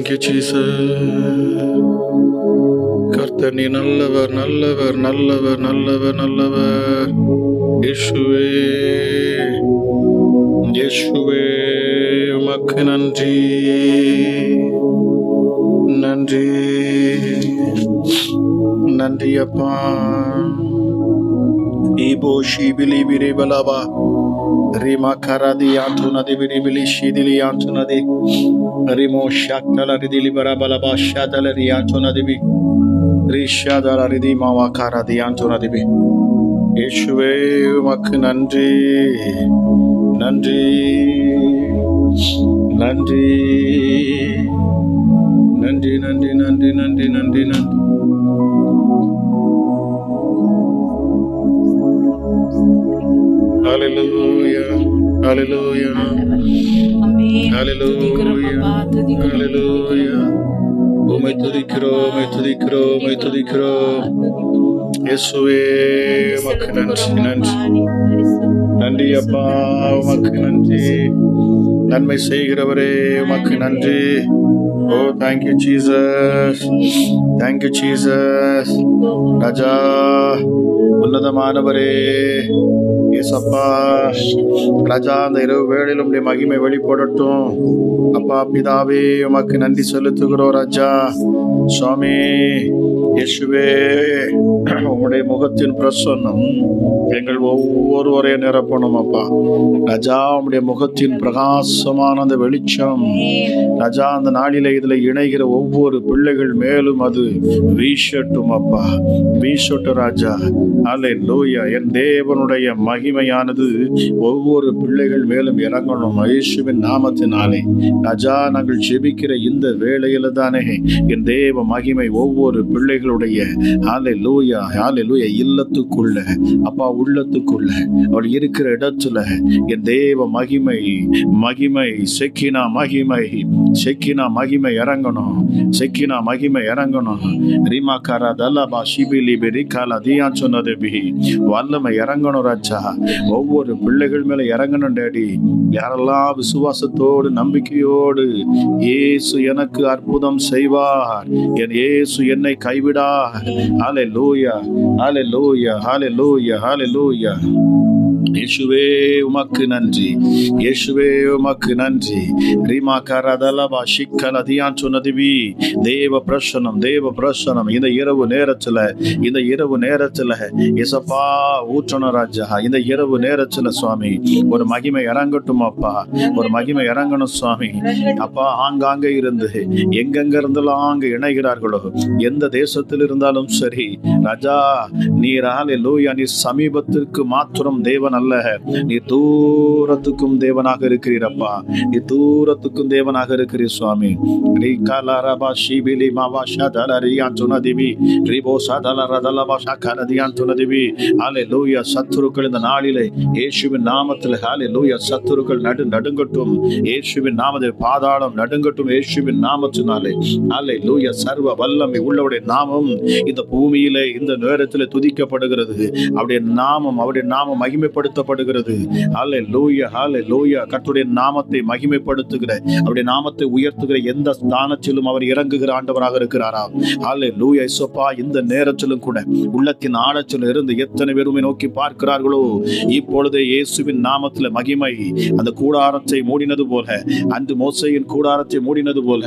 Thank you Jesus. கர்த்தர் நீ நல்லவர், நல்லவர், நல்லவர், நல்லவர், நல்லவர். இயேசுவே, இயேசுவே, உமக்கு நன்றி, நன்றி, நன்றி அப்பா. ஈபோஷி பிலி பிரி பலவா ரிமா கராதி ஆற்றுனதி பிரி பிலி ஷிதிலி ஆற்றுனதி ரிமோ ஷாக்தல ரிதிலி பரபலபா ஷாதல ரி ஆற்றுனதி பி ரிஷாதல ரிதி மாவா கராதி ஆற்றுனதி பி. இயேசுவே உமக்கு நன்றி, நன்றி, நன்றி, நன்றி, நன்றி, நன்றி, நன்றி, நன்றி, நன்றி. Hallelujah, hallelujah, hallelujah, hallelujah. உம்மை துதிக்கிறோம், உம்மை துதிக்கிறோம், உம்மை துதிக்கிறோம். இயேசுவே உமக்கு நன்றி, நன்றி, நன்றி அப்பா, உமக்கு நன்றி. நன்மை செய்கிறவரே உமக்கு நன்றி. ஓ தேங்க்யூ ஜீசஸ், தேங்க்யூ ஜீசஸ். ராஜா, உன்னதமானவரே ஏசப்பா, ராஜா, அந்த இரவு வேளையில் உம்முடைய மகிமை வெளிப்படட்டும் அப்பா. பிதாவே உமக்கு நன்றி செலுத்துகிறோம் ராஜா. சுவாமி இயேசுவே, உம்முடைய முகத்தின் பிரசன்னம் எங்கள் ஒவ்வொருவரையும் நிரப்பணும் அப்பா. ராஜா, உம்முடைய முகத்தின் பிரகாசமான அந்த வெளிச்சம் ராஜா, அந்த நாளிலே இதுல இணைகிற ஒவ்வொரு பிள்ளைகள் மேலும் அது வீசட்டும் அப்பா, வீசட்டும் ராஜா. அல்லேலூயா. என் தேவனுடைய மகிமையானது ஒவ்வொரு பிள்ளைகள் மேலும் இறங்கணும் இயேசுவின் நாமத்தினாலே. ராஜா, நாங்கள் ஜெபிக்கிற இந்த வேளையில தானே என் தேவ மகிமை ஒவ்வொரு பிள்ளைகளுடைய அல்லேலூயா, அல்லேலூயா இல்லத்துக்குள்ள அப்பா, உள்ளத்துக்குள்ள அவள் இருக்கிற இடத்துல என் தேவ மகிமை, மகிமை செக்கினா மகிமை, செக்கினா மகிமை இறங்கணும், செக்கினா மகிமை இறங்கணும். ரிமா காரா தலபா ஷிபிலி பெரிகாலா தியா சொன்னது வல்லமை இறங்கணும் ராஜா. ஒவ்வொரு பிள்ளைகள் மேல இறங்கணும் டேடி. யாரெல்லாம் விசுவாசத்தோடு நம்பிக்கையோடு இயேசு எனக்கு அற்புதம் செய்வார், என் இயேசு என்னை கைவிடார். ஹல்லேலூயா, ஹல்லேலூயா, ஹல்லேலூயா, ஹல்லேலூயா. இயேசுவே உமக்கு நன்றி, இயேசுவே உமக்கு நன்றி. ரீமா கரதலபா ஷிக்கல தியான் சொன்னதிவி. தேவ பிரசனம், தேவ பிரசனம் இந்த இரவு நேரத்துல, இந்த இரவு நேரத்துல இயேசப்பா ஊற்றணும் ராஜா. இந்த இரவு நேரத்துல சுவாமி ஒரு மகிமை இறங்கட்டும் அப்பா, ஒரு மகிமை இறங்கணும் சுவாமி அப்பா. ஆங்காங்க இருந்து எங்கெங்க இருந்தெல்லாம் அங்க இணைகிறார்களோ, எந்த தேசத்தில் இருந்தாலும் சரி ராஜா, நீர் ஹல்லேலூயா, நீ சமீபத்திற்கு மாத்திரம் தேவன் அல்ல, நீ தூரத்துக்கும் தேவனாக இருக்கிறீரப்பா, நீ தூரத்துக்கும் தேவனாக இருக்கிறீர் சுவாமி. சத்துருக்கள் இந்த நாளிலே இயேசுவின் நாமத்தில் ஹல்லேலூயா, சத்துருக்கள் நடுங்கட்டும் இயேசுவின் நாமத்தில், பாதாளம் நடுங்கட்டும் இயேசுவின் நாமத்தினாலே. ஹல்லேலூயா. சர்வ வல்லமை உள்ளவருடைய நாமம் இந்த பூமியிலே இந்த நேரத்தில் துதிக்கப்படுகிறது. அவருடைய நாமம், அவருடைய நாமம் மகிமைப்படுத்தப்படுகிறது. ஹல்லேலூயா, ஹல்லேலூயா. கர்த்தருடைய நாமத்தை மகிமைப்படுத்துகிற, அவருடைய நாமத்தை உயர்த்துகிற எந்த ஸ்தானத்திலும் அவர் இறங்குகிற ஆண்டவராக இருக்கிறாரா. ஹல்லேலூயா. இயேசுப்பா, இந்த நேரத்திலும் கூட உள்ளத்தின் ஆழத்தில் இருந்து எத்தனை பேருமே நோக்கி பார்க்கிறார்களோ, இப்பொழுது இயேசுவின் நாமத்தில் மகிமை அந்த கூடாரத்தை மூடினது போல, அந்த மோசேயின் கூடாரத்தை மூடினது போல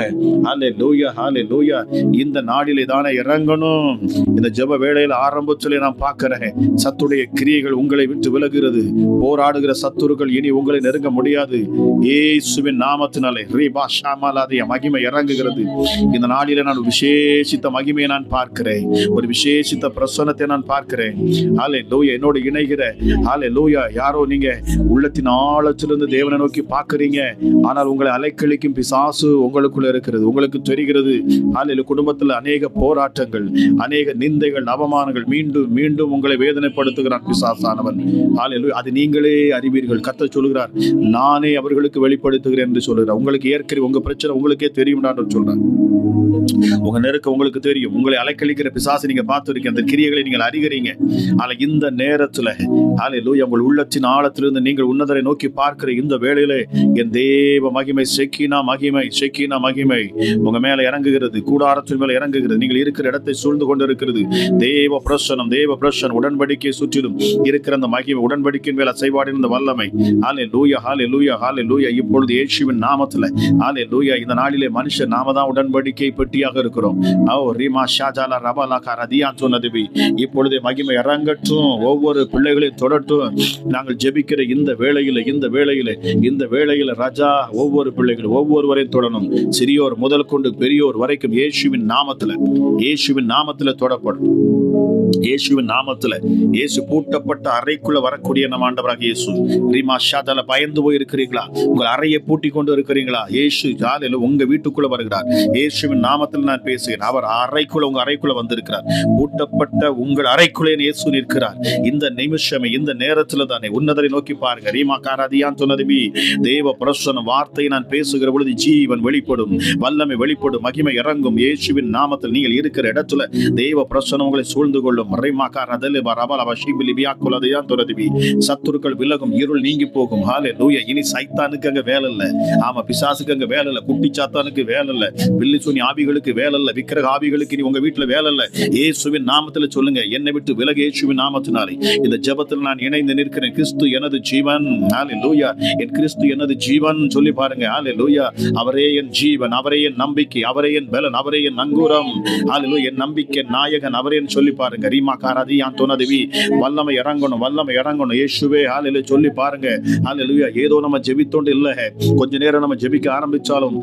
ஹல்லேலூயா, ஹல்லேலூயா, இந்த நாளிலே தானே இறங்கணும். இந்த ஜெப வேளையில் ஆரம்பத்திலே நான் பார்க்கிறேன், சத்துடைய கிரியைகள் உங்களை விட்டு விலகுகிறது. போராடுகிற சத்துருக்கள் இனி உங்களை நெருங்க முடியாது. இயேசுவின் நாமத்தினாலே ரீபா ஷாமலாதிய மகிமை இறங்குகிறது. இந்த நாளிலே நான் விசேஷித்த மகிமையை நான் பார்க்கிறேன், ஒரு விசேஷித்த பிரசன்னத்தை நான் பார்க்கிறேன். ஹல்லேலூயா. என்னோடு இணைகிற ஹல்லேலூயா, யாரோ நீங்க உள்ளத்தின் ஆழத்திலிருந்து தேவனை நோக்கி பார்க்கிறீங்க, ஆனால் உங்களை அலைக்கழிக்கும் பிசாசு உங்களுக்குள்ள இருக்கிறது, உங்களுக்கு தெரிகிறது. ஹல்லேலூயா. குடும்பத்தில் அநேக போராட்டங்கள், அநேக நிந்தைகள், அவமானங்கள், மீண்டும் மீண்டும் உங்களை வேதனைப்படுத்துகிறான் பிசாசானவன். ஹல்லேலூயா. அது நீங்களே அறிவீர்கள். கர்த்தர் சொல்கிறார், நானே அவர்களுக்கு வெளிப்படுத்துகிறேன் என்று சொல்கிறார். உங்களுக்கு ஏற்கனவே உங்க பிரச்சனை உங்களுக்கே தெரியும் சொல்றார். உங்க நெருக்கம் உங்களுக்கு தெரியும். உங்களை அலைக்கழிக்கிற பிசாசு நீங்க பார்த்திருக்கீங்க. அந்த கிரியைகளை நீங்கள் அறிகிறீங்க. ஆனா இந்த நேரத்துல ஹல்லேலூயா, உங்கள் உள்ளத்தின் ஆழத்திலிருந்து நீங்கள் உன்னதரை நோக்கி பார்க்கிற இந்த வேளையிலே என் தேவ மகிமை ஷெக்கினா மகிமை உங்க மேல இறங்குகிறது. கூடாரத்தின் மேல இறங்குகிறது. நீங்கள் இருக்கிற இடத்தை சூழ்ந்து கொண்டிருக்கிறது. தேவ பிரசன்னம் உடன்படிக்கை சுற்றிலும் இருக்கிற அந்த மகிமை, உடன்படிக்கையின் மேல அசைவாடின இந்த வல்லமை. ஹல்லேலூயா. இப்பொழுது இயேசுவின் நாமத்துல ஹல்லேலூயா, இந்த நாளிலே மனுஷன் நாம தான் உடன்படிக்கை பெட்டியாக இருக்கிறோம். இப்பொழுது மகிமை இறங்கட்டும். ஒவ்வொரு பிள்ளைகளையும் தொடட்டும். நாங்கள் ஜெபிக்கிற இந்த வேளையில ராஜா ஒவ்வொரு பிள்ளைகளும் ஒவ்வொருவரையும் தொடணும். சிறியோர் முதல் கொண்டு பெரியோர் வரைக்கும் இயேசுவின் நாமத்துல தொடப்படும். இயேசுவின் நாமத்துல இயேசு பூட்டப்பட்ட அறைக்குள்ள வரக்கூடிய நம்ம ஆண்டவராக இயேசு. ரீமா ஷாதால பயந்து போய் இருக்கிறீங்களா? உங்கள் அறையை பூட்டி கொண்டு இருக்கிறீங்களா? இயேசு ஜாலில உங்க வீட்டுக்குள்ள வருகிறார். இயேசுவின் நாமத்தில் நான் பேசுகிறேன். அவர் உங்க அறைக்குள்ள வந்திருக்கிறார். பூட்டப்பட்ட உங்கள் அறைக்குள்ளே இயேசு நிற்கிறார். இந்த நிமிஷமே, இந்த நேரத்துல தானே உன்னதரை நோக்கி பாருங்க. ரீமா காராதியான் சொன்னதுபி தேவ பிரசன்ன வார்த்தை நான் பேசுகிற பொழுது ஜீவன் வெளிப்படும், வல்லமை வெளிப்படும், மகிமை இறங்கும். இயேசுவின் நாமத்தில் நீங்கள் இருக்கிற இடத்துல தேவ பிரசன்னம் உங்களை சூழ்ந்து கொள்ளும். சத்துருக்கள் விலகும், இருள் நீங்கி போகும். ஹல்லேலூயா. இனி சைத்தானுக்கு அங்க வேலை இல்ல. ஆமா, பிசாசுக்கு அங்க வேலை இல்ல. குட்டி சாத்தானுக்கு வேலை இல்ல. பில்லி சூனி ஆவிகளுக்கு வேலை இல்ல. விக்கிரக ஆவிகளுக்கு இனி உங்க வீட்டுல வேலை இல்ல. இயேசுவின் நாமத்துல சொல்லுங்க, என்னை விட்டு விலகு இயேசுவின் நாமத்தினாலே. இந்த ஜெபத்தில் நான் இணைந்து நிற்கிறேன். கிறிஸ்து எனது ஜீவன். ஹல்லேலூயா. என் கிறிஸ்து எனது ஜீவன் சொல்லி பாருங்க. ஹல்லேலூயா. அவரே என் ஜீவன், அவரே என் நம்பிக்கை, அவரே என் பலன், அவரே என் நங்கூரம். ஹல்லேலூயா. என் நம்பிக்கை நாயகன் அவரே சொல்லி பாருங்க. ரீமா காராதியான் தொனதேவி வல்லமை இறங்கணும். இயேசுவே ஹல்லேலூயா சொல்லி பாருங்க. ஹல்லேலூயா. ஏதோ நம்ம ஜெபித்தோண்டு இல்ல. கொஞ்ச நேரம் நம்ம ஜெபிக்க ஆரம்பிச்சாலும்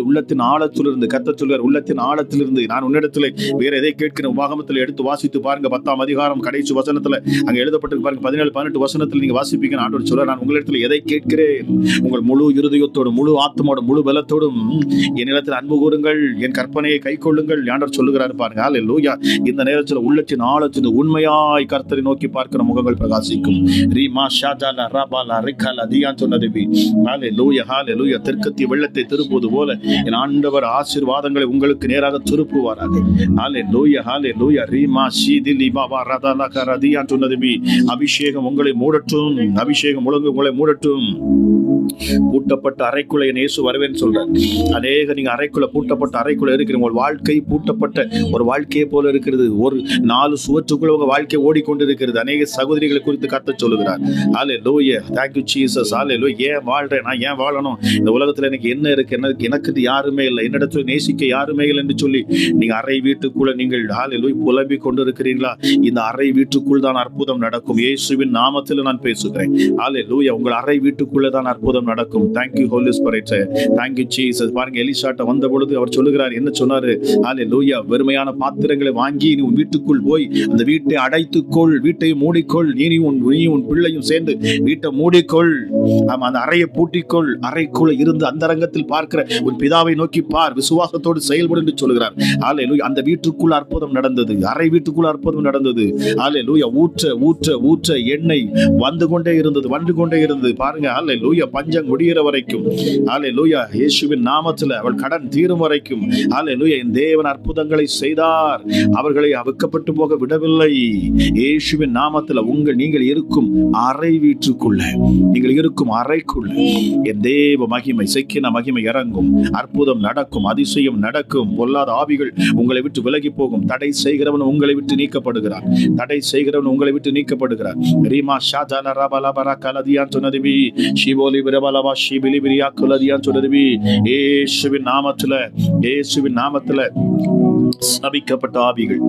உள்ளத்தின் ஆழத்திலிருந்து கர்த்தர் சொல்கிறார், உள்ளத்தின் ஆழத்திலிருந்து நான் உன்னிடத்துல வேற எதை கேட்கிறேன். உபாகமத்தில் எடுத்து வாசித்து பாருங்க. 10ஆம் அதிகாரம் கடைசி வசனத்துல அங்க எழுதப்பட்டு பாருங்க. 17-18 வசனத்துல நீங்க வாசிப்பீங்க. ஆண்டவர் சொல்றார், நான் உங்களிடத்துல எதை கேட்கிறேன், உங்கள் முழு இருதயத்தோடும் முழு ஆத்மாவோடும் முழு பலத்தோடும் என்னிடத்தில் அன்பு கூறுங்கள், என் கற்பனையை கை கொள்ளுங்கள் ஆண்டவர் சொல்லுகிறார் பாருங்க. ஹல்லேலூயா. இந்த நேரத்தில் உள்ளத்தின் ஆழத்தின் உண்மையாய் கர்த்தரை நோக்கி பார்க்கிற முகங்கள் பிரகாசிக்கும். ரீமா ஷாஜாலா ராபாலா ரிகாலா தியான் சொன்னதேவி. ஹல்லேலூயா. தெற்கத்திய வெள்ளத்தை திருப்புவது போல என் ஆண்டவர் ஆசீர்வாதங்களை உங்களுக்கு நேராக திருப்புவாராக. ஹல்லேலூயா. ரீமா ஷீதிலி பாபா ரதாலா கரதியான் சொன்னதேவி. அபிஷேகம் உங்களை மூடட்டும். அபிஷேகம் உங்களை மூடட்டும். பூட்டப்பட்ட அறைக்குள்ள இயேசு வருவேன்னு சொல்றார். அநேக நீங்க அறைக்குள்ள பூட்டப்பட்ட அறைக்குள்ள இருக்கிறீங்க. உங்கள் வாழ்க்கை பூட்டப்பட்ட ஒரு வாழ்க்கையை போல இருக்கிறது. ஒரு 4 சுவற்றுக்குள்ள உங்க வாழ்க்கை ஓடிக்கொண்டிருக்கிறது. அநேக சகோதரிகளை குறித்து கர்த்தர் சொல்லுகிறார். ஹல்லேலூயா. Thank you Jesus. ஹல்லேலூயா. ஏன் வாழ்றேன், நான் ஏன் வாழணும், இந்த உலகத்துல எனக்கு என்ன இருக்கு, எனக்கு யாருமே இல்லை, என்னிடத்துல நேசிக்க யாருமே இல்லை என்று சொல்லி நீங்க அறை வீட்டுக்குள்ள நீங்கள் ஹல்லேலூயா புலம்பிக் கொண்டு இருக்கிறீங்களா? இந்த அறை வீட்டுக்குள் தான் அற்புதம் நடக்கும். இயேசுவின் நாமத்தில் நான் பேசுகிறேன். ஹல்லேலூயா. உங்கள் அறை வீட்டுக்குள்ள தான் அற்புதம் நடக்கும். Thank you Holy Spirit. Thank you Jesus. பாருங்க, எலிசாட்ட வந்த பொழுது அவர் சொல்லுகிறார், என்ன சொன்னாரு? ஹல்லேலூயா. வெறுமையான பாத்திரங்களை வாங்கி நீ உன் வீட்டுக்குள் போய் அந்த வீட்டை அடைத்துக்கொள், வீட்டை மூடிக்கொள், நீ உன் பிள்ளையும் சேர்ந்து வீட்டை மூடிக்கொள், அந்த அறையை பூட்டிக்கொள், அறைக்குள்ள இருந்து அந்தரங்கத்தில் பார்க்கிற உன் பிதாவை நோக்கி பார், விசுவாசத்தோடு செயல்படு என்று சொல்லுகிறார். ஹல்லேலூயா. அந்த வீட்டுக்குள்ள அற்புதம் நடந்தது. அறை வீட்டுக்குள்ள அற்புதம் நடந்தது. ஹல்லேலூயா. ஊற்ற எண்ணெய் வந்து கொண்டே இருந்தது பாருங்க. ஹல்லேலூயா. பஞ்சம் முடிகிற வரைக்கும். ஹல்லேலூயா. இயேசுவின் நாமத்தில் அவள் கடன் தீரும் வரைக்கும். ஹல்லேலூயா. என் தேவன் அற்புதங்களை செய்தார். அவர்களை வெட்கப்பட்டு போக விடவில்லை. இயேசுவின் நாமத்தில் நீங்கள் இருக்கும் அறை வீட்டுக்குள்ள, நீங்கள் இருக்கும் அறைக்குள்ள என் தேவ மகிமை செக்கின மகிமை இறங்கும். அற்புதம் நடக்கும், அதிசயம் நடக்கும். பொல்லாத ஆவிகள் உங்களை விட்டு விலகி போகும். தடை செய்கிறவன் உங்களை விட்டு நீக்கப்படுகிறார். ரீமா ஷாஜாலா ரபாலா பரகலதியான் சொன்னதுபி ஷிவோலி பிரபலவா ஷிபிலி பிரியா குலதியான் சொன்னதுபி. இயேசுவின் நாமத்துல சபிக்கப்பட்ட ஆவிகள்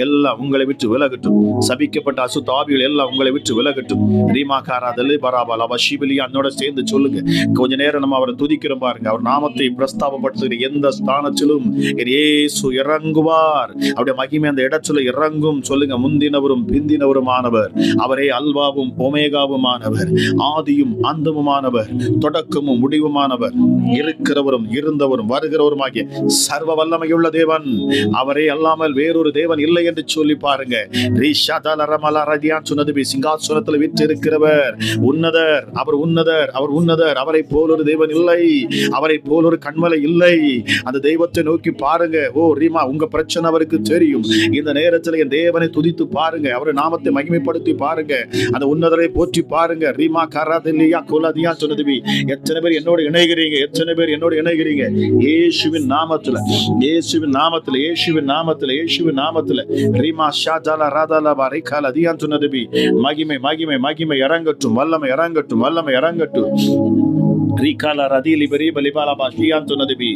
எல்லாம் உங்களை விட்டு விலகட்டும். சபிக்கப்பட்ட அசுத்த ஆவிகள் எல்லாம் உங்களை விட்டு விலகட்டும். ரீமா காராதலே பராபலா ஷிபிலி அன்னோட சேர்ந்து சொல்லுங்க. கொஞ்ச நேரம் நம்ம அவரை துதிக்கிறோம் பாருங்க. அவர் நாமத்தை பிரஸ்தாபப்படுத்துகிற எந்த ஸ்தானத்திலும் இயேசு இறங்குவார். அவருடைய மகிமை அந்த இடத்துல இறங்கும். சொல்லுங்க, முந்தினவரும் பிந்தினவருமானவர் அவரே, அல்வாவும் ஒமேகாவுமானவர், ஆதியும் அந்தமுமானவர், தொடக்கமும் முடிவுமானவர், இருக்கிறவரும் இருந்தவரும் வருகிறவரும் ஆகிய சர்வ வல்லமையுள்ள தேவன் அவரே அல்லாமல் வேறொரு ஒரு தேவன் இல்லை என்று சொல்லி பாருங்க. சொன்னது சிங்காசனத்தில் வீற்றிருக்கிறவர் உன்னதர், அவர் உன்னதர், அவர் உன்னதர். அவரை போல் ஒரு தேவன் இல்லை, அவரை போல் ஒரு கண்மலை இல்லை. அந்த தெய்வத்தை நோக்கி பாருங்க. ஓ ரீமா, உங்க பிரச்சனை அவருக்கு தெரியும். இந்த நேரத்தில் என் தேவனை துதித்து பாருங்க, அவரை நாமத்தை மகிமைப்படுத்தி பாருங்க, அந்த உன்னதரை போற்றி பாருங்க. ரீமா கராதில்லியா கோலாதியா சொன்னதுவி. எத்தனை பேர் என்னோட இணைகிறீங்க? எத்தனை பேர் என்னோட இணைகிறீங்க? இயேசுவின் நாமத்துல, இயேசுவின் நாமத்துல, இயேசுவின் நாமத்துல, இயேசுவின் நாமத்துல. ரீமா ஷாஜாலா ராதாலா பாரிகாலா தியா சொன்னதுவி. மகிமை மகிமை மகிமை இறங்கட்டும், வல்லமை இறங்கட்டும், வல்லமை இறங்கட்டும். ரீகாலா ரதிலி பரி பலிபாலா பாஷியான் சொன்னதுவி.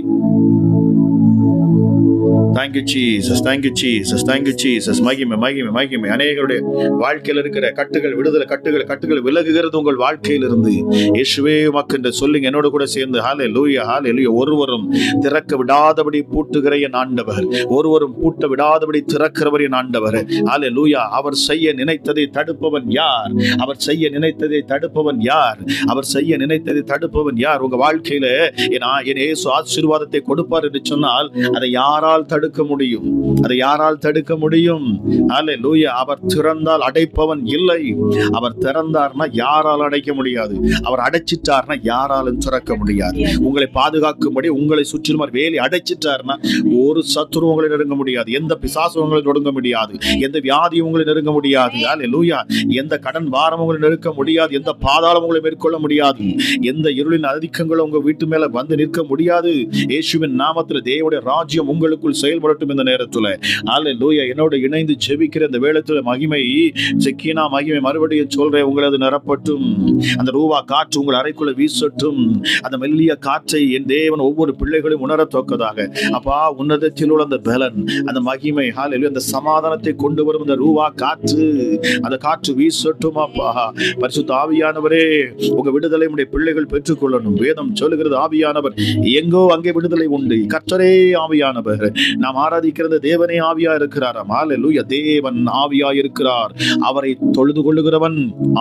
Thank you Jesus, thank you Jesus, thank you Jesus. மகிமை மகிமை மகிமை. அநேகருடைய வாழ்க்கையில் இருக்கிற கட்டுகள் விடுதலை, கட்டுகள் விலகுகிறது உங்கள் வாழ்க்கையில் இருந்து. இயேசுவே உமக்கு என்று சொல்லுங்க என்னோட கூட சேர்ந்து. ஹல்லேலூயா, ஹல்லேலூயா. ஒருவரும் திறக்க விடாதபடி பூட்டுகிற என் ஆண்டவர், ஒருவரும் பூட்ட விடாதபடி திறக்கிறவர் என் ஆண்டவர். ஹல்லேலூயா. அவர் செய்ய நினைத்ததை தடுப்பவன் யார்? அவர் செய்ய நினைத்ததை தடுப்பவன் யார்? அவர் செய்ய நினைத்ததை தடுப்பவன் யார்? உங்க வாழ்க்கையில என் இயேசு ஆசீர்வாதத்தை கொடுப்பார் என்று சொன்னால் அதை யாரால் தடுக்க முடியும்? அதை யாரால் தடுக்க முடியும்? ஹல்லேலூயா. அவர் திறந்தால் அடைப்பவன் இல்லை. அவர் திறந்தார்னா யாரால் அடைக்க முடியாது. அவர் அடைச்சிட்டார்னா யாராலும் திறக்க முடியாது. உங்களை பாதுகாக்கும்படி உங்களை சுற்றிலும் வேலி அடைச்சிட்டார்னா ஒரு சத்துரு உங்களை நெருங்க முடியாது. எந்த பிசாசு உங்களை நெருங்க முடியாது. எந்த வியாதி உங்களை நெருங்க முடியாது. ஹல்லேலூயா. எந்த கடன் பாரம் உங்களை நெருக்க முடியாது. எந்த பாதாளம் உங்களை மேற்கொள்ள முடியாது. எந்த இருளின் அதிக்கங்களும் உங்க வீட்டு மேல வந்து நிற்க முடியாது. இயேசுவின் நாமத்தில் தேவனுடைய ராஜ்யம் உங்களுக்குள் செயல்படட்டும் இந்த நேரத்துல. ஹல்லேலூயா. என்னோட இணைந்து ஜெபிக்கிற இந்த வேளைத்துல மகிமை செக்கினா மகிமை மறுபடியும் சொல்றேன், உங்களது நிரப்பட்டும். அந்த ரூபா காற்று உங்கள் அறைக்குள்ள வீசட்டும். அந்த மெல்லிய காற்றை என் தேவன் ஒவ்வொரு பிள்ளைகளையும் உணரத்தொக்கதாக. அப்பா, உன்னதத்தில் உள்ள அந்த பலன், அந்த மகிமை, ஹல்லேலூயா, அந்த சமாதானத்தை கொண்டு வரும் இந்த ரூபா காற்று, அந்த காற்று வீசட்டும். அப்பா, பரிசுத்த ஆவியானவரே, உங்க விடுதலை உடைய பிள்ளைகள் பெற்றுக்கொள்ளணும். வேதம் சொல்லுகிறது, ஆவியானவர் எங்கோ அங்கே விடுதலை உண்டு. கர்த்தரே ஆவியானவர். நாம் ஆராதிக்கிறது தேவனே ஆவியா இருக்கிறாராம். ஹல்லேலூயா. தேவன் ஆவியா இருக்கிறார். அவரை தொழுது கொள்ளுகிறவன்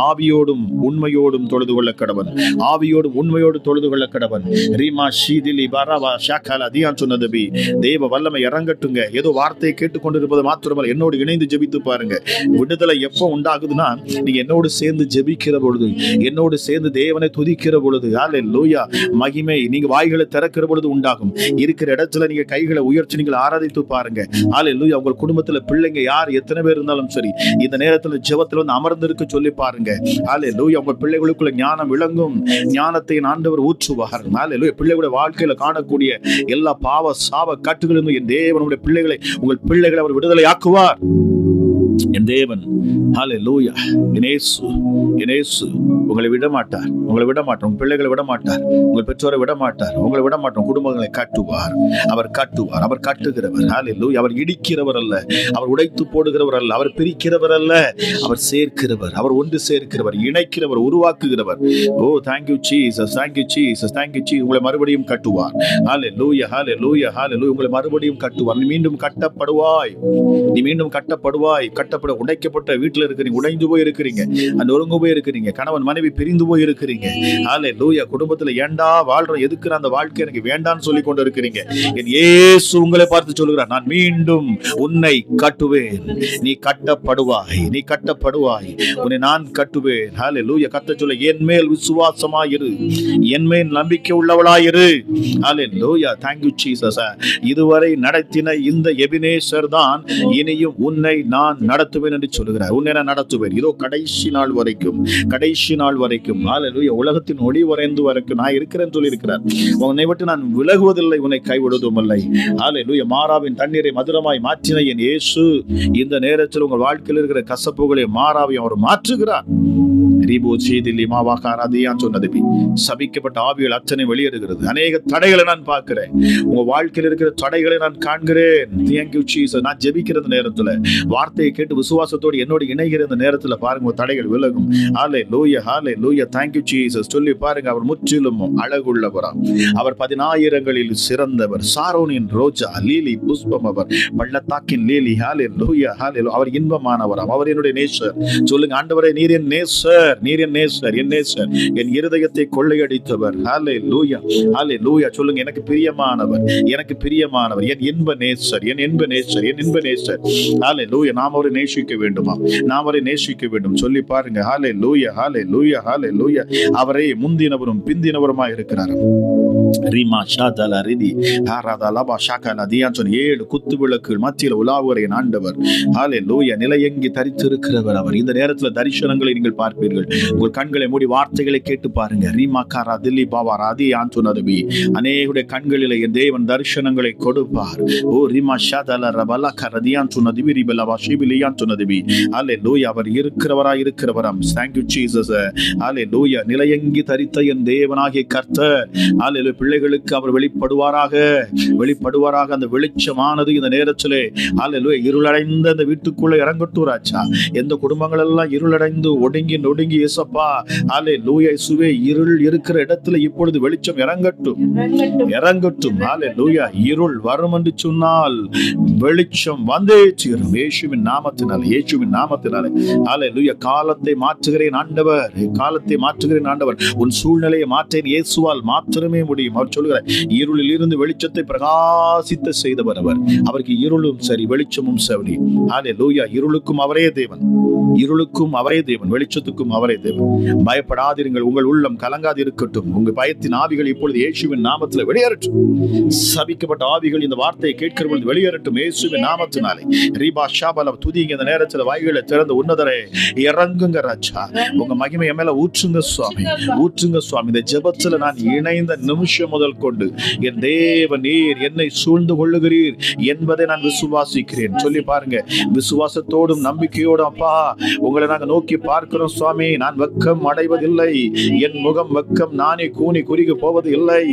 ஆவியோடும் உண்மையோடும் தொழுது கொள்ள கடவன். ஆவியோடும் உண்மையோடு தொழுது கொள்ள கடவன். ரீமா ஷீதிலி பரவா ஷாகாலா தியான் சொன்னதுபி. தேவ வல்லமை இறங்கட்டுங்க. ஏதோ வார்த்தையை கேட்டுக்கொண்டிருப்பது மாத்திரமல்ல, என்னோடு இணைந்து ஜெபித்து பாருங்க. விடுதலை எப்போ உண்டாகுதுன்னா, நீங்க என்னோடு சேர்ந்து ஜெபிக்கிற பொழுது, என்னோடு சேர்ந்து தேவனை துதிக்கிற பொழுது. ஹல்லேலூயா. மகிமை நீங்க வாய்களை திறக்கிற பொழுது உண்டாகும். இருக்கிற இடத்துல நீங்க கைகளை உயர்த்தி நீங்கள் ஆராதித்து பாருங்க. ஹல்லேலூயா. உங்கள் குடும்பத்துல பிள்ளைங்க யார் எத்தனை பேர் இருந்தாலும் சரி, இந்த நேரத்துல ஜெபத்துல வந்து அமர்ந்திருக்க சொல்லி பாருங்க. ஹல்லேலூயா. உங்கள் பிள்ளைகளுக்குள்ள ஞானம் விளங்கும். ஞானத்தை ஆண்டவர் ஊற்றுவார். ஹல்லேலூயா. பிள்ளைகளுடைய வாழ்க்கையில காணக்கூடிய எல்லா பாவ சாப கட்டுகளிலும் என் தேவனுடைய பிள்ளைகளை, உங்கள் பிள்ளைகளை அவர் விடுதலை ஆக்குவார். என் தேவன். ஹல்லேலூயா. இயேசு உங்களை விட மாட்டார். உங்களை விட மாட்டார். உங்கள் பிள்ளைகளை விட மாட்டார். உங்கள் பெற்றோரை விட மாட்டார். உங்களை விட மாட்டார். குடும்பங்களை கட்டுவார். அவர் கட்டுவார். அவர் கட்டுகிறவர். ஹல்லேலூயா. அவர் இடிக்கிறவர் அல்ல. அவர் உடைத்து போடுகிறவர் அல்ல. அவர் பிரிக்கிறவர் அல்ல. அவர் சேர்க்கிறவர். அவர் ஒன்று சேர்க்கிறவர், இணைக்கிறவர், உருவாக்குகிறவர். ஓ, thank you Jesus, thank you Jesus, thank you Jesus. உங்களை மறுபடியும் கட்டுவார். ஹல்லேலூயா, ஹல்லேலூயா, ஹல்லேலூயா. உங்களை மறுபடியும் கட்டுவார். நீ மீண்டும் கட்டப்படுவாய். நீ மீண்டும் கட்டப்படுவாய். கட்டப்பட உடைக்கப்பட்ட வீட்டில் இருக்கிறீங்க, உடைந்து போய் இருக்கிறீங்க, நொறுங்கு போய் இருக்கிறீங்க, கணவன் மனைவி பிரிந்து போய் இருக்கிறீங்க. ஹல்லேலூயா. குடும்பத்துல ஏண்டா வாழ்றோம், எதுக்கு அந்த வாழ்க்கை எனக்கு வேண்டான்னு சொல்லி கொண்டு இருக்கிறீங்க. என் இயேசு உங்களை பார்த்து சொல்லுகிறார், நான் மீண்டும் உன்னை கட்டுவேன். நீ கட்டப்படுவாய், நீ கட்டப்படுவாய். உன்னை நான் கட்டுவேன். ஹல்லேலூயா. கத்த சொல்ல, என் மேல் விசுவாசமாயிரு, என் மேல் நம்பிக்கை உள்ளவளாயிரு. ஹல்லேலூயா. Thank you Jesus. இதுவரை நடத்தின இந்த எபினேசர் தான் இனியும் உன்னை நான் நடத்துவேன் என்று சொல்லுகிறார். உன்னை நான் நடத்துவேன். இதோ கடைசி நாள் வரைக்கும், கடைசி நாள் வரைக்கும். ஹல்லேலூயா. உலகத்தின் ஒளி வரைந்து வரைக்கும் நான் இருக்கிறேன்னு சொல்லி இருக்கிறார். உன்னை விட்டு நான் விலகுவதில்லை, உன்னை கைவிடுவதும் இல்லை. ஹல்லேலூயா. மாறாவின் தண்ணீரை மதுரமாய் மாற்றின என் இயேசு இந்த நேரத்தில் உங்கள் வாழ்க்கையில் இருக்கிற கசப்புகளை மாறாவையும் அவர் மாற்றுகிறார். சபிக்கப்பட்ட ஆவிகள் அத்தனை வெளியேறுகிறது. அநேக தடைகளை நான் பார்க்கிறேன். உங்க வாழ்க்கையில் இருக்கிற தடைகளை நான் காண்கிறேன். Thank you Jesus. நான் ஜெபிக்கிற நேரத்துல, வார்த்தையை கேட்டு விசுவாசத்தோடு என்னோடு இணைகிற இந்த நேரத்துல பாருங்க, தடைகள் விலகும். ஹல்லேலூயா, ஹல்லேலூயா. Thank you Jesus. சொல்லி பாருங்க, அவர் முற்றிலும் அழகுள்ளவரா. அவர் 10,000களில் சிறந்தவர். சாரோனின் ரோஜா, லீலி புஷ்பம் அவர், பள்ளத்தாக்கின் லீலி. ஹல்லேலூயா, ஹல்லேலூயா. அவர் இன்பமானவராம். அவர் என்னுடைய நேசர். சொல்லுங்க, ஆண்டவரே நீர் என் நேசர். நேசர், நீர் என் நேசர், என் நேசர், என் இருதயத்தை கொள்ளையடித்தவர். ஹல்லேலூயா, ஹல்லேலூயா. சொல்லுங்க, எனக்கு பிரியமானவர், எனக்கு பிரியமானவர், என் இன்ப நேசர், என் இன்ப நேசர், என் இன்ப நேசர். ஹல்லேலூயா. நாம் அவரை நேசிக்க வேண்டுமா? நாம் அவரை நேசிக்க வேண்டும். சொல்லி பாருங்க. ஹல்லேலூயா, ஹல்லேலூயா, ஹல்லேலூயா. அவரே முந்தினவரும் பிந்தினவருமாய் இருக்கிறார். ரீமா ஷாதல ரிதி ஹாரதலபா ஷாகல தியான் 7 குத்து விளக்கு மத்தியில் உலாவுகிற ஆண்டவர். ஹல்லேலூயா. நிலையங்கி தரித்திருக்கிறவர் அவர். இந்த நேரத்தில் தரிசனங்களை நீங்கள் பார்ப்பீர்கள். உங்கள் கண்களை மூடி வார்த்தைகளை கேட்டு பாருங்க. ரீமா காரா தில்லி பாவா ராதி ஆன் சொன்னதுபி அநேகுடைய கண்களிலே என் தேவன் தரிசனங்களை கொடுப்பார். ஓ ரீமா ஷாதல ரபலா கரதியான் சொன்னதுபி ரிபலவா ஷிபிலியான் சொன்னதுபி. ஹல்லேலூயா. அவர் இருக்கிறவராய் இருக்கிறவராம். Thank you Jesus. ஹல்லேலூயா. நிலையங்கி தரித்த என் தேவனாகிய கர்த்தர். ஹல்லேலூயா. பிள்ளைகளுக்கு அவர் வெளிப்படுவாராக, வெளிப்படுவாராக. அந்த வெளிச்சமானது இந்த நேரத்திலே ஹல்லேலூயா இருளடைந்த அந்த வீட்டுக்குள்ள இறங்கட்டும் ராஜா. எந்த குடும்பங்கள் எல்லாம் இருளடைந்து ஒடுங்கி நொடுங்கி இயேசப்பா ஹல்லேலூயா இயேசுவே இருள் இருக்கிற இடத்துல இப்பொழுது வெளிச்சம் இறங்கட்டும், இறங்கட்டும். ஹல்லேலூயா. இருள் வரும் என்று சொன்னால் வெளிச்சம் வந்தே தீரும். இயேசுவின் நாமத்தினாலே, இயேசுவின் நாமத்தினாலே. ஹல்லேலூயா. காலத்தை மாற்றுகிறேன் ஆண்டவர், காலத்தை மாற்றுகிறேன் ஆண்டவர். உன் சூழ்நிலையை மாற்றேன் இயேசுவால் மாத்திரமே முடியும். அவர் சொல்கிறார், இருளில் இருந்து வெளிச்சத்தை பிரகாசித்த செய்தவர் அவர். அவருக்கு இருளும் சரி, வெளிச்சமும் சரி. ஹல்லேலூயா. இருளுக்கும் அவரே தேவன், இருளுக்கும் அவரே தேவன், வெளிச்சத்துக்கும் அவரே தேவன். பயப்படாதிருங்கள், உங்கள் உள்ளம் கலங்காது இருக்கட்டும். உங்கள் பயத்தின் ஆவிகள் இப்பொழுது இயேசுவின் நாமத்தில் வெளியேறட்டும். சபிக்கப்பட்ட ஆவிகள் இந்த வார்த்தையை கேட்கிற பொழுது வெளியேறட்டும் இயேசுவின் நாமத்தினாலே. ரீபா ஷாபல துதிங்க. இந்த நேரத்தில் வாய்களை திறந்து உன்னதரே இறங்குங்க ராஜா. உங்க மகிமையை மேல ஊற்றுங்க சுவாமி, ஊற்றுங்க சுவாமி. இந்த ஜெபத்துல நான் இணைந்த நிமிஷம் முதல் கொண்டு என் தேவ நீர் என்னை சூழ்ந்து கொள்ளுகிறீர் என்பதை நான் விசுவாசிக்கிறேன். சொல்லி பாருங்க. விசுவாசத்தோடும் நம்பிக்கையோடும் அப்பா உங்களை நாங்க நோக்கி பார்க்கிறோம் சுவாமி. நான் வெட்கம் அடைவதில்லை, என் முகம் வெட்கம் நானே கூனி குறுகி போவது இல்லை.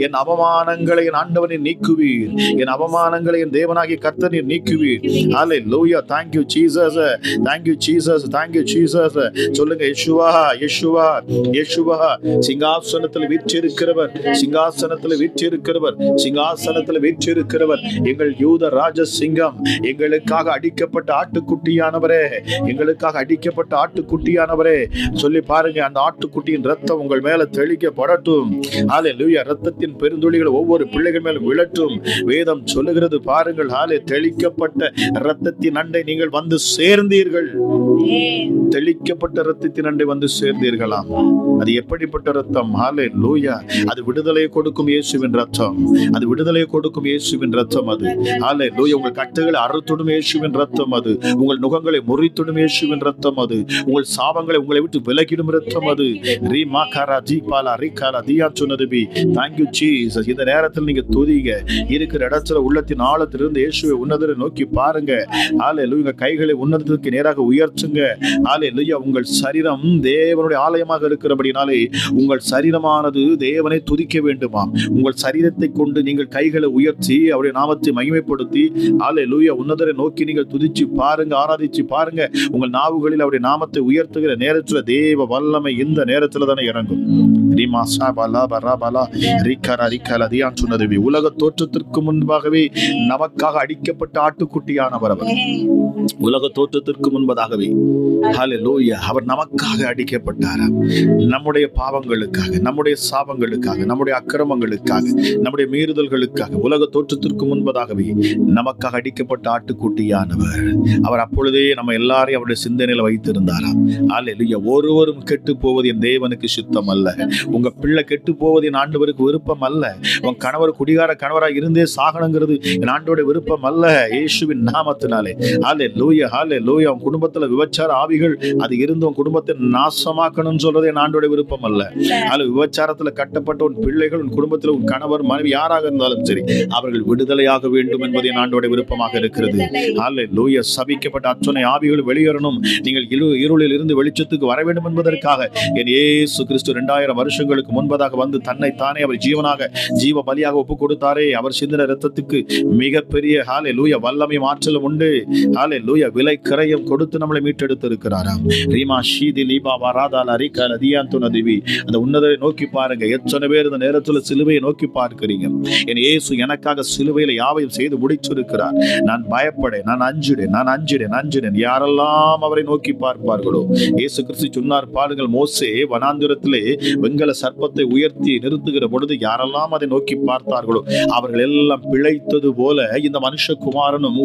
என் அவமானங்களை என் ஆண்டவனை நீக்குவீர், என் அவமானங்களை என் தேவனாகிய கர்த்தனை நீக்குவீர். ஹல்லேலூயா. Thank you Jesus, thank you Jesus, thank you Jesus. சொல்லுங்க, யெஷுவா, யெஷுவா, யெஷுவா. சிங்காசனத்தில் வீற்றிருக்கிறவர், சிங்காசனத்தில் வீற்றிருக்கிறவர், சிங்காசனத்தில் வீற்றிருக்கிறவர். எங்கள் யூத ராஜ சிங்கம், எங்களுக்காக அடிக்கப்பட்ட ஆட்டுக்குட்டியானவரே, எங்களுக்காக அடிக்கப்பட்ட ஆட்டுக்குட்டியானவரே. சொல்லி பாருங்க. அந்த ஆட்டுக்குட்டியின் ரத்தம் உங்கள் மேல தெளிக்கப்படட்டும். ஹல்லேலூயா. ரத்தத்தின் பெருந்துளிகள் ஒவ்வொரு பிள்ளைகள் மேலும் விழட்டும். வேதம் சொல்லுகிறது பாருங்கள். தெளிக்கப்பட்ட ரத்தத்தின் அண்டை நீங்கள் வந்து சேர்ந்தீர்கள். தெளிக்கப்பட்ட ரத்தத்தின் அண்டை வந்து சேர்ந்தீர்களாம். அது எப்படிப்பட்ட ரத்தம்? ஹல்லேலூயா. அது விடுதலை கொடுக்கும் இயேசுவின் ரத்தம், அது விடுதலை கொடுக்கும் இயேசுவின் ரத்தம். அது ஹல்லேலூயா. உங்கள் கட்டுகளை அறுத்துடும் இயேசுவின் ரத்தம். அது உங்கள் நுகங்களை முறித்துடும் இயேசுவின் ரத்தம். அது உங்கள் சாபங்களை உங்களை விட்டு விலகிடும் ரத்தம். அது ரீமா காரா ஜீபாலா ரிகாலா தியா சொன்னதுபி. Thank you Jesus. இந்த நேரத்தில் நீங்க துதிங்க. இருக்கிற இடத்துல உள்ளத்தின் ஆழத்திலிருந்து இயேசுவை உன்னதரை நோக்கி பாருங்க. ஹல்லேலூயா. கைகளை உன்னதத்துக்கு நேராக உயர்த்துங்க. ஹல்லேலூயா. உங்கள் சரீரம் தேவனுடைய ஆலயமாக இருக்கிறபடினாலே உங்கள் சரீரமானது தேவனை துதிக்க வேண்டுமாம். உங்கள் சரீரத்தை கொண்டு நீங்கள் கைகளை உயர்த்தி அவருடைய நாமத்தை மகிமைப்படுத்தி ஹல்லேலூயா உன்னதரை நோக்கி நீங்கள் துதிச்சு பாருங்க, ஆராதிச்சு பாருங்க. உங்கள் நாவுகளில் அவருடைய நாமத்தை உயர்த்துகிற நேரத்தில் தேவ வல்லமை இந்த நேரத்தில் தானே இறங்கும். உலக தோற்றத்திற்கு முன்பாகவே நமக்காக அடிக்கப்பட்ட ஆட்டுக்குட்டியானவர் அவர். உலக தோற்றத்திற்கு முன்பதாகவே ஹல்லேலூயா அவர் நமக்காக அடிக்கப்பட்டார். நம்முடைய பாவங்களுக்காக, நம்முடைய சாபங்களுக்காக, நம்முடைய அக்கிரமங்களுக்காக, நம்முடைய மீறுதல்களுக்காக உலக தோற்றத்திற்கு முன்பதாகவே நமக்காக அடிக்கப்பட்ட ஆட்டுக்குட்டியானவர் அவர். அப்பொழுதே நம்ம எல்லாரையும் அவருடைய சிந்தனையில வைத்திருந்தாராம். ஹல்லேலூயா. ஒருவரும் கெட்டு போவது என் தேவனுக்கு சித்தம் அல்ல. உங்க பிள்ளை கெட்டு போவது என் ஆண்டவருக்கு விருப்பம் அல்ல. உன் கணவர் குடிகார கணவராக இருந்தே சாகணுங்கிறது என் ஆண்டோட விருப்பம் அல்ல. இயேசுவின் நாமத்தினாலே ஹல்லேலூயா, ஹல்லேலூயா. உன் குடும்பத்துல விபச்சார ஆவிகள் அது இருந்து உன் குடும்பத்தை நாசமாக்கணும்னு சொல்றது என் ஆண்டோட விருப்பம் அல்ல. அது விபச்சாரத்துல கட்டப்பட்ட உன் பிள்ளைகள், உன் குடும்பத்தில் உன் கணவர் மனைவி யாராக இருந்தாலும் சரி அவர்கள் விடுதலையாக வேண்டும் என்பது என் ஆண்டோட விருப்பமாக இருக்கிறது. ஹல்லேலூயா. சபிக்கப்பட்ட அத்தனை ஆவிகள் வெளியேறணும். நீங்கள் இருளில் இருந்து வெளிச்சத்துக்கு வர வேண்டும் என்பதற்காக என் இயேசு கிறிஸ்து 2000 வருஷங்களுக்கு முன்பதாக வந்து தன்னை தானே அவர் ஜீவனாக ஜீவ பலியாக ஒப்பு கொடுத்தாரே. அவர் சிந்தின இரத்தத்துக்கு மிகப்பெரிய ஹல்லேலூயா வல்லமை ஆற்றலும் உண்டு. ஹல்லேலூயா. விலை கிரயம் கொடுத்து நம்மளை மீட்டெடுத்து இருக்கிறாராம். ரீமா ஷீதி லீபா வராதால ரிகல தியாந்துன திவி. அந்த உன்னதரை நோக்கி பாருங்க. எத்தனை பேர் இந்த நேரத்தில் நேரத்துல சிலுவையை நோக்கி பார்க்கிறீங்க. என் இயேசு எனக்காக சிலுவையில யாவையும் செய்து முடிச்சிருக்கிறார். நான் பயப்படேன், நான் அஞ்சிடேன். யாரெல்லாம் அவரை நோக்கி பார்ப்பார்களோ, இயேசு கிறிஸ்து சொன்னார் பாருங்கள், மோசே வனாந்திரத்திலே வெண்கல சர்ப்பத்தை உயர்த்தி நிறுத்துகிற பொழுது யாரெல்லாம் அதை நோக்கி பார்த்தார்களோ அவர்கள் எல்லாம் பிழைத்தது போல இந்த மனுஷகுமாரனும்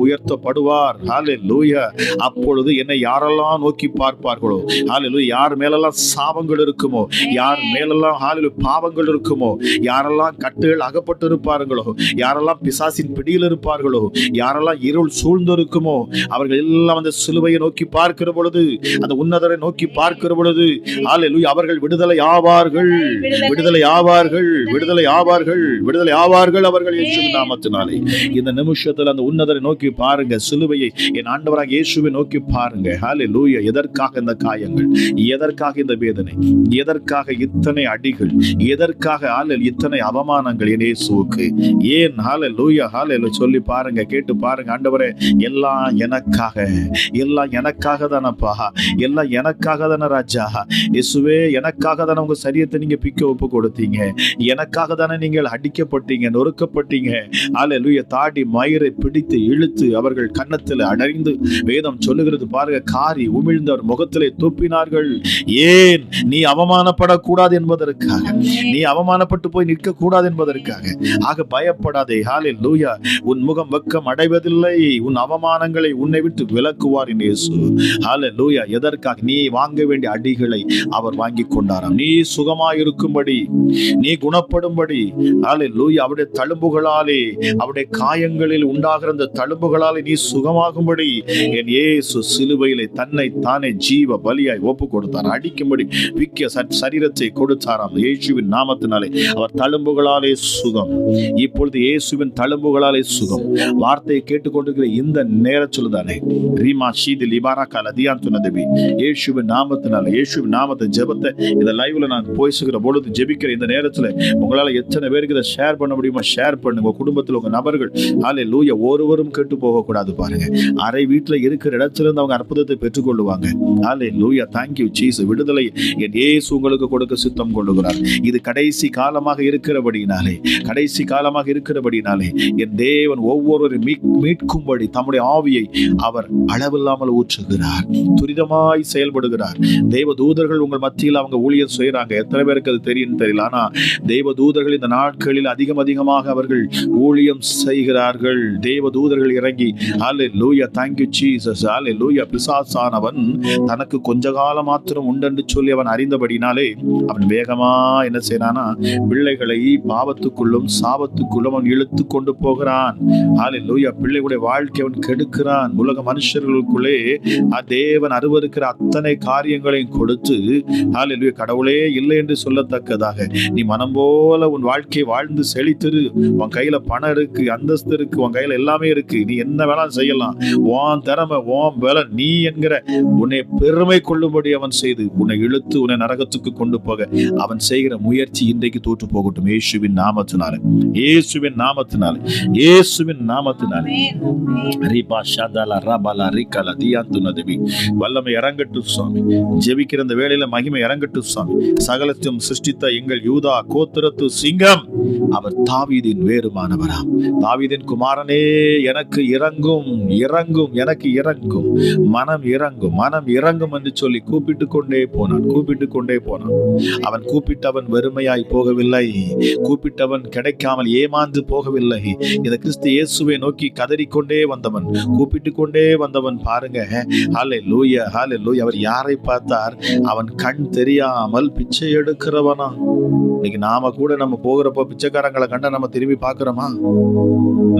உயர்த்தப்படுவார். ஹல்லேலூயா. அப்பொழுது என்னை யாரெல்லாம் நோக்கி பார்ப்பார்களோ, ஹல்லேலூயா, யார் மேலெல்லாம் சாபங்கள் இருக்குமோ, யார் மேலெல்லாம் ஹல்லேலூயா பாவங்கள் இருக்குமோ, யாரெல்லாம் கட்டுகள் அகப்பட்டு இருப்பார்களோ, யாரெல்லாம் பிசாசின் பிடியில் இருப்பார்களோ, யாரெல்லாம் இருள் சூழ்ந்திருக்குமோ, அவர்கள் எல்லாம் அந்த சிலுவையை நோக்கி பார்க்கிற பொழுது, அந்த உன்னதரை நோக்கி பார்க்கிற பொழுது, ஹல்லேலூயா, அவர்கள் விடுதலை ஆவார்கள். அவர்கள் இயேசுவின் நாமத்தினாலே. இந்த நிமிஷத்தில் அந்த உன்னதரை நோக்கி பாருங்க, சிலுவையை, என் ஆண்டவராக இயேசுவை நோக்கி பாருங்க. ஹல்லேலூயா. எதற்காக இந்த காயங்கள், எதற்காக இந்த வேதனை, எதற்காக இத்தனை அடிகள், எதற்காக இத்தனை அவமானங்கள் என் இயேசுவுக்கு ஏன்? ஹல்லேலூயா, ஹல்லேலூயா சொல்லி பாருங்க, கேட்டு பாருங்க. ஆண்டவரே, எல்லாம் எனக்காக தானப்பா, எல்லாம் எனக்காக தானே ராஜா. இயேசுவே, எனக்காக தானே உங்க சரீரத்தை நீங்க பிக்க ஒப்பு கொடுத்தீங்க, எனக்காக தானே நீங்கள் அடிக்கப்பட்டீங்க, நொறுக்கப்பட்டீங்க. ஹல்லேலூயா. தாடி மயிரை பிடித்து இழுத்து அவர்கள் கன்னத்தில் அடைந்து வேதம் சொல்லுகிறது பாருங்க, காரி உமிழ்ந்தவர் முகத்திலே துப்பினார்கள். ஏன்? நீ அவமானப்படக்கூடாது என்பதற்காக, நீ அவமானப்பட்டு போய் நிற்க கூடாது என்பதற்காக. ஆக பயப்படாதே. ஹல்லேலூயா. உன் முகம் வெட்கம் அடைவதில்லை, உன் அவமானங்களை உன்னை விட்டு விலக்குவார் இயேசு. ஹல்லேலூயா. எதற்காக? நீ வாங்க வேண்டிய அடிகளை அவர் வாங்கி கொண்டாராம். நீ சுகமாயிருக்கும்படி, நீ குணப்படும்படி. ஹல்லேலூயா. அவருடைய தழும்புகளாலே, அவருடைய காயங்களில் உண்டாகிற அந்த தழும்புகளாலே நீ சுகமாகும்படி என் இயேசு சிலுவையிலே தன்னை தானே ஜீவ பலியாய் ஒப்பு கொடுத்தார். அடிக்கும்படி விக்க சரீரத்தை கொடுத்தாராம். இயேசுவின் நாமத்தினாலே அவர் தழும்புகளாலே சுகம். இப்பொழுது இயேசுவின் தழும்புகளாலே சுகம். வார்த்தையை கேட்டுக்கொண்டிருக்கிற இந்த நேரத்தில் தானே ரீமா ஷீதி லிபாரா கலதியான் துனதபி இயேசுவின் நாமத்தினாலே, இயேசுவின் நாமத்தை ஜெபத்தை இந்த லைவ்ல நான் பேசுகிற பொழுது ஜெபிக்கிற இந்த நேரத்தில் உங்களால எத்தனை பேருக்கு இதை ஷேர் பண்ண முடியுமா ஷேர் பண்ணுங்க. குடும்பத்தில் உங்க நபர்கள் ஹல்லேலூயா ஒருவரும் கெட்டு போகக்கூடாது பாருங்க. அரை வீட்டுல இருக்கிற இடத்துல இருந்து அவங்க அற்புதத்தை பெற்றுக்கொள்ளுவாங்க. ஹல்லேலூயா. Thank you Jesus. விடுதலை என் இயேசு உங்களுக்கு கொடுக்க சித்தம் கொள்ளுகிறார். இது கடைசி காலமாக இருக்கிறபடினாலே என் தேவன் ஒவ்வொருவரும் மீட்கும்படி தம்முடைய ஆவியை அவர் அளவில்லாமல் ஊற்றுகிறார், துரிதமாய் செயல்படுகிறார். தேவ தூதர்கள் உங்கள் மத்தியில் அவங்க ஊழியம் செய்யறாங்க. எத்தனை பேருக்கு அது தெரியும் தெரியல. ஆனா தேவ தூதர்கள் இந்த நாட்களில் அதிகமாக அவர்கள் ஊழியம் செய்கிறார்கள். தேவ தூதர்கள் இறங்கி ஹல்லேலூயா. Thank you Jesus. ஹல்லேலூயா. பிசாசானவன் தனக்கு கொஞ்ச காலம் மாத்திரம் உண்டென்று சொல்லி அவன் அறிந்தபடினாலே அவன் வேகமா என்ன செய்யறானா, பிள்ளைகளை பாவத்துக்குள்ளும் சாபத்துக்குள்ளும் அவன் இழுத்து கொண்டு போகிறான். ஹல்லேலூயா. பிள்ளைகளுடைய வாழ்க்கை அவன் கெடுக்கிறான். உலக மனுஷர்களுக்குள்ளே தேவன் அருவருக்கிற அத்தனை காரியங்களையும் கொடுத்து ஹல்லேலூயா கடவுளே இல்லை என்று சொல்லத்தக்கதாக நீ மனம் போல உன் வாழ்க்கையை வாழ்ந்து செழித்திரு. உன் கையில பணம் இருக்கு, அந்தஸ்து இருக்கு, உன் கையில எல்லாமே இருக்கு, நீ என்ன வேணாலும் செய்யலாம், உன் திறமை உன் வேலை நீ என்கிற உன்னை பெருமை கொள்ளும்படி அவன் செய்து உன்னை இழுத்து உன்னை நரகத்துக்கு கொண்டு போக அவன் செய்கிற முயற்சி இன்றைக்கு தோற்று போகட்டும். இயேசுவின் நாமத்தினாலே, இயேசுவின் நாமத்தினாலே, இயேசுவின் நாமத்தினாலே. ரீபா ஷாதாலா ரபாலா ரிகலா தியாந்துனதபி. வல்லமை இறங்கட்டும் சுவாமி. ஜெபிக்கிற இந்த வேளையில மகிமை இறங்கட்டும் சுவாமி. சகலத்தையும் சிருஷ்டித்த எங்கள் யூதா கோத்திரத்து சிங்கம், அவர் தாவீதின் வேறுமானவராம். தாவீதின் குமாரனே, எனக்கு இறங்கும், எனக்கு இறங்கும், மனம் இறங்கும் என்று சொல்லி கூப்பிட்டு கொண்டே போனான். அவன் கூப்பிட்டவன் வெறுமையாய் போகவில்லை, கூப்பிட்டவன் கிடைக்காமல் ஏமாந்து போகவில்லை. இந்த கிறிஸ்து இயேசுவை நோக்கி கதறிக்கொண்டே வந்தவன், கூப்பிட்டு கொண்டே வந்தவன் பாருங்க. ஹல்லேலூயா, ஹல்லேலூயா. அவர் யாரை பார்த்தார்? அவன் கண் தெரியாமல் பிச்சை எடுக்கிறவனா. இன்னைக்கு நாம கூட நம்ம போகிறப்போ பிச்சைக்காரங்களை கண்டா நம்ம திரும்பி பார்க்கிறோமா?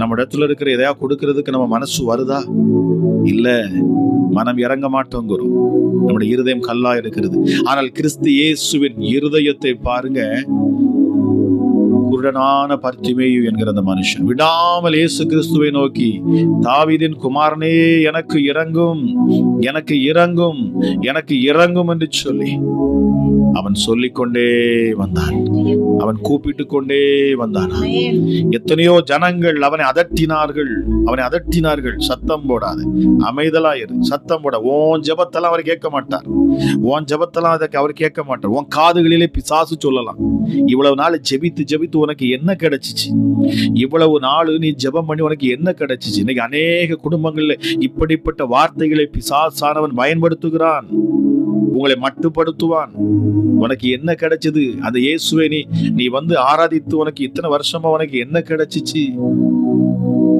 நம்ம இடத்துல இருக்கிற எதையா கொடுக்கறதுக்கு நம்ம மனசு வருதா? இல்ல, மனம் இறங்க மாட்டோங்கிறோம். நம்முடைய இருதயம் கல்லா இருக்கிறது. ஆனால் கிறிஸ்து இயேசுவின் இருதயத்தை பாருங்க. குருடனான பர்த்திமேயு என்கிற அந்த மனுஷன் விடாமல் இயேசு கிறிஸ்துவை நோக்கி, தாவீதின் குமாரனே எனக்கு இறங்கும், எனக்கு இறங்கும், எனக்கு இறங்கும் என்று சொல்லி அவன் சொல்லிக்கொண்டே வந்தான். அவன் கூப்பிட்டு கொண்டே வந்தான். எத்தனையோ ஜனங்கள் அவனை அதட்டினார்கள். சத்தம் போடாது, அமைதலாயிரு, சத்தம் போட. உன் ஜெபத்தெல்லாம் அவர் கேட்க மாட்டார். உன் ஜெபத்தெல்லாம் அதற்கு அவர் கேட்க மாட்டார். உன் காதுகளிலே பிசாசு சொல்லலாம், இவ்வளவு நாள் ஜெபித்து உனக்கு என்ன கிடைச்சிச்சு? இவ்வளவு நாள் நீ ஜெபம் பண்ணி உனக்கு என்ன கிடைச்சிச்சு? இன்னைக்கு அநேக குடும்பங்கள்ல இப்படிப்பட்ட வார்த்தைகளை பிசாசானவன் பயன்படுத்துகிறான். உங்களை மட்டுப்படுத்துவான். உனக்கு என்ன கிடைச்சது? அந்த இயேசுவை நீ வந்து ஆராதித்து உனக்கு இத்தனை வருஷமா உனக்கு என்ன கிடைச்சிச்சு?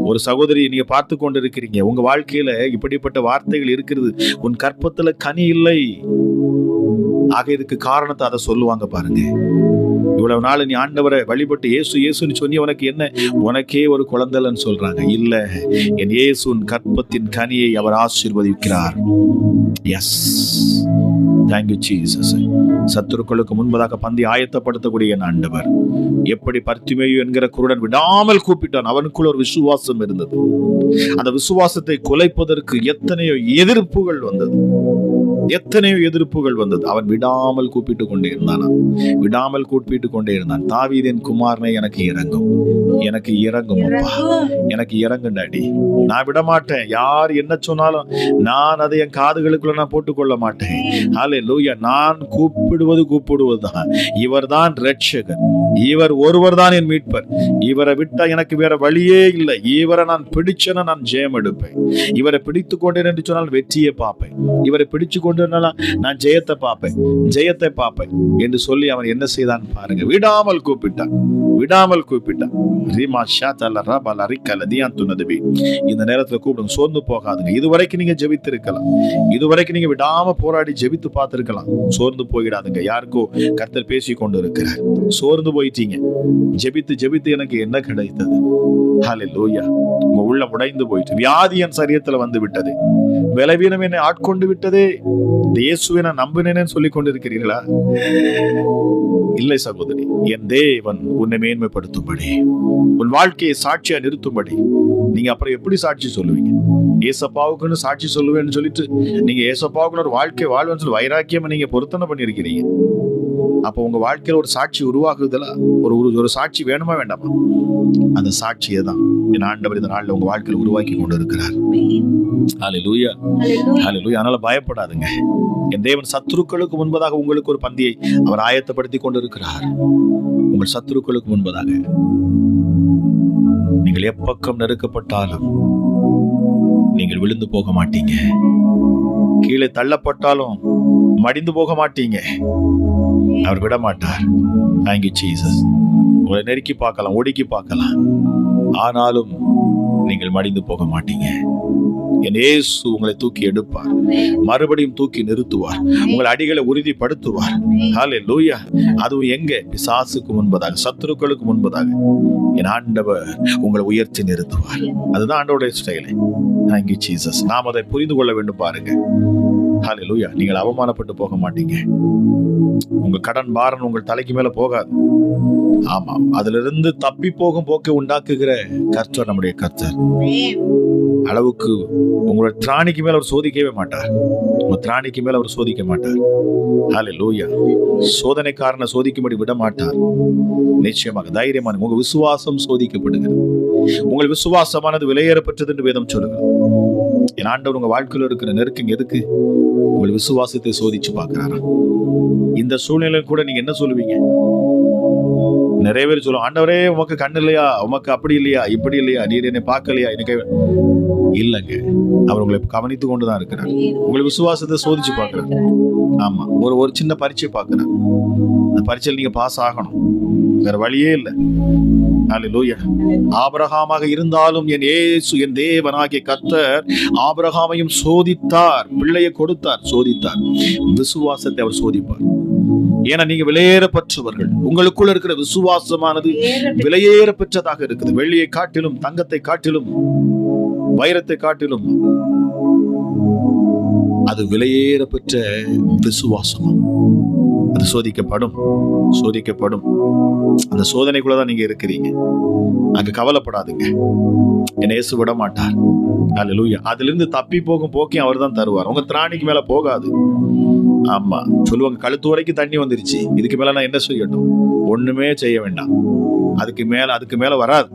ஒரு சகோதரி நீங்க பார்த்து கொண்டு இருக்கிறீங்க, உங்க வாழ்க்கையில இப்படிப்பட்ட வார்த்தைகள் இருக்கிறது. உன் கற்பத்துல கனி இல்லை. ஆக இதுக்கு காரணத்தை அதை சொல்லுவாங்க பாருங்க. இவ்வளவு நாள் நீ ஆண்டவரை வழிபட்டு இயேசுன்னு சொன்னி உனக்கு என்ன? உனக்கே ஒரு குழந்தைன்னு சொல்றாங்க. இல்ல, என் இயேசுவின் கற்பத்தின் கனியை அவர் ஆசீர்வதிக்கிறார். Yes, thank you Jesus. சத்துருக்களுக்கு முன்பதாக பந்தி ஆயத்தப்படுத்தக்கூடிய என் ஆண்டவர் எப்படி பர்த்திமேயு என்கிற குருடன் விடாமல் கூப்பிட்டான். அவனுக்குள்ள ஒரு விசுவாசம் இருந்தது. அந்த விசுவாசத்தை குலைப்பதற்கு எத்தனையோ எதிர்ப்புகள் வந்தது. அவன் விடாமல் கூப்பிட்டு கொண்டே இருந்தான். தாவீதின் குமாரனே எனக்கு இறங்கும், எனக்கு இறங்கும் அப்பா, எனக்கு இறங்கும் டாடி. நான் விட மாட்டேன். யார் என்ன சொன்னாலும் நான் அதை என் காதுகளுக்குள்ள நான் போட்டுக்கொள்ள மாட்டேன். ஹல்லேலூயா. நான் கூப்பிடுவதுதான். இவர் தான் ரட்சகர், இவர் ஒருவர் தான் என் மீட்பர். இவரை விட்டா எனக்கு வேற வழியே இல்லை. இவரை நான் பிடிச்சேன்னா நான் ஜெயம் எடுப்பேன். இவரை பிடித்து கொண்டேன் என்று சொன்னால் வெற்றியை பார்ப்பேன். இவரை பிடிச்சு கொண்டு நான் ஜெயத்தை பார்ப்பேன் என்று சொல்லி அவன் என்ன செய்தான் பாருங்க. விடாமல் கூப்பிட்டான். இந்த நேரத்தில் கூப்பிடுங்க. சோர்ந்து போகாதுங்க. இதுவரைக்கும் நீங்க ஜெபித்து இருக்கலாம். இதுவரைக்கும் நீங்க விடாம போராடி ஜெபித்து பார்த்திருக்கலாம். சோர்ந்து போயிடாதுங்க. யாருக்கோ கர்த்தர் பேசி கொண்டு இருக்கிறார். சோர்ந்து போயிட்டீங்க. ஜெபித்து எனக்கு என்ன கிடைத்தது? ஹல்லேலூயா. உங்க உள்ளம் உடைந்து போயிட்டு, வியாதி என் சரீரத்துல வந்து விட்டது, பலவீனம் என்னை ஆட்கொண்டு விட்டதே, இயேசுவை நான் நம்பினேன்னு சொல்லிக் கொண்டிருக்கிறீர்களா? இல்லை சகோதரி. என் தேவன் உன்னை மேன்மைப்படுத்தும்படி, உன் வாழ்க்கையை சாட்சியா நிறுத்தும்படி. நீங்க அப்புறம் எப்படி சாட்சி சொல்லுவீங்க? ஏசப்பாவுக்குன்னு சாட்சி சொல்லுவேன்னு சொல்லிட்டு நீங்க ஏசப்பாவுக்குன்னு ஒரு வாழ்க்கை வாழ்வேன்னு சொல்லி வைராக்கியமா நீங்க பொருத்தனை பண்ணிருக்கிறீங்க. அப்போ உங்க வாழ்க்கையில ஒரு சாட்சி உருவாகுதுல, ஒரு சாட்சி வேணுமா வேண்டாமா? அந்த சாட்சியை தான் என் ஆண்டவர் இந்த நாள்ல உங்க வாழ்க்கையில உருவாக்கி கொண்டு இருக்கிறார். ஹல்லேலூயா, ஹல்லேலூயா. அதனால பயப்படாதுங்க. என் தேவன் சத்துருக்களுக்கு முன்பதாக உங்களுக்கு ஒரு பந்தியை அவர் ஆயத்தப்படுத்தி கொண்டு இருக்கிறார். உங்கள் சத்துருக்களுக்கு முன்பதாக நீங்கள் எப்பக்கம் நெருக்கப்பட்டாலும் நீங்கள் விழுந்து போக மாட்டீங்க. கீழே தள்ளப்பட்டாலும் மடிந்து போக மாட்டீங்க. அவர் விட மாட்டார். Thank you Jesus. உங்களை நெருக்கி பார்க்கலாம், ஒடுக்கி பார்க்கலாம், ஆனாலும் நீங்கள் மடிந்து போக மாட்டீங்க. என் இயேசு உங்களை தூக்கி எடுப்பார், மறுபடியும் தூக்கி நிறுத்துவார், உங்கள் அடிகளை உறுதிப்படுத்துவார். ஹல்லேலூயா. அதுவும் எங்க? பிசாசுக்கு முன்பதாக, சத்துருக்களுக்கு முன்பதாக என் ஆண்டவர் உங்களை உயர்த்தி நிறுத்துவார். அதுதான் ஆண்டவருடைய ஸ்டைல். Thank you Jesus. நாம் அதை புரிந்து கொள்ள வேண்டும் பாருங்க. ஹல்லேலூயா. நீங்கள் அவமானப்பட்டு போக மாட்டீங்க. உங்க கடன் பாரம் உங்கள் தலைக்கு மேல போகாது. ஆமா, அதுல இருந்து தப்பி போகும் போக்கை உண்டாக்குகிற கர்த்தர் நம்முடைய கர்த்தர். அளவுக்கு உங்களோட திராணிக்கு மேல அவர் சோதிக்கவே மாட்டார். உங்க திராணிக்கு மேல அவர் சோதிக்க மாட்டார். ஹல்லேலூயா. சோதனைக்காரனை சோதிக்கும்படி விட மாட்டார். நிச்சயமாக தைரியமான உங்க விசுவாசம் சோதிக்கப்படுகிறது. உங்கள் விசுவாசமானது விலையேறப்பட்டது என்று வேதம் சொல்லுகிறது. என் ஆண்டவர் உங்க வாழ்க்கையில் இருக்கிற நெருக்கம் எதுக்கு? உங்கள் விசுவாசத்தை சோதிச்சு பார்க்கிறாரா? இந்த சூழ்நிலையில் கூட நீங்க என்ன சொல்லுவீங்க? நிறைய பேர் சொல்லுவோம், ஆண்டவரே உமக்கு கண்ணு இல்லையா, உமக்கு அப்படி இல்லையா, இப்படி இல்லையா, நீர் என்னை பார்க்கலையா? எனக்கு இல்லைங்க. அவர் உங்களை கவனித்து கொண்டுதான் இருக்கிறார். உங்கள் விசுவாசத்தை சோதிச்சு பார்க்கிறார். ஆமா, ஒரு சின்ன பரீட்சை பார்க்கிறார். அந்த பரீட்சையில் நீங்க பாஸ் ஆகணும், வேற வழியே இல்லை. ஹல்லேலூயா. ஆபிரகாமாக இருந்தாலும் என் இயேசு என் தேவனாகிய கர்த்தர் ஆபிரகாமையும் சோதித்தார், பிள்ளையை கொடுத்தார், சோதித்தார். விசுவாசத்தை அவர் சோதிப்பார். ஏன்னா நீங்க விலையேறப்பட்டவர்கள். உங்களுக்குள்ள இருக்கிற விசுவாசமானது விலையேறப்பட்டதாக இருக்குது. வெள்ளியை காட்டிலும், தங்கத்தை காட்டிலும், வைரத்தை காட்டிலும் அது விலையேறப்பட்ட விசுவாசம். அது சோதிக்கப்படும், சோதிக்கப்படும். அந்த சோதனைக்குள்ளதான் நீங்க இருக்கிறீங்க. அங்க கவலைப்படாதுங்க, என்னை இயேசு விட மாட்டார். அல்லேலூயா. அதிலிருந்து தப்பி போகும் போக்கையும் அவர் தான் தருவார். உங்க திராணிக்கு மேல போகாது. ஆமா, சொல்லுவாங்க கழுத்து வரைக்கும் தண்ணி வந்துருச்சு, இதுக்கு மேல நான் என்ன செய்யட்டும்? ஒண்ணுமே செய்ய வேண்டாம். அதுக்கு மேல வராது.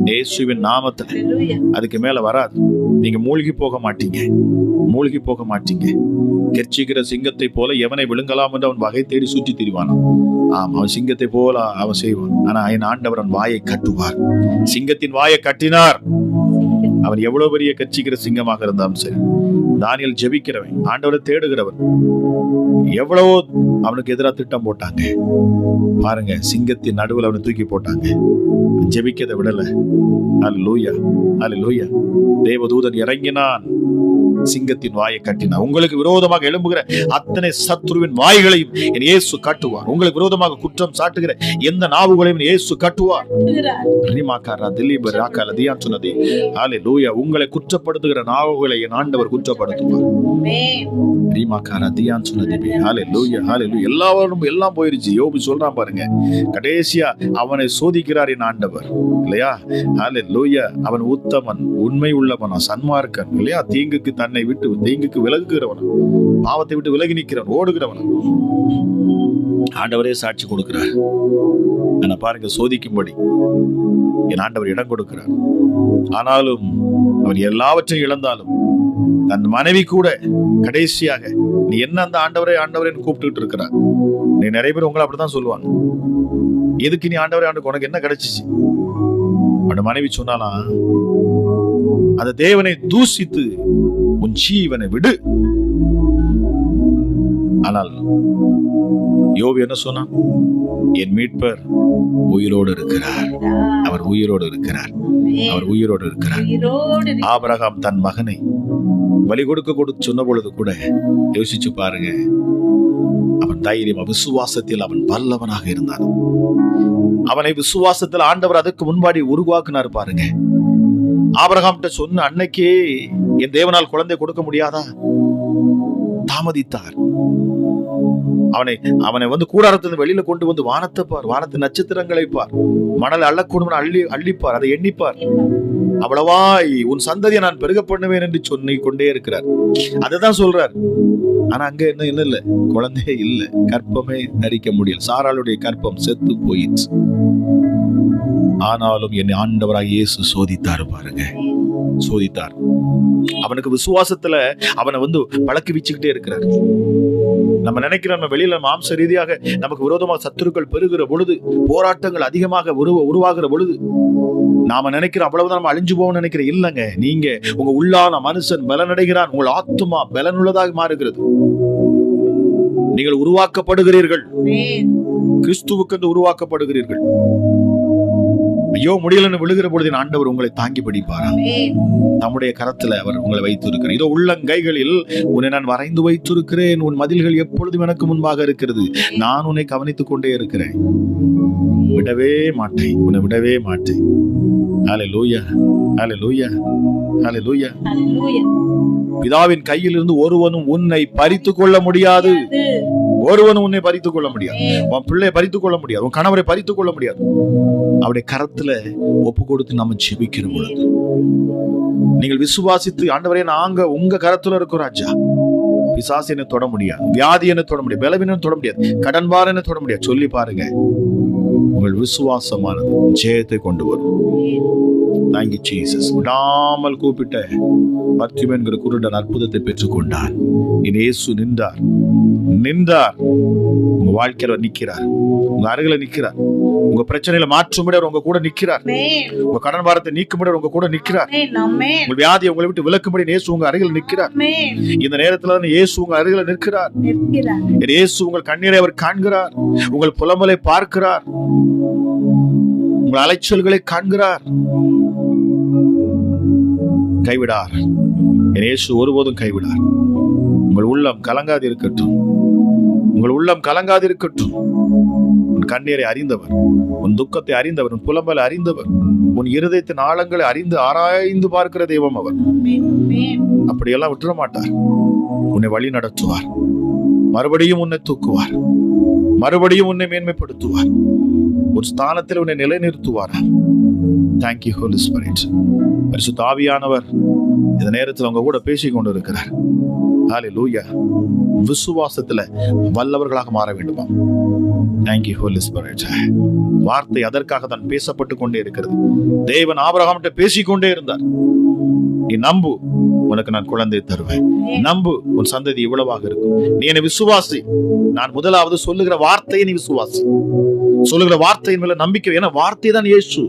இயேசுவின் நாமத்துல அதுக்கு மேல வராது. நீங்க மூழ்கி போக மாட்டீங்க, மூழ்கி போக மாட்டீங்க. கெர்ச்சிக்கிற சிங்கத்தை போல எவனை விழுங்கலாம் என்று அவன் வகை தேடி சுற்றி திரிவானாம். ஆமா, அவன் சிங்கத்தை போல அவன் செய்வான். ஆனா என் ஆண்டவர் அவன் வாயை கட்டுவார். சிங்கத்தின் வாயை கட்டினார். அவன் எவ்வளவு பெரிய கட்சிக்கிற சிங்கமாக இருந்தாலும் சரி. தானியேல் ஜெபிக்கிறவன், ஆண்டவரை தேடுகிறவன். எவ்வளவோ அவனுக்கு எதிராக திட்டம் போட்டாங்க பாருங்க, சிங்கத்தின் நடுவில் அவனை தூக்கி போட்டாங்க. ஜெபிக்கதை விடல. அல்லேலூயா, அல்லேலூயா. தேவதூதன் இறங்கினான், சிங்கத்தின் வாயை கட்டினார். உங்களுக்கு விரோதமாக எழும்புகிற அத்தனை சத்துருவின் வாய்களையும் என் இயேசு கட்டுவார். உங்களுக்கு விரோதமாக குற்றம் சாட்டுகிற எந்த நாவுகளையும் இயேசு கட்டுவார். உங்களை குற்றப்படுத்துகிற நாவுகளை என் ஆண்டவர் குற்றப்படுத்துவார். எல்லாரும் எல்லாம் போயிருச்சு. யோபு சொல்றான் பாருங்க, கடைசியா அவனை சோதிக்கிறார் என் ஆண்டவர் இல்லையா? ஹல்லேலூயா. அவன் உத்தமன், உண்மை உள்ளவன், சன்மார்க்கன் இல்லையா? தன்னை விட்டு தீங்குக்கு விலகுகிறவன், பாவத்தை விட்டு விலகி நிற்கிறவன், ஓடுகிறவன் ஆண்டவரே சாட்சி கொடுக்கிறார். ஆனா பாருங்க, சோதிக்கும்படி என் ஆண்டவர் இடம் கொடுக்கிறார். ஆனாலும் அவன் எல்லாவற்றையும் இழந்தாலும் தன் மனைவி கூட கடைசியாக நீ என்ன அந்த ஆண்டவரே ஆண்டவரேன்னு கூப்பிட்டு இருக்கிறார். நீ நிறைய பேர் உங்களை அப்படித்தான் சொல்லுவாங்க, எதுக்கு நீ ஆண்டவரே ஆண்டு, உனக்கு என்ன கிடைச்சிச்சு? அவன் மனைவி சொன்னாலாம், அந்த தேவனை தூசித்து உன் ஜீவனை விடு. ஆனால் யோபு என்ன சொன்னான்? என் மீட்பர் உயிரோடு இருக்கிறார், அவர் உயிரோடு இருக்கிறார், அவர் உயிரோடு இருக்கிறார். ஆபிரகாம் தன் மகனை பலி கொடுக்க சொன்ன பொழுது கூட யோசிச்சு பாருங்க, அவன் தைரியம், விசுவாசத்தில் அவன் வல்லவனாக இருந்தான். அவனை விசுவாசத்தில் ஆண்டவர் அதற்கு முன்பாடி உருவாக்குனார் பாருங்க. ஆபிரகாம் சொன்ன அன்னைக்கே என் தேவனால் குழந்தை கொடுக்க முடியாதா? தாமதித்தார். அவனை கூடாரத்திலிருந்து வெளியில கொண்டு வந்து வானத்தை பார், வானத்து நட்சத்திரங்களை பார், மணல் அள்ளக்கூடும் அள்ளிப்பார், அதை எண்ணிப்பார். அவ்வளவாய் உன் சந்ததியை நான் பெருக பண்ணுவேன் என்று சொல்லி கொண்டே இருக்கிறார். அதுதான் சொல்றார். ஆனா அங்க என்ன இல்ல, குழந்தையே இல்ல, கற்பமே தரிக்க முடியல. சாராளுடைய கற்பம் செத்து போயிடுச்சு. ஆனாலும் என் ஆண்டவராக இயேசு சோதித்தார் பாருங்க, சோதித்தார். அவனுக்கு விசுவாசத்துல அவனை பழக்கி வச்சுக்கிட்டே இருக்கிறார். நம்ம நினைக்கிறோம், நம்ம வெளியில மாம்ச ரீதியாக நமக்கு விரோதமாக சத்துருக்கள் பெருகிற பொழுது, போராட்டங்கள் அதிகமாக உருவாகிற பொழுது நாம நினைக்கிறோம் அவ்வளவுதான் நம்ம அழிஞ்சு போவோம்னு நினைக்கிறேன். இல்லங்க, நீங்க உங்க உள்ளான மனுஷன் பலனடைகிறான், உங்கள் ஆத்துமா பலனுள்ளதாக மாறுகிறது. நீங்கள் உருவாக்கப்படுகிறீர்கள், கிறிஸ்துவுக்கு உருவாக்கப்படுகிறீர்கள். ஐயோ முடியலன்னு விழுகிற பொழுது ஆண்டவர் உங்களை தாங்கி பிடிப்பாரா? நம்முடைய கரத்துல அவர் உங்களை வைத்திருக்கிறார். இதோ உள்ளங்கைகளில் உன்னை நான் வரைந்து வைத்திருக்கிறேன், உன் மதில்கள் எப்பொழுதும் எனக்கு முன்பாக இருக்கிறது, நான் உன்னை கவனித்துக் கொண்டே இருக்கிறேன், விடவே மாட்டேன், உன்னை விடவே மாட்டேன். ஹல்லேலூயா, ஹல்லேலூயா, ஹல்லேலூயா. பிதாவின் கையில் இருந்து ஒருவனும் உன்னை பறித்துக் கொள்ள முடியாது. ஒருவனும் உன்னை பறித்துக் கொள்ள முடியாது, உன் பிள்ளையை பறித்துக் கொள்ள முடியாது, உன் கணவரை பறித்துக் கொள்ள முடியாது. அவருடைய கரத்துல ஒப்பு கொடுத்து நம்ம ஜெபிக்கிற பொழுது நீங்கள் விசுவாசித்து, ஆண்டவரே நாங்க உங்க கரத்துல இருக்கோம் ராஜா, பிசாசு என்ன தொட முடியாது, வியாதி என்ன தொட முடியாது, பலவீனம் தொட முடியாது, கடன்பார என்ன தொட முடியாது சொல்லி பாருங்க. உங்கள் விசுவாசமானது ஜெயத்தை கொண்டு வரும். Thank you, Jesus. விடாமல் கூப்பிட்ட பர்த்திமேயு என்கிற குருடன் அற்புதத்தை பெற்றுக்கொண்டார். இயேசு நின்றார். உங்க வாழ்க்கையில நிக்கிறார், உங்க அருகில நிக்கிறார். உங்க பிரச்சனையில மாற்றும்படி உங்க கூட நிக்கிறார். உங்க கடன் பாரத்தை நீக்கும்படி உங்க கூட நிக்கிறார். உங்க வியாதியை உங்களை விட்டு விலக்கும்படி இயேசு உங்க அருகில் நிக்கிறார். இந்த நேரத்துல இயேசு உங்க அருகில நிற்கிறார். இயேசு உங்கள் கண்ணீரை அவர் காண்கிறார், உங்கள் புலம்பலை பார்க்கிறார், உங்கள் அலைச்சல்களை காண்கிறார். கைவிடார். இயேசு ஒருபோதும் கைவிடார். உங்கள் உள்ளம் கலங்காது இருக்கட்டும், உங்கள் உள்ளம் கலங்காது இருக்கட்டும். உன் கண்ணீரை அறிந்தவர், உன் துக்கத்தை அறிந்தவர், உன் புலம்பலை அறிந்தவர், உன் இருதயத்தின் ஆழங்களை அறிந்து ஆராய்ந்து பார்க்கிற தெய்வம் அவர். அப்படியெல்லாம் விட்டுற மாட்டார். உன்னை வழி நடத்துவார், மறுபடியும் உன்னை தூக்குவார். மறுபடியும் உன்னை மேன்மைப்படுத்துவார். ஒரு ஸ்தானத்தில் உன்னை நிலைநிறுத்துவார். Thank you Holy spirit. பரிசுத்த ஆவியானவர் இந்த நேரத்தில் அவங்க கூட பேசிக் கொண்டு இருக்கிறார். ஹல்லேலூயா. விசுவாசத்துல வல்லவர்களாக மாற வேண்டுமா? Thank you Holy Spirit. வார்த்தை அதற்காக தான் பேசப்பட்டு கொண்டே இருக்கிறது. தேவன் ஆபிரகாம்கிட்ட பேசிக்கொண்டே இருந்தார். நீ நம்பு, உனக்கு நான் குழந்தை தருவேன். நம்பு, உன் சந்ததி இவ்வளவாக இருக்கும். நீ என்னை விசுவாசி. நான் முதலாவது சொல்லுகிற வார்த்தையை நீ விசுவாசி. சொல்லுகிற வார்த்தையின் மேல நம்பிக்கை. ஏன்னா வார்த்தை தான் இயேசு.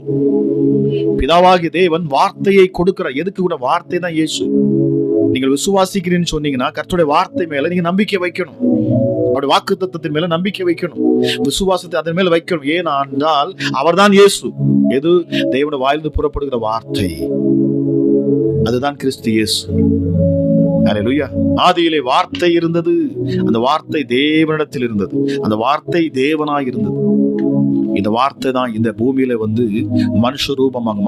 பிதாவாகிய தேவன் வார்த்தையை கொடுக்கிறார். எதுக்கு கூட வார்த்தை தான் இயேசு. நீங்கள் விசுவாசிக்கிறீன்னு சொன்னீங்கன்னா கர்த்தருடைய வார்த்தை மேல நீங்க நம்பிக்கை வைக்கணும். அவருடைய வாக்குத்தத்தத்தின் மேல நம்பிக்கை வைக்கணும். விசுவாசத்தை அதன் மேல வைக்கணும். ஏனென்றால் அவர்தான் இயேசு. எது? தேவனுடைய வாயிலிருந்து புறப்படுகிற வார்த்தை, அதுதான் கிறிஸ்து இயேசு. ஹல்லேலூயா. ஆதியிலே வார்த்தை இருந்தது. அந்த வார்த்தை தேவனிடத்தில் இருந்தது. அந்த வார்த்தை தேவனாய் இருந்தது. இந்த வார்த்தை தான் இந்த பூமியில வந்து மனுஷரூபமாக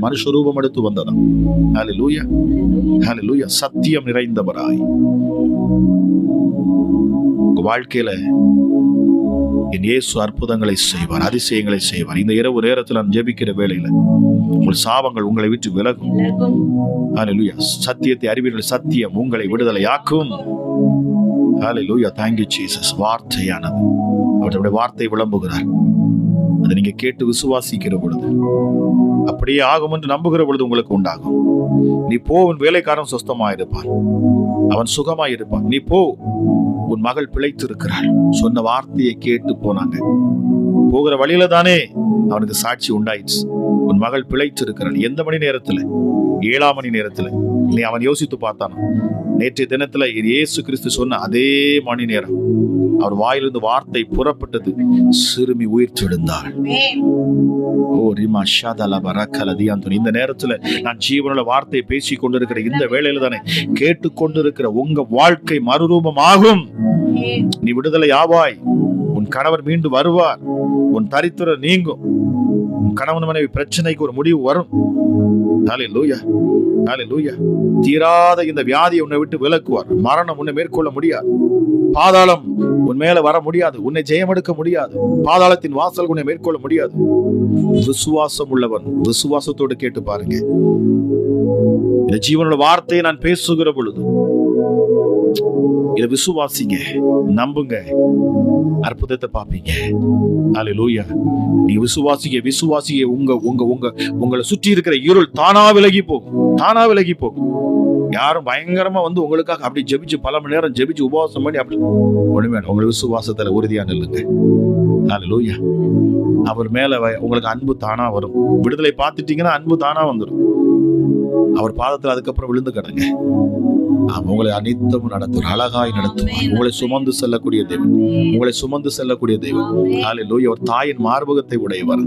மனுஷரூபம் எடுத்து வந்ததான். ஹல்லேலூயா. ஹல்லேலூயா. சத்தியம் நிறைந்தவராய் உங்க வாழ்க்கையில என் இயேசு அற்புதங்களை செய்வார், அதிசயங்களை செய்வார். இந்த இரவு நேரத்தில் நான் ஜெபிக்கிற வேளையில உங்கள் சாபங்கள் உங்களை விட்டு விலகும். ஹல்லேலூயா. சத்தியத்தை அறிவீர்கள், சத்தியம் உங்களை விடுதலையாக்கும். ஹல்லேலூயா. Thank you Jesus. வார்த்தையானது அவருடைய வார்த்தை விளம்புகிறார். அதை நீங்க கேட்டு விசுவாசிக்கிற பொழுது அப்படியே ஆகும் என்று நம்புகிற பொழுது உங்களுக்கு உண்டாகும். நீ போ, உன் வேலைக்காரன் சுஸ்தமாயிருப்பான், அவன் சுகமாயிருப்பான். நீ போ, உன் மகள் பிழைத்து இருக்கிறாள். சொன்ன வார்த்தையை கேட்டு போனாங்க. போகிற வழியில தானே அவனுக்கு சாட்சி உண்டாயிடுச்சு. உன் மகள் பிழைத்து இருக்கிறாள். எந்த மணி நேரத்துல? 7ஆம் மணி நேரத்துல. நீ அவன் யோசித்து பார்த்தானோ? நேற்றைய தினத்துல இயேசு கிறிஸ்து சொன்ன அதே மணி நேரம் அவர் வாயிலிருந்து வார்த்தை புறப்பட்டது. சிறுமி உயிர் தெழுந்தாள். இந்த நேரத்துல நான் ஜீவனுள்ள வார்த்தையை பேசிக் கொண்டிருக்கிற இந்த வேளையில தானே கேட்டுக்கொண்டிருக்கிற உங்க வாழ்க்கை மறுரூபமாகும். நீ விடுதலை ஆவாய். உன் கணவர் மீண்டு வருவார். உன் தரித்திரம் நீங்கும். உன் கணவன் மனைவி பிரச்சனைக்கு ஒரு முடிவு வரும். ஹல்லேலூயா. ஹல்லேலூயா. தீராத இந்த வியாதியை உன்னை விட்டு விலக்குவார். மரணம் உன்னை மேற்கொள்ள முடியாது. பாதாளம் உன் மேல வர முடியாது. உன்னை ஜெயமெடுக்க முடியாது. பாதாளத்தின் வாசல் உன்னை மேற்கொள்ள முடியாது. விசுவாசம் உள்ளவன் விசுவாசத்தோடு கேட்டு பாருங்க. இந்த ஜீவனோட வார்த்தையை நான் பேசுகிற பொழுது இதை விசுவாசிங்க, நம்புங்க, அற்புதத்தை பார்ப்பீங்க. ஹல்லேலூயா. நீ விசுவாசிக்க உங்களை சுற்றி இருக்கிற இருள் தானா விலகி போகும். தானா விலகி போகும். யாரும் பயங்கரமா வந்து உங்களுக்காக அப்படி ஜெபிச்சு பல மணி நேரம் ஜெபிச்சு உபவாசம் பண்ணி அப்படி ஒண்ணுமே. உங்களை விசுவாசத்துல உறுதியா நில்லுங்க. ஹல்லேலூயா. அவர் மேல உங்களுக்கு அன்பு தானா வரும். விடுதலை பார்த்துட்டீங்கன்னா அன்பு தானா வந்துடும். அவர் பாதத்துல அதுக்கப்புறம் விழுந்து கிடங்க. உங்களை அனைத்தும் நடத்துவார், அழகாய் நடத்துவார். உங்களை சுமந்து செல்லக்கூடிய தேவன், உங்களை சுமந்து செல்லக்கூடிய தேவன். ஹல்லேலூயா. ஒரு தாயின் மார்பகத்தை உடையவர்.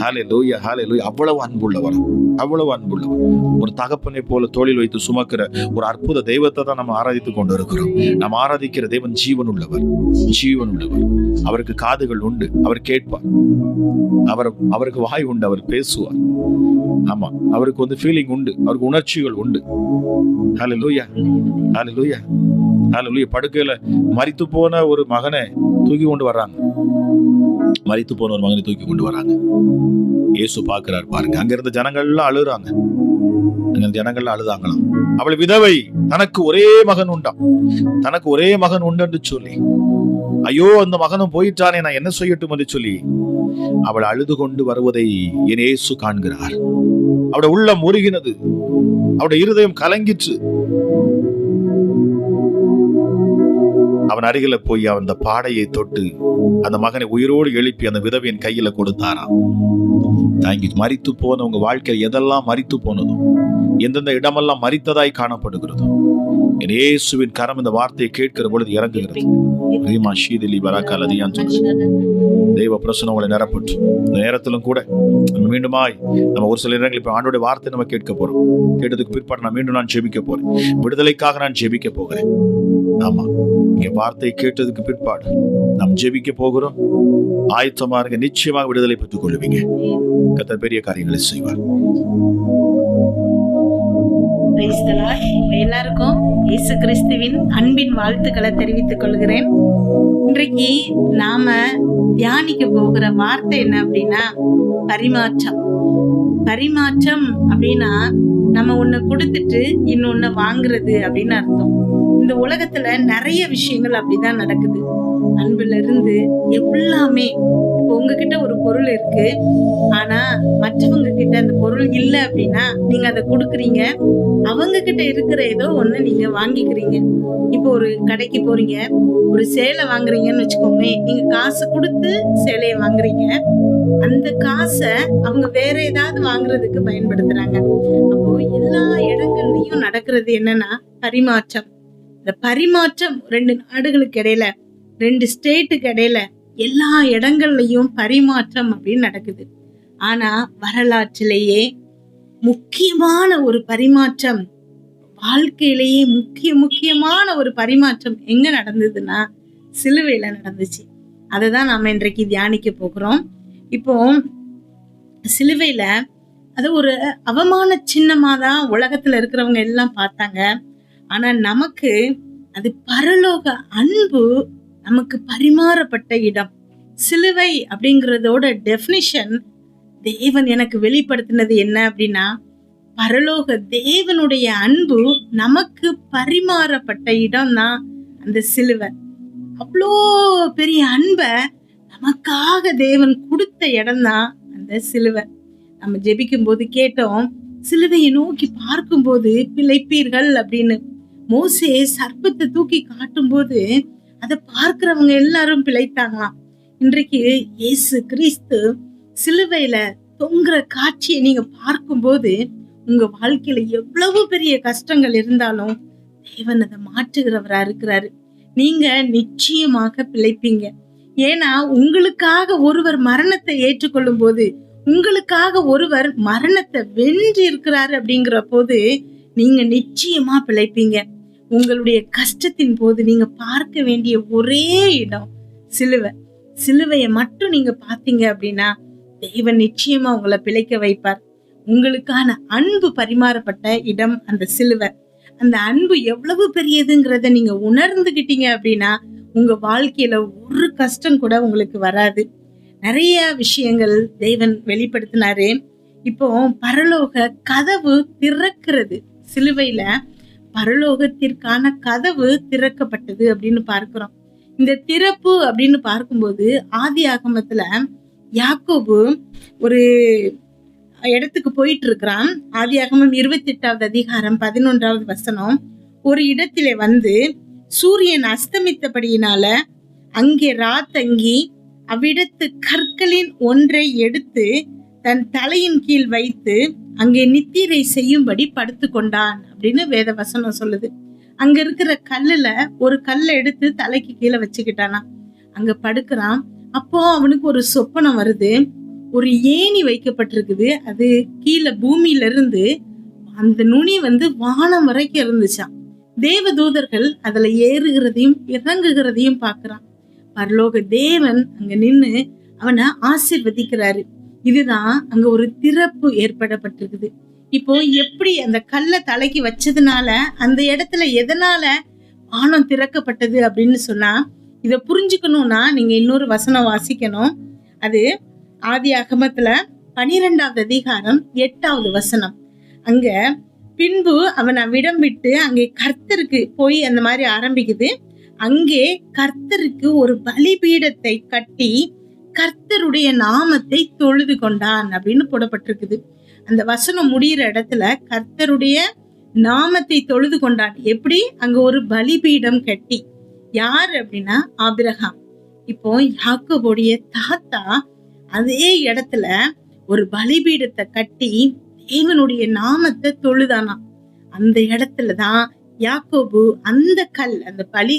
ஹல்லேலூயா. ஹல்லேலூயா. அவ்வளவு அன்புள்ளவர், அவ்வளவு அன்புள்ளவர். ஒரு தகப்பனை போல தோளில் வைத்து சுமக்கிற ஒரு அற்புத தெய்வத்தை தான் நம்ம ஆராதித்துக் கொண்டு இருக்கிறோம். நாம் ஆராதிக்கிற தேவன் ஜீவன் உள்ளவர், ஜீவன் உள்ளவர். அவருக்கு காதுகள் உண்டு, அவர் கேட்பார். அவருக்கு வாய் உண்டு, அவர் பேசுவார். ஆமா, அவருக்கு வந்து ஃபீலிங் உண்டு, அவருக்கு உணர்ச்சிகள் உண்டு. ஹல்லேலூயா. ஹல்லேலூயா. ஹல்லேலூயா. படுக்கையில மரித்து போன ஒரு மகனை தூக்கி கொண்டு வர்றாங்க. மரித்து போன ஒரு மகனை தூக்கி கொண்டு வராங்க. இயேசு பார்க்கிறார் பாருங்க. அங்க இருந்த ஜனங்கள்லாம் அழுறாங்க. அங்க ஜனங்கள்லாம் அழுதாங்களாம். அவள் விதவை, தனக்கு ஒரே மகன் உண்டாம், தனக்கு ஒரே மகன் உண்டு என்று சொல்லி, ஐயோ அந்த மகனும் போயிட்டானே, நான் என்ன செய்யட்டும் என்று சொல்லி அவள் அழுது கொண்டு வருவதை என் இயேசு காண்கிறார். அவருடைய உள்ளம் உருகினது, அவருடைய இருதயம் கலங்கிற்று. அவன் அருகில போய் அந்த பாடையை தொட்டு அந்த மகனை உயிரோடு எழுப்பி அந்த விதவையின் கையில கொடுத்தாராம். தாங்கி மரித்து போன உங்க வாழ்க்கையில் எதெல்லாம் மரித்து போனதோ, எந்தெந்த இடமெல்லாம் மரித்ததாய் காணப்படுகிறதோ, என் இயேசுவின் கரம் இந்த வார்த்தையை கேட்கிற பொழுது இறங்குகிறது. தெய்வ பிரசனம் உங்களை நிரப்பட்டு இந்த நேரத்திலும் கூட மீண்டுமாய் நம்ம ஒரு சில இடங்கள் இப்ப ஆண்டோட வார்த்தை நம்ம கேட்க போறோம். கேட்டதுக்கு பிற்பாடு நான் ஜெபிக்க போறேன். விடுதலைக்காக நான் ஜெபிக்க போகிறேன். ஆமா, இங்க வார்த்தையை கேட்டதுக்கு பிற்பாடு நாம் ஜெபிக்க போகிறோம். ஆயத்தமா இருங்க. நிச்சயமாக விடுதலை பெற்றுக் கொள்வீங்க. கர்த்தர் பெரிய காரியங்களை செய்வார். எல்லாருக்கும் இயேசு கிறிஸ்துவின் அன்பின் வாழ்த்துக்களை தெரிவித்துக் கொள்கிறேன். இன்றைக்கு நாம தியானிக்க போகிற வார்த்தை என்ன அப்படின்னா பரிமாற்றம். பரிமாற்றம் அப்படின்னா நம்ம ஒண்ணு கொடுத்துட்டு இன்னொன்னு வாங்குறது அப்படின்னு அர்த்தம். இந்த உலகத்துல நிறைய விஷயங்கள் அப்படிதான் நடக்குது. அன்புல இருந்து எல்லாமே. இப்போ உங்ககிட்ட ஒரு பொருள் இருக்கு, ஆனா மற்றவங்க கிட்ட அந்த பொருள் இல்ல அப்படின்னா நீங்க அதை கொடுக்குறீங்க. அவங்க கிட்ட இருக்கிற ஏதோ ஒண்ணு நீங்க வாங்கிக்கிறீங்க. இப்போ ஒரு கடைக்கு போறீங்க, ஒரு சேலை வாங்குறீங்கன்னு வச்சுக்கோங்களேன். நீங்க காசு கொடுத்து சேலையை வாங்குறீங்க, அந்த காசை அவங்க வேற ஏதாவது வாங்குறதுக்கு பயன்படுத்துறாங்க. அப்போ எல்லா இடங்கள்லயும் நடக்கிறது என்னன்னா பரிமாற்றம். இந்த பரிமாற்றம் 2 நாடுகளுக்கு இடையில, 2 ஸ்டேட்டுக்கு இடையில, எல்லா இடங்கள்லயும் பரிமாற்றம் அப்படின்னு நடக்குது. ஆனா வரலாற்றிலேயே முக்கியமான ஒரு பரிமாற்றம், வாழ்க்கையிலேயே முக்கியமான ஒரு பரிமாற்றம் எங்க நடந்ததுன்னா சிலுவையில நடந்துச்சு. அதை தான் நாம இன்றைக்கு தியானிக்க போகிறோம். இப்போ சிலுவையில அது ஒரு அவமான சின்னமா தான் உலகத்துல இருக்கிறவங்க எல்லாம் பார்த்தாங்க. ஆனா நமக்கு அது பரலோக அன்பு நமக்கு பரிமாறப்பட்ட இடம். சிலுவை அப்படிங்கிறதோட டெஃபினிஷன் தேவன் எனக்கு வெளிப்படுத்தினது என்ன அப்படின்னா, பரலோக தேவனுடைய அன்பு நமக்கு பரிமாறப்பட்ட இடம் தான் அந்த சிலுவை. அவ்வளோ பெரிய அன்பை நமக்காக தேவன் கொடுத்த இடம் தான் அந்த சிலுவை. நம்ம ஜெபிக்கும் போது கேட்டோம், சிலுவையை நோக்கி பார்க்கும் போது பிழைப்பீர்கள் அப்படின்னு. மோசே சர்ப்பத்தை தூக்கி காட்டும் போது அதை பார்க்கிறவங்க எல்லாரும் பிழைத்தாங்களாம். இன்றைக்கு இயேசு கிறிஸ்து சிலுவையில தொங்குற காட்சியை நீங்க பார்க்கும்போது உங்க வாழ்க்கையில எவ்வளவு பெரிய கஷ்டங்கள் இருந்தாலும் தேவன் அதை மாற்றுகிறவரா இருக்கிறாரு. நீங்க நிச்சயமாக பிழைப்பீங்க. ஏன்னா உங்களுக்காக ஒருவர் மரணத்தை ஏற்றுக்கொள்ளும் போது, உங்களுக்காக ஒருவர் மரணத்தை வென்று இருக்கிறாரு அப்படிங்கிற போது நீங்க நிச்சயமா பிழைப்பீங்க. உங்களுடைய கஷ்டத்தின் போது நீங்க பார்க்க வேண்டிய ஒரே இடம் சிலுவை. சிலுவையை மட்டும் நீங்க பார்த்தீங்க அப்படின்னா தேவன் நிச்சயமா உங்களை பிழைக்க வைப்பார். உங்களுக்கான அன்பு பரிமாறப்பட்ட இடம் அந்த சிலுவை. அந்த அன்பு எவ்வளவு பெரியதுங்கிறத நீங்க உணர்ந்துகிட்டீங்க அப்படின்னா உங்க வாழ்க்கையில ஒரு கஷ்டம் கூட உங்களுக்கு வராது. நிறைய விஷயங்கள் தேவன் வெளிப்படுத்தினாரு. இப்போ பரலோக கதவு திறக்கிறது. சிலுவையில பரலோகத்திற்கான கதவு திறக்கப்பட்டது அப்படின்னு பார்க்கிறோம். இந்த திறப்பு அப்படின்னு பார்க்கும்போது ஆதி ஆகமத்துல யாக்கோபு ஒரு இடத்துக்கு போயிட்டு இருக்கிறான். ஆதியாகமம் 28வது அதிகாரம் 11வது வசனம். ஒரு இடத்திலே வந்து சூரியன் அஸ்தமித்தபடியினால அங்கே ராத்தங்கி அவ்விடத்து கற்களின் ஒன்றை எடுத்து தன் தலையின் கீழ் வைத்து அங்கே நித்திரை செய்யும்படி படுத்து கொண்டான் அப்படின்னு வேத வசனம் சொல்லுது. அங்க இருக்கிற கல்லுல ஒரு கல்லை எடுத்து தலைக்கு கீழே வச்சுக்கிட்டானா, அங்க படுக்கிறான். அப்போ அவனுக்கு ஒரு சொப்பனம் வருது. ஒரு ஏணி வைக்கப்பட்டிருக்குது. அது கீழே பூமியில இருந்து அந்த நுனி வந்து வானம் வரைக்கும் இருந்துச்சான். தேவதூதர்கள் அதுல ஏறுகிறதையும் இறங்குகிறதையும் பாக்குறான். பரலோக தேவன் அங்க நின்னு அவனை ஆசீர்வதிக்கிறாரு. இதுதான் அங்க ஒரு திறப்பு ஏற்படப்பட்டிருக்குது. இப்போ எப்படி அந்த கல்லை தலைக்கு வச்சதுனால அந்த இடத்துல எதனால வானம் திறக்கப்பட்டது அப்படின்னு சொன்னா, இதை புரிஞ்சுக்கணும்னா நீங்க இன்னொரு வசனம் வாசிக்கணும். அது ஆதி ஆகமத்துல 12வது அதிகாரம் 8வது வசனம். அங்க பின்பு அவன் அவ்விடம் விட்டு அங்கே கர்த்தருக்கு போய் அந்த மாதிரி ஆரம்பிக்குது. அங்கே கர்த்தருக்கு ஒரு பலிபீடத்தை கட்டி கர்த்தருடைய நாமத்தை தொழுது கொண்டான் அப்படின்னு போடப்பட்டிருக்குது. அந்த வசனம் முடிகிற இடத்துல கர்த்தருடைய நாமத்தை தொழுது கொண்டான். எப்படி? அங்க ஒரு பலிபீடம் கட்டி. யார் அப்படின்னா ஆபிரகாம். இப்போ யாக்கோபுடைய தாத்தா அதே இடத்துல ஒரு பலிபீடத்தை கட்டி தேவனுடைய நாமத்தை தொழுதானா. அந்த இடத்துலதான் யாக்கோபு அந்த கல், அந்த பலி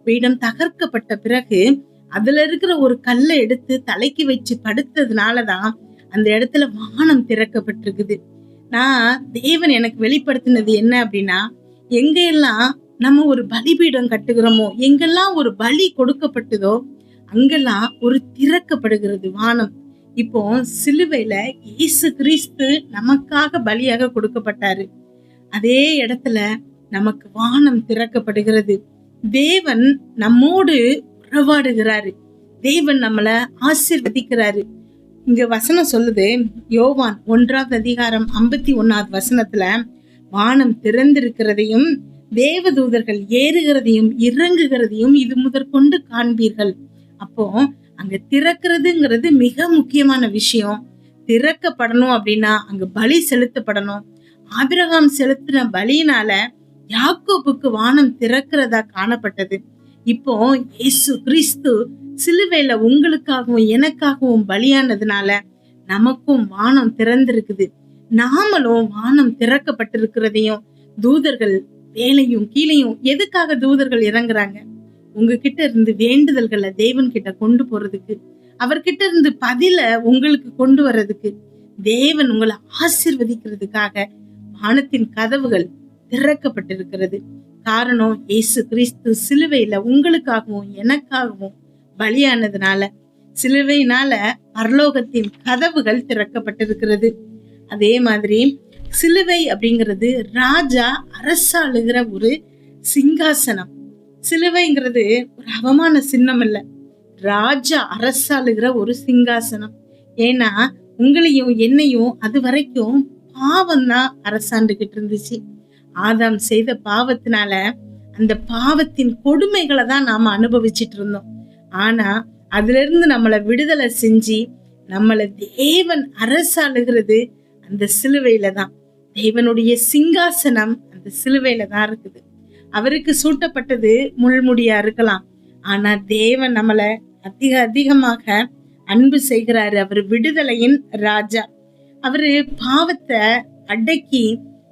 பீடம் தகர்க்கப்பட்ட பிறகு அதுல இருக்கிற ஒரு கல்லை எடுத்து தலைக்கு வச்சு படுத்ததுனாலதான் அந்த இடத்துல வானம் திறக்கப்பட்டிருக்குது. நான் தேவன் எனக்கு வெளிப்படுத்தினது என்ன அப்படின்னா, எங்கெல்லாம் நம்ம ஒரு பலிபீடம் கட்டுகிறோமோ, எங்கெல்லாம் ஒரு பலி கொடுக்கப்பட்டதோ அங்கெல்லாம் ஒரு திறக்கப்படுகிறது வானம். இப்போ சிலுவையில இயேசு கிறிஸ்து நமக்காக பலியாக கொடுக்கப்பட்டாரு. அதே இடத்துல நமக்கு வானம் திறக்கப்படுகிறது. தேவன் நம்மோடு உறவாடுகிறாரு. தேவன் நம்மள ஆசீர்வதிக்கிறாரு. இங்க வசனம் சொல்லுது, யோவான் 1:51 வானம் திறந்திருக்கிறதையும் தேவதூதர்கள் ஏறுகிறதையும் இறங்குகிறதையும் இது முதற்கொண்டு காண்பீர்கள். அப்போ அங்க திறக்கிறதுங்கிறது மிக முக்கியமான விஷயம். திறக்கப்படணும் அப்படின்னா அங்க பலி செலுத்தப்படணும். ஆபிரகாம் செலுத்தின பலியினால யாக்கோபுக்கு வானம் திறக்கிறதா காணப்பட்டது. இப்போ இயேசு கிறிஸ்து சிலுவையில உங்களுக்காகவும் எனக்காகவும் பலியானதுனால நமக்கும் வானம் திறந்திருக்குது. நாமளும் வானம் திறக்கப்பட்டிருக்கிறதையும், தூதர்கள் மேலையும் கீழையும் எதுக்காக தூதர்கள் இறங்குறாங்க? உங்ககிட்ட இருந்து வேண்டுதல்களை தேவன் கிட்ட கொண்டு போறதுக்கு, அவர்கிட்ட இருந்து பதில உங்களுக்கு கொண்டு வர்றதுக்கு, தேவன் உங்களை ஆசீர்வதிக்கிறதுக்காக வானத்தின் கதவுகள் திறக்கப்பட்டிருக்கிறது. காரணம், இயேசு கிறிஸ்து சிலுவையில உங்களுக்காகவும் எனக்காகவும் பலியானதுனால, சிலுவையினால பரலோகத்தின் கதவுகள் திறக்கப்பட்டிருக்கிறது. அதே மாதிரி சிலுவை அப்படிங்கிறது ராஜா அரசாளுகிற ஒரு சிங்காசனம். சிலுவைங்கிறது ஒரு அவமான சின்னம் இல்ல, ராஜா அரசாளுகிற ஒரு சிங்காசனம். ஏன்னா உங்களையும் என்னையும் அது வரைக்கும் பாவம் தான் அரசாண்டுகிட்டு இருந்துச்சு. ஆதாம் செய்த பாவத்தினால அந்த பாவத்தின் கொடுமைகளை தான் நாம அனுபவிச்சிட்டு இருந்தோம். ஆனா அதுல இருந்து நம்மளை விடுதலை செஞ்சு நம்மளை தேவன் அரசாளுகிறது அந்த சிலுவையில தான். தேவனுடைய சிங்காசனம் அந்த சிலுவையில தான் இருக்குது. அவருக்கு சூட்டப்பட்டது முள்முடியா இருக்கலாம், ஆனா தேவன் நம்மளை அதிகமாக அன்பு செய்கிறாரு. அவர் விடுதலையின் ராஜா. அவரு பாவத்தை அடக்கி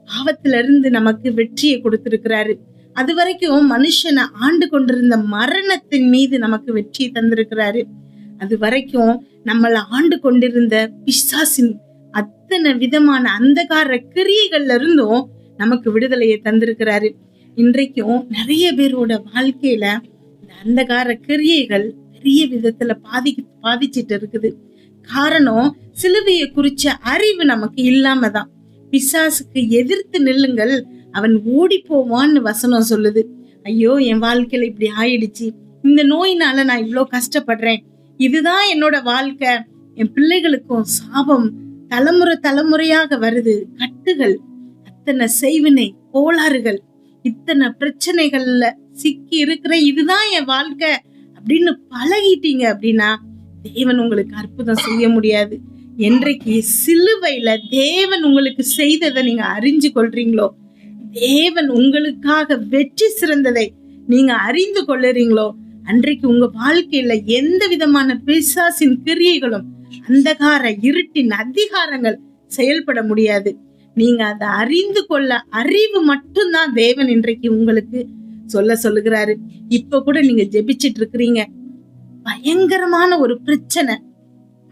பாவத்தில இருந்து நமக்கு வெற்றியை கொடுத்திருக்கிறாரு. அது வரைக்கும் மனுஷனை ஆண்டு கொண்டிருந்த மரணத்தின் மீது நமக்கு வெற்றியை தந்திருக்கிறாரு. அது வரைக்கும் நம்மளை ஆண்டு கொண்டிருந்த பிசாசின் அத்தனை விதமான அந்தகார கிரியைகள்ல இருந்தும் நமக்கு விடுதலையை தந்திருக்கிறாரு. இன்றைக்கும் நிறைய பேரோட வாழ்க்கையில இந்த அந்தகார கிரியைகள் பெரிய விதத்துல பாதிச்சிட்டு இருக்குது. காரணம், சிலுவையை குறிச்ச அறிவு நமக்கு இல்லாம தான். பிசாசுக்கு எதிர்த்து நில்லுங்கள், அவன் ஓடி போவான்னு வசனம் சொல்லுது. ஐயோ, என் வாழ்க்கையில இப்படி ஆயிடுச்சு, இந்த நோயினால நான் இவ்வளோ கஷ்டப்படுறேன், இதுதான் என்னோட வாழ்க்கை, என் பிள்ளைகளுக்கும் சாபம் தலைமுறையாக வருது, கட்டுகள், அத்தனை செய்வினை கோளாறுகள், இத்தனை பிரச்சனைகள்ல சிக்கி இருக்கிற, இதுதான் என் வாழ்க்கை அப்படின்னு பழகிட்டீங்க அப்படின்னா தேவன் உங்களுக்கு அற்புதம் செய்ய முடியாது. என்றைக்கு சிலுவையில தேவன் உங்களுக்கு செய்ததை நீங்க அறிஞ்சு கொள்றீங்களோ, தேவன் உங்களுக்காக வெற்றி சிறந்ததை நீங்க அறிந்து கொள்ளுறீங்களோ, அன்றைக்கு உங்க வாழ்க்கையில எந்த விதமான பிசாசின் கிரியைகளும் அந்தகார இருட்டின் அதிகாரங்கள் செயல்பட முடியாது. நீங்க அதை அறிந்து கொள்ள அறிவு மட்டும்தான் தேவன் இன்றைக்கு உங்களுக்கு சொல்லுகிறாரு. இப்ப கூட நீங்க ஜெபிச்சிட்டு இருக்கிறீங்க, பயங்கரமான ஒரு பிரச்சனை,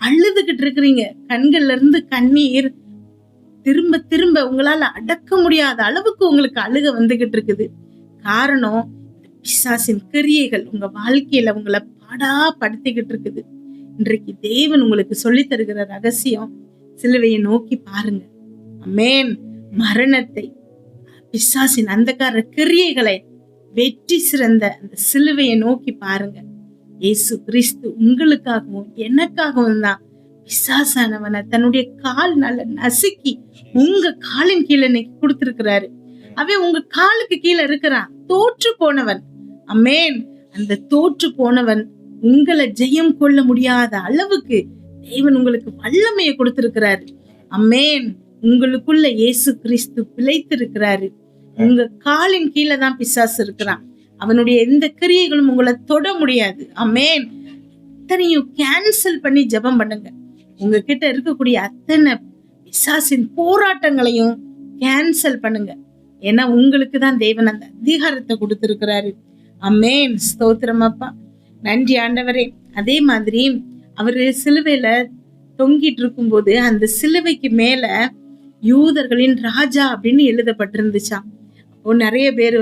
அழுதுகிட்டு இருக்கிறீங்க, கண்கள்ல இருந்து கண்ணீர் திரும்ப திரும்ப உங்களால அடக்க முடியாத அளவுக்கு உங்களுக்கு அழுக வந்துகிட்டு இருக்குது. காரணம், பிசாசின் கிரியைகள் உங்க வாழ்க்கையில உங்களை பாடாப்படுத்திக்கிட்டு இருக்குது. இன்றைக்கு தேவன் உங்களுக்கு சொல்லி தருகிற ரகசியம், சிலுவையை நோக்கி பாருங்க. ஆமென். மரணத்தை, பிசாசின் அந்தகார கிரியைகளை வெற்றி சிறந்த அந்த சிலுவையை நோக்கி பாருங்க. இயேசு கிறிஸ்து உங்களுக்காகவும் எனக்காகவும் தான் பிசாசானவனை தன்னுடைய கால்னால நசுக்கி உங்க காலின் கீழே இன்னைக்கு கொடுத்திருக்கிறாரு. அவன் உங்க காலுக்கு கீழே இருக்கிறான், தோற்று போனவன். ஆமென். அந்த தோற்று போனவன் உங்களை ஜெயம் கொள்ள முடியாத அளவுக்கு தேவன் உங்களுக்கு வல்லமையை கொடுத்திருக்கிறாரு. ஆமென். உங்களுக்குள்ள இயேசு கிறிஸ்து பிழைத்திருக்கிறாரு. உங்க காலின் கீழே தான் பிசாசு இருக்கிறான். அவனுடைய எந்த கிரியைகளும் உங்களை தொட முடியாது. ஆமென். அத்தனையும் கேன்சல் பண்ணி ஜெபம் பண்ணுங்க. உங்ககிட்ட இருக்கக்கூடிய அத்தனை பிசாசின் போராட்டங்களையும் கேன்சல் பண்ணுங்க. ஏன்னா உங்களுக்கு தான் தேவன் அந்த அதிகாரத்தை கொடுத்திருக்கிறாரு. ஆமென். ஸ்தோத்திரம் அப்பா, நன்றி ஆண்டவரே. அதே மாதிரி அவரு சிலுவையில தொங்கிட்டு இருக்கும் போது அந்த சிலுவைக்கு மேல யூதர்களின் ராஜா அப்படின்னு எழுதப்பட்டிருந்துச்சாம். அப்போ நிறைய பேர்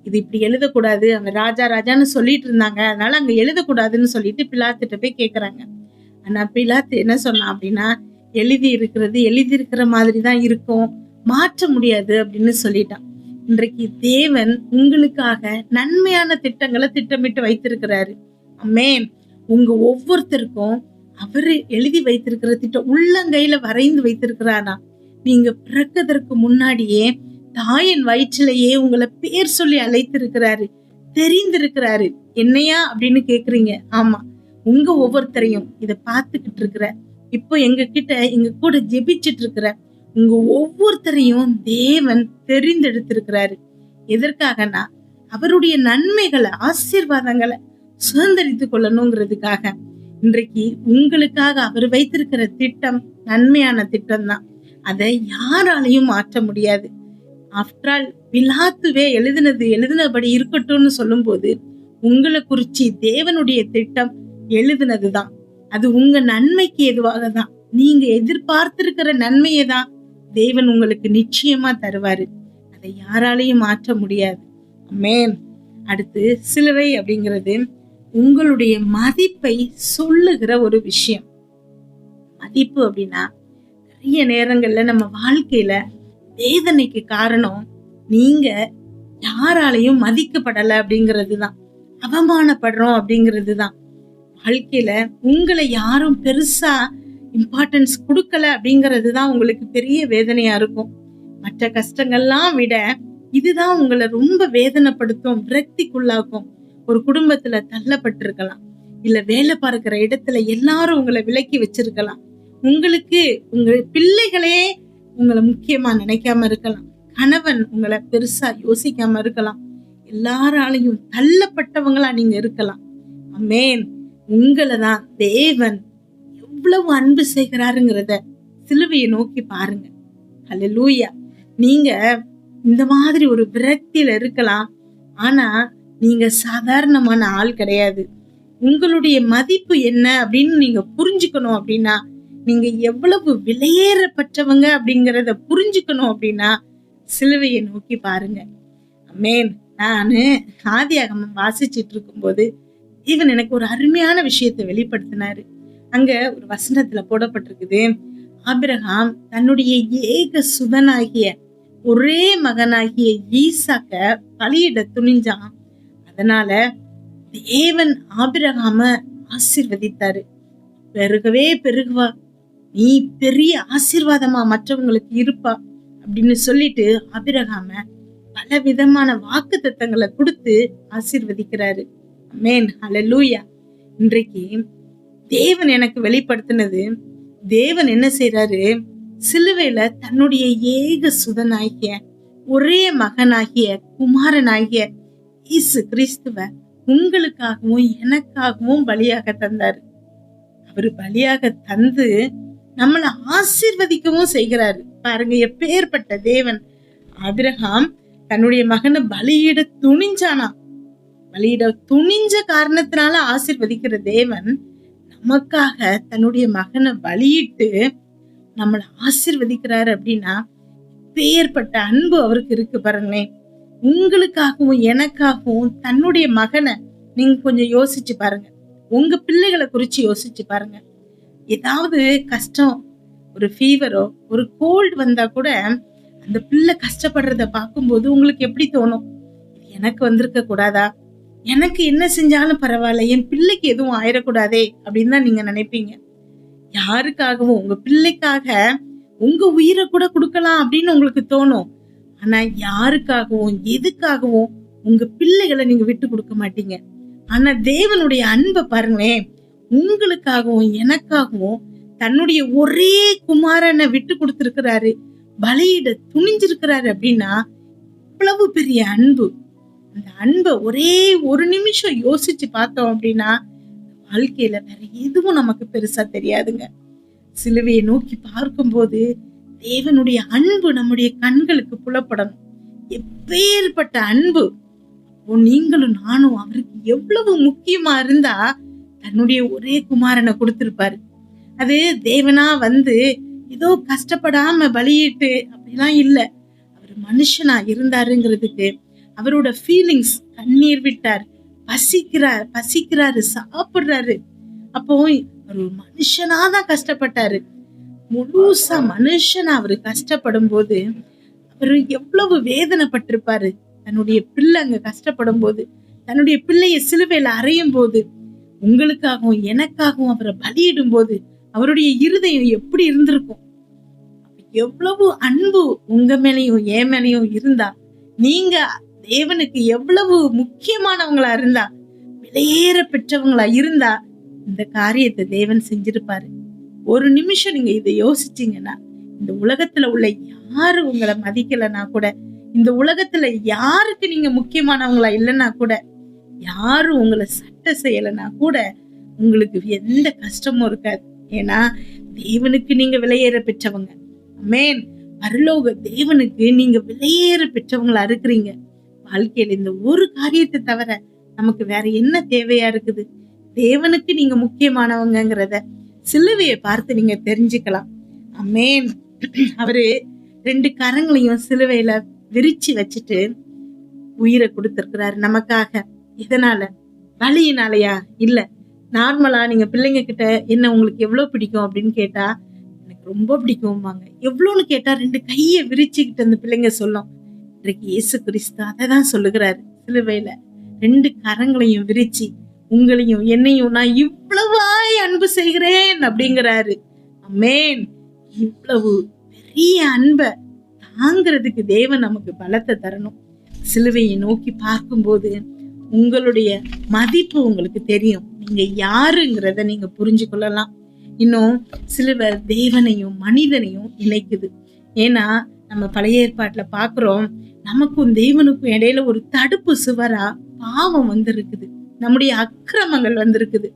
இது இப்படி எழுதக்கூடாது, அவன் ராஜா ராஜான்னு சொல்லிட்டு இருந்தாங்க, அதனால அங்க எழுதக்கூடாதுன்னு சொல்லிட்டு பிலாத்துட்ட போய் கேக்குறாங்க. ஆனா பிலாத்து என்ன சொன்னான் அப்படின்னா, எழுதி இருக்கிற மாதிரி தான் இருக்கும், மாற்ற முடியாது அப்படின்னு சொல்லிட்டான். இன்றைக்கு தேவன் உங்களுக்காக நன்மையான திட்டங்களை திட்டமிட்டு வைத்திருக்கிறாரு. ஆமென். உங்க ஒவ்வொருத்தருக்கும் அவரு எழுதி வைத்திருக்கிற திட்டம் உள்ளங்கையில வரைந்து வைத்திருக்கிறாரா. நீங்க பிறக்கதற்கு முன்னாடியே தாயின் வயிற்றிலேயே உங்களை பேர் சொல்லி அழைத்திருக்கிறாரு, தெரிந்திருக்கிறாரு. என்னையா அப்படின்னு கேக்குறீங்க. ஆமா, உங்க ஒவ்வொருத்தரையும் இத பார்த்துக்கிட்டு இருக்கிற, இப்போ எங்க கூட ஜெபிச்சிட்டு இருக்கிற உங்க ஒவ்வொருத்தரையும் தேவன் தெரிந்தெடுத்திருக்கிறாரு. எதற்காகனா அவருடைய நன்மைகளை, ஆசீர்வாதங்களை சுதந்திரித்துக் கொள்ளணுங்கிறதுக்காக. இன்றைக்கு உங்களுக்காக அவர் வைத்திருக்கிற திட்டம் நன்மையான திட்டம் தான். அதை யாராலையும் மாற்ற முடியாது. ஆஃப்டர் ஆல் பிலாத்துவே எழுதினபடி இருக்கட்டும்னு சொல்லும் போது உங்களை குறிச்சி தேவனுடைய திட்டம் எழுதினதுதான். அது உங்க நன்மைக்கு எதுவாக தான். நீங்க எதிர்பார்த்திருக்கிற நன்மையை தான் தேவன் உங்களுக்கு நிச்சயமா தருவாரு. அதை யாராலையும் மாற்ற முடியாது. ஆமென். அடுத்து சிலுவை அப்படிங்கிறது உங்களுடைய மதிப்பை சொல்லுகிற ஒரு விஷயம். மதிப்பு அப்படின்னா நிறைய நேரங்கள்ல நம்ம வாழ்க்கையில வேதனைக்கு காரணம் நீங்க யாராலையும் மதிக்கப்படலை அப்படிங்கிறது தான், அவமானப்படுறோம் அப்படிங்கிறது தான். வாழ்க்கையில உங்களை யாரும் பெருசா இம்பார்ட்டன்ஸ் கொடுக்கல அப்படிங்கிறது தான் உங்களுக்கு பெரிய வேதனையா இருக்கும். மற்ற கஷ்டங்கள்லாம் விட இதுதான் உங்களை ரொம்ப வேதனைப்படுத்தும், விரக்திக்குள்ளாக்கும். ஒரு குடும்பத்துல தள்ளப்பட்டிருக்கலாம், இல்ல வேலை பார்க்கிற இடத்துல எல்லாரும் உங்களை விலக்கி வச்சிருக்கலாம். உங்களுக்கு உங்க பிள்ளைகளே உங்களை முக்கியமா நினைக்காம இருக்கலாம், கணவன் உங்களை பெருசா யோசிக்காம இருக்கலாம், எல்லாராலையும் தள்ளப்பட்டவங்களா நீங்க இருக்கலாம். ஆமென். உங்களை தான் தேவன் எவ்வளவு அன்பு செய்கிறாருங்கிறத சிலுவையை நோக்கி பாருங்க. ஹல்லேலூயா. நீங்க இந்த மாதிரி ஒரு விரக்தியில இருக்கலாம், ஆனா நீங்க சாதாரணமான ஆள் கிடையாது. உங்களுடைய மதிப்பு என்ன அப்படின்னு நீங்க புரிஞ்சுக்கணும் அப்படின்னா, நீங்க எவ்வளவு விலையேறப்பட்டவங்க அப்படிங்கிறத புரிஞ்சுக்கணும் அப்படின்னா சிலுவையை நோக்கி பாருங்க. ஆமென். நானு ஆதியாகமம் வாசிச்சிட்டு இருக்கும்போது இவன் எனக்கு ஒரு அருமையான விஷயத்தை வெளிப்படுத்தினாரு. அங்க ஒரு வசனத்துல போடப்பட்டிருக்குது, ஆபிரகாம் தன்னுடைய ஏக சுதனாகிய ஒரே மகனாகிய ஈசாக்க பலியிட துணிஞ்சான். அதனால தேவன் ஆபிரகாம ஆசீர்வதித்தாரு. பெருகவே பெருகுவா, நீ பெரிய ஆசீர்வாதமா மற்றவங்களுக்கு இருப்பா அப்படின்னு சொல்லிட்டு ஆபிரகாம பல விதமான வாக்குத்தத்தங்களை கொடுத்து ஆசீர்வதிக்கிறாரு. ஆமென். ஹல்லேலூயா. இன்றைக்கு தேவன் எனக்கு வெளிப்படுத்தினது, தேவன் என்ன செய்யறாரு, சிலுவையில தன்னுடைய ஏக சுதனாகிய ஒரே மகனாகிய குமாரனாகிய இயேசு கிறிஸ்துவ உங்களுக்காகவும் எனக்காகவும் பலியாக தந்தாரு. அவரு பலியாக தந்து நம்மளை ஆசீர்வதிக்கவும் செய்கிறாரு. பாருங்க எப்பேற்பட்ட தேவன். ஆபிரகாம் தன்னுடைய மகனை பலியிட துணிஞ்சானா. பலியிட துணிஞ்ச காரணத்தினால ஆசீர்வதிக்கிற தேவன் நமக்காக தன்னுடைய மகனை பலியிட்டு நம்மளை ஆசீர்வதிக்கிறாரு அப்படின்னா பேர்பட்ட அன்பு அவருக்கு இருக்கு. பாருங்களேன், உங்களுக்காகவும் எனக்காகவும் தன்னுடைய மகனை நீங்க கொஞ்சம் யோசிச்சு பாருங்க. உங்க பிள்ளைகளை குறிச்சு யோசிச்சு பாருங்க. ஏதாவது கஷ்டம், ஒரு ஃபீவரோ ஒரு கோல்டு வந்தா கூட அந்த பிள்ளை கஷ்டப்படுறத பார்க்கும்போது உங்களுக்கு எப்படி தோணும்? எனக்கு வந்திருக்க கூடாதா, எனக்கு என்ன செஞ்சாலும் பரவாயில்ல, என் பிள்ளைக்கு எதுவும் ஆயிடக்கூடாதே அப்படின்னு தான் நீங்க நினைப்பீங்க. யாருக்காகவும் உங்க பிள்ளைக்காக உங்க உயிரை கூட கொடுக்கலாம் அப்படின்னு உங்களுக்கு தோணும். ஆனா யாருக்காகவும் எதுக்காகவும் உங்க பிள்ளைகளை நீங்க விட்டு கொடுக்க மாட்டீங்க. ஆனா தேவனுடைய அன்பை பாருங்களேன், உங்களுக்காகவும் எனக்காகவும் தன்னுடைய ஒரே குமாரனை விட்டு கொடுத்திருக்கிறாரு, பலியிட துணிஞ்சிருக்கிறாரு அப்படின்னா இவ்வளவு பெரிய அன்பு. அந்த அன்பை ஒரே ஒரு நிமிஷம் யோசிச்சு பார்த்தோம் அப்படின்னா வாழ்க்கையில வேற எதுவும் நமக்கு பெருசா தெரியாதுங்க. சிலுவையை நோக்கி பார்க்கும்போது தேவனுடைய அன்பு நம்முடைய கண்களுக்கு புலப்படணும். எப்பேற்பட்ட அன்பு! நீங்களும் நானும் அவருக்கு எவ்வளவு முக்கியமா இருந்தா தன்னுடைய ஒரே குமாரனை கொடுத்திருப்பாரு. அது தேவனா வந்து ஏதோ கஷ்டப்படாம பலியிட்டு அப்படிலாம் இல்ல. அவர் மனுஷனா இருந்தாருங்கிறதுக்கு அவரோட ஃபீலிங்ஸ், கண்ணீர் விட்டார், பசிக்கிறாரு, சாப்பிடுறாரு. அப்போ அவர் ஒரு மனுஷனாதான் கஷ்டப்பட்டாரு. முழுசா மனுஷனா அவரு கஷ்டப்படும் போது அவரு எவ்வளவு வேதனைப்பட்டிருப்பாரு. தன்னுடைய பிள்ளை அங்க கஷ்டப்படும் போது, தன்னுடைய பிள்ளைய சிலுவையில அறையும் போது உங்களுக்காகவும் எனக்காகவும் அவரை பலியிடும் போது அவருடைய இருதயம் எப்படி இருந்திருக்கும்? எவ்வளவு அன்பு உங்க மேலையும் என் மேலையும் இருந்தா, நீங்க தேவனுக்கு எவ்வளவு முக்கியமானவங்களா இருந்தா, விலையேற பெற்றவங்களா இருந்தா இந்த காரியத்தை தேவன் செஞ்சிருப்பாரு. ஒரு நிமிஷம் நீங்க இதை யோசிச்சீங்கன்னா, இந்த உலகத்துல உள்ள யாரு உங்களை மதிக்கலன்னா கூட, இந்த உலகத்துல யாருக்கு நீங்க முக்கியமானவங்களா இல்லைன்னா கூட, யாரும் உங்களை சட்டை செய்யலைன்னா கூட உங்களுக்கு எந்த கஷ்டமும் இருக்காது. ஏன்னா தேவனுக்கு நீங்க விலையேற பெற்றவங்க. ஆமென். பரலோக தேவனுக்கு நீங்க விலையேற பெற்றவங்களா இருக்கிறீங்க. வாழ்க்கையில இந்த ஒரு காரியத்தை தவிர நமக்கு வேற என்ன தேவையா இருக்குது? தேவனுக்கு நீங்க முக்கியமானவங்கிறத சிலுவையை பார்த்து நீங்க தெரிஞ்சுக்கலாம். ஆமென். அவரு 2 கரங்களையும் சிலுவையில விரிச்சு வச்சுட்டு உயிரை கொடுத்திருக்கிறாரு நமக்காக. இதனால வலியினாலயா? இல்ல. நார்மலா நீங்க பிள்ளைங்க கிட்ட என்ன உங்களுக்கு எவ்வளவு பிடிக்கும் அப்படின்னு கேட்டா, எனக்கு ரொம்ப பிடிக்கும்பாங்க. எவ்வளவுன்னு கேட்டா 2 கையை விரிச்சுக்கிட்டு அந்த பிள்ளைங்க சொல்லும். இன்றைக்கு இயேசு கிறிஸ்து அததான் சொல்லுகிறாரு. சிலுவையில 2 கரங்களையும் விரிச்சு உங்களையும் என்னையும் நான் இவ்வளவாய் அன்பு செய்கிறேன் அப்படிங்கிறாரு. ஆமென். இவ்வளவு பெரிய அன்பை தாங்கிறதுக்கு தேவன் நமக்கு பலத்தை தரணும். சிலுவையை நோக்கி பார்க்கும்போது உங்களுடைய மதிப்பு உங்களுக்கு தெரியும். நீங்க யாருங்கிறத நீங்க புரிஞ்சு கொள்ளலாம். இன்னும் சிலுவை தேவனையும் மனிதனையும் இணைக்குது. ஏன்னா நம்ம பழைய ஏற்பாட்டுல பாக்குறோம், நமக்கும் தேவனுக்கும் இடையில ஒரு தடுப்பு சுவரா பாவம் வந்திருக்குது. நம்முடைய அக்கிரமங்கள் வந்திருக்குது.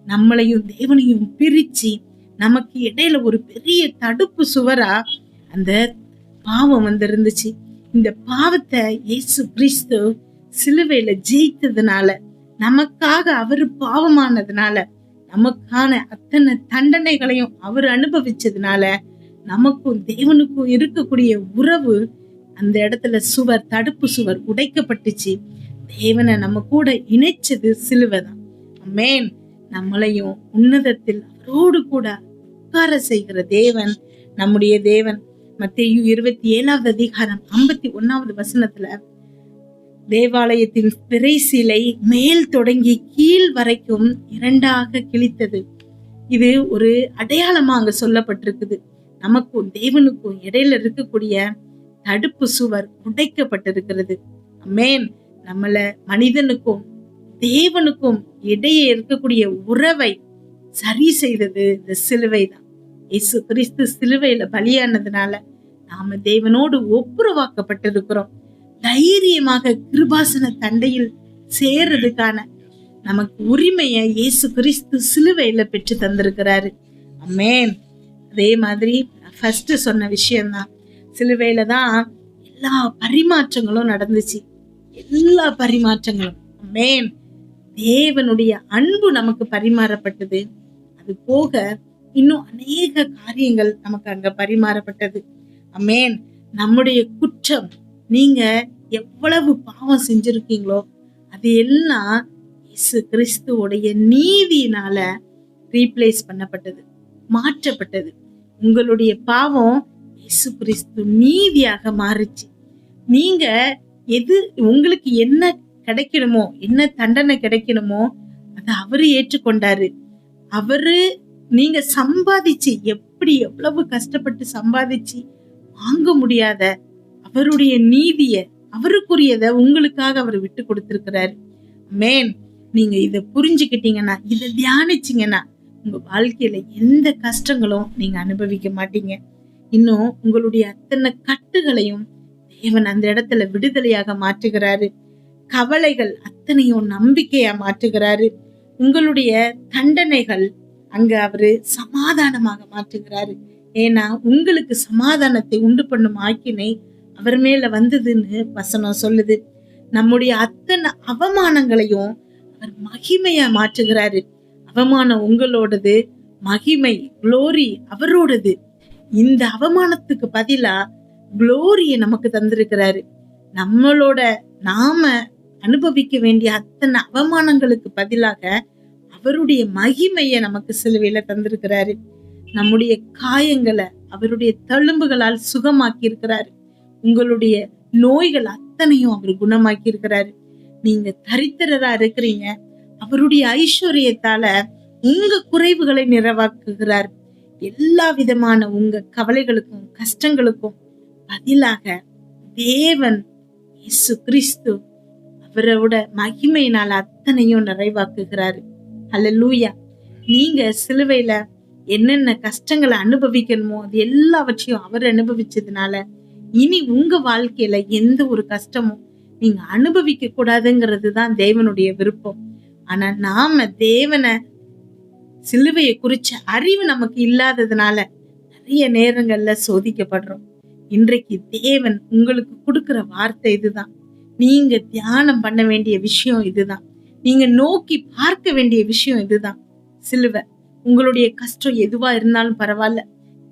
நம்மளையும் தேவனையும் பிரிச்சு நமக்கு இடையில ஒரு பெரிய தடுப்பு சுவரா அந்த பாவம் வந்திருந்துச்சு. இந்த பாவத்தை இயேசு கிறிஸ்து சிலுவையில ஜெயித்ததுனால, நமக்காக அவரு பாவமானதுனால, நமக்கான அத்தனை தண்டனைகளையும் அவர் அனுபவிச்சதுனால, நமக்கும் தேவனுக்கும் இருக்கக்கூடிய உறவு அந்த இடத்துல சுவர், தடுப்பு சுவர் உடைக்கப்பட்டுச்சு. தேவனை நம்ம கூட இணைச்சது சிலுவை தான். ஆமென். நம்மளையும் உன்னதத்தில் அவரோடு கூட உட்கார செய்கிற தேவன் நம்முடைய தேவன். மத்தேயு 27வது அதிகாரம் 51வது வசனத்துல, தேவாலயத்தின் திரைசீலை மேல் தொடங்கி கீழ் வரைக்கும் 2ஆக கிழித்தது. இது ஒரு அடையாளமா அங்க சொல்லப்பட்டிருக்குது. நமக்கும் தேவனுக்கும் இடையில இருக்கக்கூடிய தடுப்பு சுவர் உடைக்கப்பட்டிருக்கிறது. ஆமென். நம்மள மனிதனுக்கும் தேவனுக்கும் இடையே இருக்கக்கூடிய உறவை சரி செய்தது இந்த சிலுவை தான். இயேசு கிறிஸ்து சிலுவையில பலியானதுனால நாம தேவனோடு ஒப்புரவாக்கப்பட்டிருக்கிறோம். தைரியமாக கிருபாசன தண்டையில் சேர்றதுக்கான நமக்கு உரிமையை இயேசு கிறிஸ்து சிலுவையில பெற்று தந்திருக்கிறாரு. ஆமென். அதே மாதிரி ஃபர்ஸ்ட் சொன்ன விஷயம்தான், சிலுவையில தான் எல்லா பரிமாற்றங்களும் நடந்துச்சு. எல்லா பரிமாற்றங்களும். ஆமென். தேவனுடைய அன்பு நமக்கு பரிமாறப்பட்டது. அது போக இன்னும் அநேக காரியங்கள் நமக்கு அங்க பரிமாறப்பட்டது. ஆமென். நம்முடைய குற்றம், நீங்க எவ்வளவு பாவம் செஞ்சிருக்கீங்களோ அது எல்லாம் இயேசு கிறிஸ்துவோடைய நீதியினால ரீப்ளேஸ் பண்ணப்பட்டது, மாற்றப்பட்டது. உங்களுடைய பாவம் இயேசு கிறிஸ்து நீதியாக மாறுச்சு. நீங்க எது உங்களுக்கு என்ன கிடைக்கணுமோ, என்ன தண்டனை கிடைக்கணுமோ அதை அவரு ஏற்றுக்கொண்டாரு. அவரு நீங்க சம்பாதிச்சு எவ்வளவு கஷ்டப்பட்டு சம்பாதிச்சு வாங்க முடியாத அவருடைய நீதிய, அவருக்குரியத உங்களுக்காக அவர் விட்டு கொடுத்திருக்கிறாரு. ஆமென். நீங்க இத புரிஞ்சுக்கிட்டீங்கன்னா, இத தியானிச்சீங்கன்னா, உங்க வாழ்க்கையில எந்த கஷ்டங்களும் நீங்க அனுபவிக்க மாட்டீங்க. இன்னும் உங்களுடைய அத்தனை கட்டுகளையும் தேவன் அந்த இடத்துல விடுதலையாக மாற்றுகிறாரு. கவலைகள் அத்தனையும் நம்பிக்கையா மாற்றுகிறாரு. உங்களுடைய தண்டனைகள் அங்க அவரு சமாதானமாக மாற்றுகிறாரு. ஏன்னா உங்களுக்கு சமாதானத்தை உண்டு பண்ணும் ஆக்கினை அவர் மேல வந்ததுன்னு வசனம் சொல்லுது. நம்முடைய அத்தனை அவமானங்களையும் அவர் மகிமையா மாற்றுகிறாரு. அவமானம் உங்களோடது, மகிமை குளோரி அவரோடது. இந்த அவமானத்துக்கு பதிலா குளோரிய நமக்கு தந்திருக்கிறாரு. நம்மளோட நாம அனுபவிக்க வேண்டிய அத்தனை அவமானங்களுக்கு பதிலாக அவருடைய மகிமைய நமக்கு சிலுவையில தந்திருக்கிறாரு. நம்முடைய காயங்களை அவருடைய தழும்புகளால் சுகமாக்கி இருக்கிறாரு. உங்களுடைய நோய்கள் அத்தனையும் அவர் குணமாக்கி இருக்கிறாரு. நீங்க தரித்திரரா இருக்கிறீங்க, அவருடைய ஐஸ்வர்யத்தால உங்க குறைவுகளை நிறைவாக்குகிறார். எல்லா விதமான உங்க கவலைகளுக்கும் கஷ்டங்களுக்கும் பதிலாக தேவன் இயேசு கிறிஸ்து அவரோட மகிமையினால் அத்தனையும் நிறைவாக்குகிறாரு. அல்லேலூயா. நீங்க சிலுவையில என்னென்ன கஷ்டங்களை அனுபவிக்கணுமோ அது எல்லாவற்றையும் அவர் அனுபவிச்சதுனால இனி உங்க வாழ்க்கையில எந்த ஒரு கஷ்டமும் நீங்க அனுபவிக்க கூடாதுங்கிறது தான் தேவனுடைய விருப்பம். ஆனா நாம தேவனை சிலுவையை குறிச்ச அறிவு நமக்கு இல்லாததுனால நிறைய நேரங்கள்ல சோதிக்கப்படுறோம். இன்றைக்கு தேவன் உங்களுக்கு கொடுக்கிற வார்த்தை இதுதான். நீங்க தியானம் பண்ண வேண்டிய விஷயம் இதுதான். நீங்க நோக்கி பார்க்க வேண்டிய விஷயம் இதுதான். சிலுவை. உங்களுடைய கஷ்டம் எதுவா இருந்தாலும் பரவாயில்ல.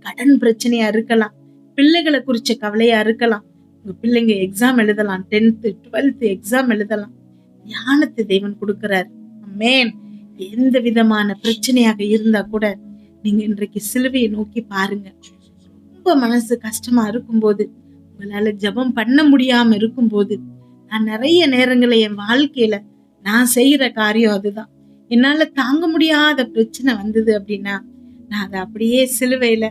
கடன் பிரச்சனையா இருக்கலாம், பிள்ளைகளை குறிச்ச கவலையா இருக்கலாம், உங்க பிள்ளைங்க எக்ஸாம் எழுதலாம், 10th 12th எக்ஸாம் எழுதலாம். ஞானத்தை தேவன் கொடுக்கிறார். ஆமென். எந்த விதமான பிரச்சனையாக இருந்தா கூட நீங்க இன்றைக்கு சிலுவையை நோக்கி பாருங்க. ரொம்ப மனசு கஷ்டமா இருக்கும்போது, உங்களால ஜெபம் பண்ண முடியாம இருக்கும்போது, நான் நிறைய நேரங்களை என் வாழ்க்கையில நான் செய்யற காரியம் அதுதான். என்னால தாங்க முடியாத பிரச்சனை வந்தது அப்படின்னா நான் அதை அப்படியே சிலுவையில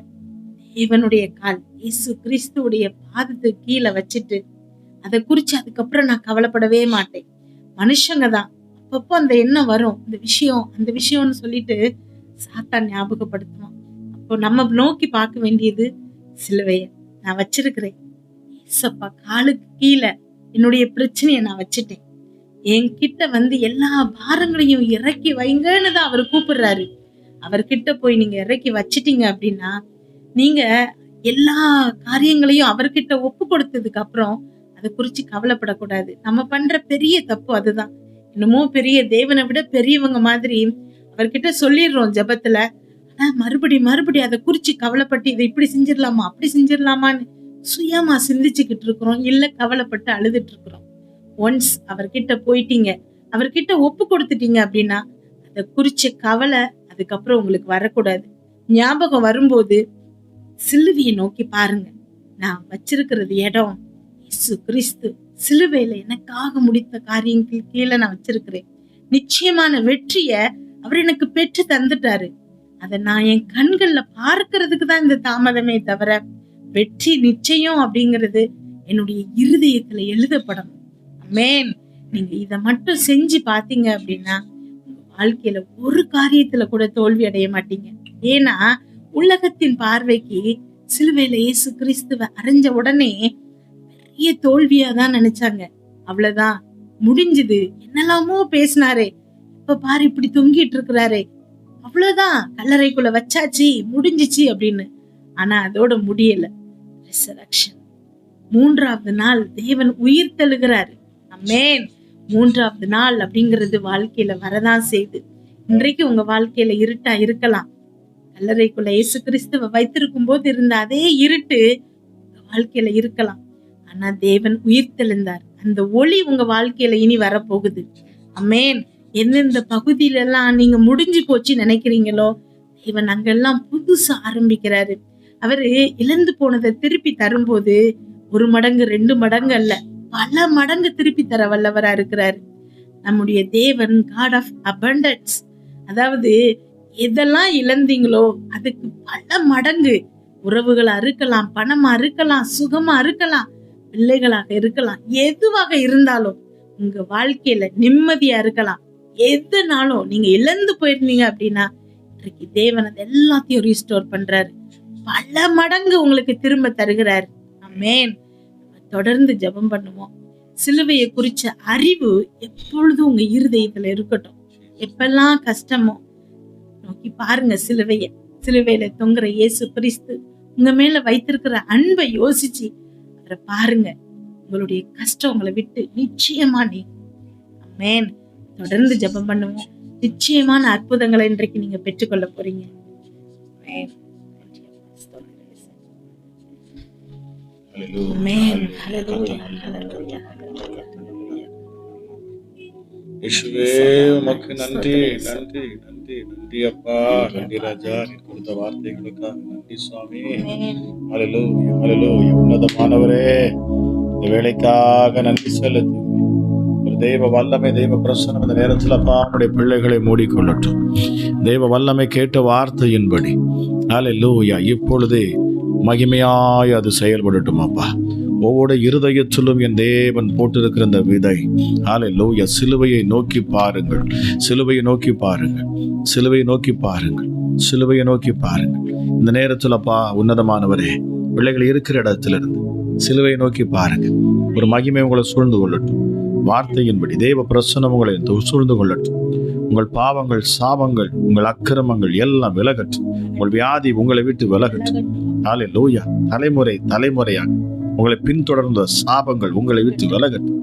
தேவனுடைய கால் இயேசு கிறிஸ்துவுடைய பாதத்துக்கு கீழே வச்சுட்டு அதை குறிச்சு அதுக்கப்புறம் நான் கவலைப்படவே மாட்டேன். மனுஷங்க தான் அப்பப்போ அந்த எண்ணம் வரும், இந்த விஷயம் அந்த விஷயம்னு சொல்லிட்டு சாத்தான் ஞாபகப்படுத்துவான். அப்போ நம்ம நோக்கி பார்க்க வேண்டியது சிலுவைய நான் வச்சிருக்கிறேன். ஏசப்பா காலுக்கு கீழே என்னுடைய பிரச்சனையை நான் வச்சுட்டேன். என்கிட்ட வந்து எல்லா பாரங்களையும் இறக்கி வைங்கன்னு தான் அவர் கூப்பிடுறாரு. அவர்கிட்ட போய் நீங்க இறக்கி வச்சிட்டீங்க அப்படின்னா நீங்க எல்லா காரியங்களையும் அவர்கிட்ட ஒப்பு கொடுத்ததுக்கு அப்புறம் அதை குறிச்சு கவலைப்படக்கூடாது. நம்ம பண்ற பெரிய தப்பு அதுதான். என்னமோ பெரிய தேவனை விட பெரியவங்க மாதிரி அவர்கிட்ட சொல்லிடுறோம் ஜெபத்துல. ஆனா மறுபடியும் அதை குறிச்சு கவலைப்பட்டு இதை இப்படி செஞ்சிடலாமா அப்படி செஞ்சிடலாமான்னு சுயமா சிந்திச்சுக்கிட்டு இருக்கிறோம். இல்ல கவலைப்பட்டு அழுதுட்டு இருக்கிறோம். ஒன்ஸ் அவர்கிட்ட போயிட்டீங்க, அவர்கிட்ட ஒப்பு கொடுத்துட்டீங்க அப்படின்னா அதை குறிச்ச கவலை அதுக்கப்புறம் உங்களுக்கு வரக்கூடாது. ஞாபகம் வரும்போது சிலுவையை நோக்கி பாருங்க. நான் வச்சிருக்கிறது இடம் இயேசு கிறிஸ்து சிலுவையில எனக்காக முடித்த காரியங்கள் கீழே நான் வச்சிருக்கிறேன். நிச்சயமான வெற்றிய அவர் எனக்கு பெற்று தந்துட்டாரு. அதை நான் என் கண்கள்ல பார்க்கறதுக்கு தான் இந்த தாமதமே தவிர வெற்றி நிச்சயம் அப்படிங்கிறது என்னுடைய இருதயத்துல எழுதப்படணும். ஆமென். நீங்க இத மட்டும் செஞ்சு பாத்தீங்க அப்படின்னா உங்க வாழ்க்கையில ஒரு காரியத்துல கூட தோல்வி அடைய மாட்டீங்க. ஏன்னா உலகத்தின் பார்வைக்கு சிலுவையில இயேசு கிறிஸ்துவ அறைஞ்ச உடனே பெரிய தோல்வியா தான் நினைச்சாங்க. அவ்வளவுதான், முடிஞ்சுது, என்னெல்லாமோ பேசினாரே, இப்ப பாரு இப்படி தொங்கிட்டு இருக்கிறாரே, அவ்வளவுதான், கல்லறைக்குள்ள வச்சாச்சு முடிஞ்சிச்சு அப்படின்னு. ஆனா அதோட முடியல. ரிசரக்ஷன், 3வது நாள் தேவன் உயிர் தழுகிறாரு. ஆமென். 3வது நாள் அப்படிங்கிறது வாழ்க்கையில வரதான் செய்து. இன்றைக்கு உங்க வாழ்க்கையில இருட்டா இருக்கலாம். கல்லறைக்குள்ள இயேசு கிறிஸ்துவ வைத்திருக்கும் போது இருந்த அதே இருட்டு உங்க வாழ்க்கையில இருக்கலாம். ஆனா தேவன் உயிர் தெழுந்தார். அந்த ஒளி உங்க வாழ்க்கையில இனி வரப்போகுது. ஆமென். எந்தெந்த பகுதியில எல்லாம் நீங்க முடிஞ்சு போச்சு நினைக்கிறீங்களோ தேவன் அங்கெல்லாம் புதுசா ஆரம்பிக்கிறாரு. அவரு இழந்து போனதை திருப்பி தரும்போது 1 மடங்கு 2 மடங்கு அல்ல, பல மடங்கு திருப்பி தர வல்லவரா இருக்கிறாரு. நம்முடைய தேவன் காட் ஆஃப் அபண்டன்ஸ். அதாவது எதெல்லாம் இழந்தீங்களோ அதுக்கு பல மடங்கு உறவுகளா இருக்கலாம், பணமா இருக்கலாம், சுகமா இருக்கலாம், பிள்ளைகளாக இருக்கலாம், எதுவாக இருந்தாலும் உங்க வாழ்க்கையில நிம்மதியா இருக்கலாம். எதுனாலும் நீங்க இழந்து போயிருந்தீங்க அப்படின்னா இன்றைக்கு தேவன் அது எல்லாத்தையும் ரீஸ்டோர் பண்றாரு. பல மடங்கு உங்களுக்கு திரும்ப தருகிறாரு. ஆமென். தொடர்ந்து ஜெபம் பண்ணுவோம். சிலுவையை குறிச்ச அறிவு எப்பொழுதும் உங்க இருதயத்துல இருக்கட்டும். எப்பெல்லாம் கஷ்டமோ நோக்கி பாருங்க சிலுவைய. சிலுவையில தொங்குற இயேசு கிறிஸ்து உங்க மேல வைத்திருக்கிற அன்பை யோசிச்சு அவரை பாருங்க. உங்களுடைய கஷ்டம் உங்களை விட்டு நிச்சயமா ஆமென். தொடர்ந்து ஜெபம் பண்ணுவோம். நிச்சயமான அற்புதங்களை இன்றைக்கு நீங்க பெற்றுக்கொள்ள போறீங்க. இயேசுவே உமக்கு நன்றி நன்றி நன்றி நன்றி அப்பா. நன்றி ராஜா, நீ கொடுத்த வார்த்தைகளுக்காக நன்றி சுவாமி. ஹல்லேலூயா ஹல்லேலூயா. உன்னதமானவரே, இந்த வேலைக்காக நன்றி செலுத்துகிறேன். ஒரு தேவ வல்லமை, தெய்வ பிரசனம் இந்த நேரத்தில் அப்பா நம்முடைய பிள்ளைகளை மூடிக்கொள்ளட்டும். தேவ வல்லமை கேட்ட வார்த்தையின்படி ஹல்லேலூயா இப்பொழுதே மகிமையாய் அது செயல்படட்டும் அப்பா. ஒவ்வொரு இருதயத்திலும் என் தேவன் போட்டிருக்கிற இந்த விதை ஹல்லேலூயா சிலுவையை நோக்கி பாருங்கள், சிலுவையை நோக்கி பாருங்கள், சிலுவையை நோக்கி பாருங்கள், சிலுவையை நோக்கி பாருங்கள். இந்த நேரத்தில் அப்பா உன்னதமானவரே, பிள்ளைகள் இருக்கிற இடத்திலிருந்து சிலுவையை நோக்கி பாருங்க. ஒரு மகிமை உங்களை சூழ்ந்து கொள்ளட்டும். வார்த்தையின்படி தேவ பிரசன்னம் உங்களை சூழ்ந்து கொள்ளட்டும். உங்கள் பாவங்கள், சாபங்கள், உங்கள் அக்கிரமங்கள் எல்லாம் விலகட்டும். உங்கள் வியாதி உங்களை விட்டு விலகட்டும். ஹல்லேலூயா. தலைமுறை தலைமுறையாக உங்களை பின்தொடர்ந்த சாபங்கள் உங்களை விட்டு விலகட்டும்.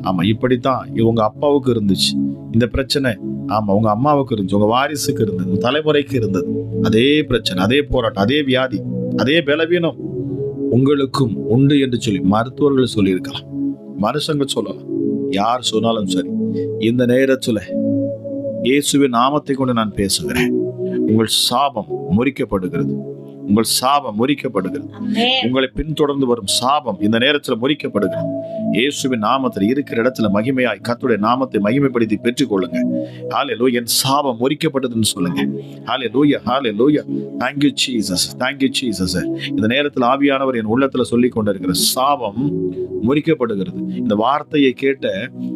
ஆமா, இப்படித்தான் உங்க அப்பாவுக்கு இருந்துச்சு இந்த பிரச்சனை. ஆமா, உங்க அம்மாவுக்கு இருந்துச்சு, உங்க வாரிசுக்கு இருந்தது, தலைமுறைக்கு இருந்தது. அதே பிரச்சனை, அதே போராட்டம், அதே வியாதி, அதே பலவீனம் உங்களுக்கும் உண்டு என்று சொல்லி மருத்துவர்கள் சொல்லியிருக்கலாம், மனுஷங்க சொல்லலாம், யார் சொன்னாலும் சரி. இந்த நேரத்துல இயேசுவின் நாமத்தை கொண்டு நான் பேசுகிறேன். உங்கள் சாபம் முறிக்கப்படுகிறது, உங்கள் சாபம் முறிக்கப்படுகிறது. உங்களை பின்தொடர்ந்து வரும் சாபம் இந்த நேரத்தில் முறிக்கப்படுகிறது. இயேசுவின் நாமத்தில் இருக்கிற இடத்துல மகிமையாய் கர்த்தருடைய நாமத்தை மகிமைப்படுத்தி பெற்றுக்கொள்ளுங்க. ஹல்லேலூயா. என் சாபம் முறிக்கப்பட்டதுன்னு சொல்லுங்க. ஹல்லேலூயா, ஹல்லேலூயா. Thank you Jesus, thank you Jesus. இந்த நேரத்தில் ஆவியானவர் என் உள்ளத்துல சொல்லி கொண்டிருக்கிற சாபம் முறிக்கப்படுகிறது. இந்த வார்த்தையை கேட்ட,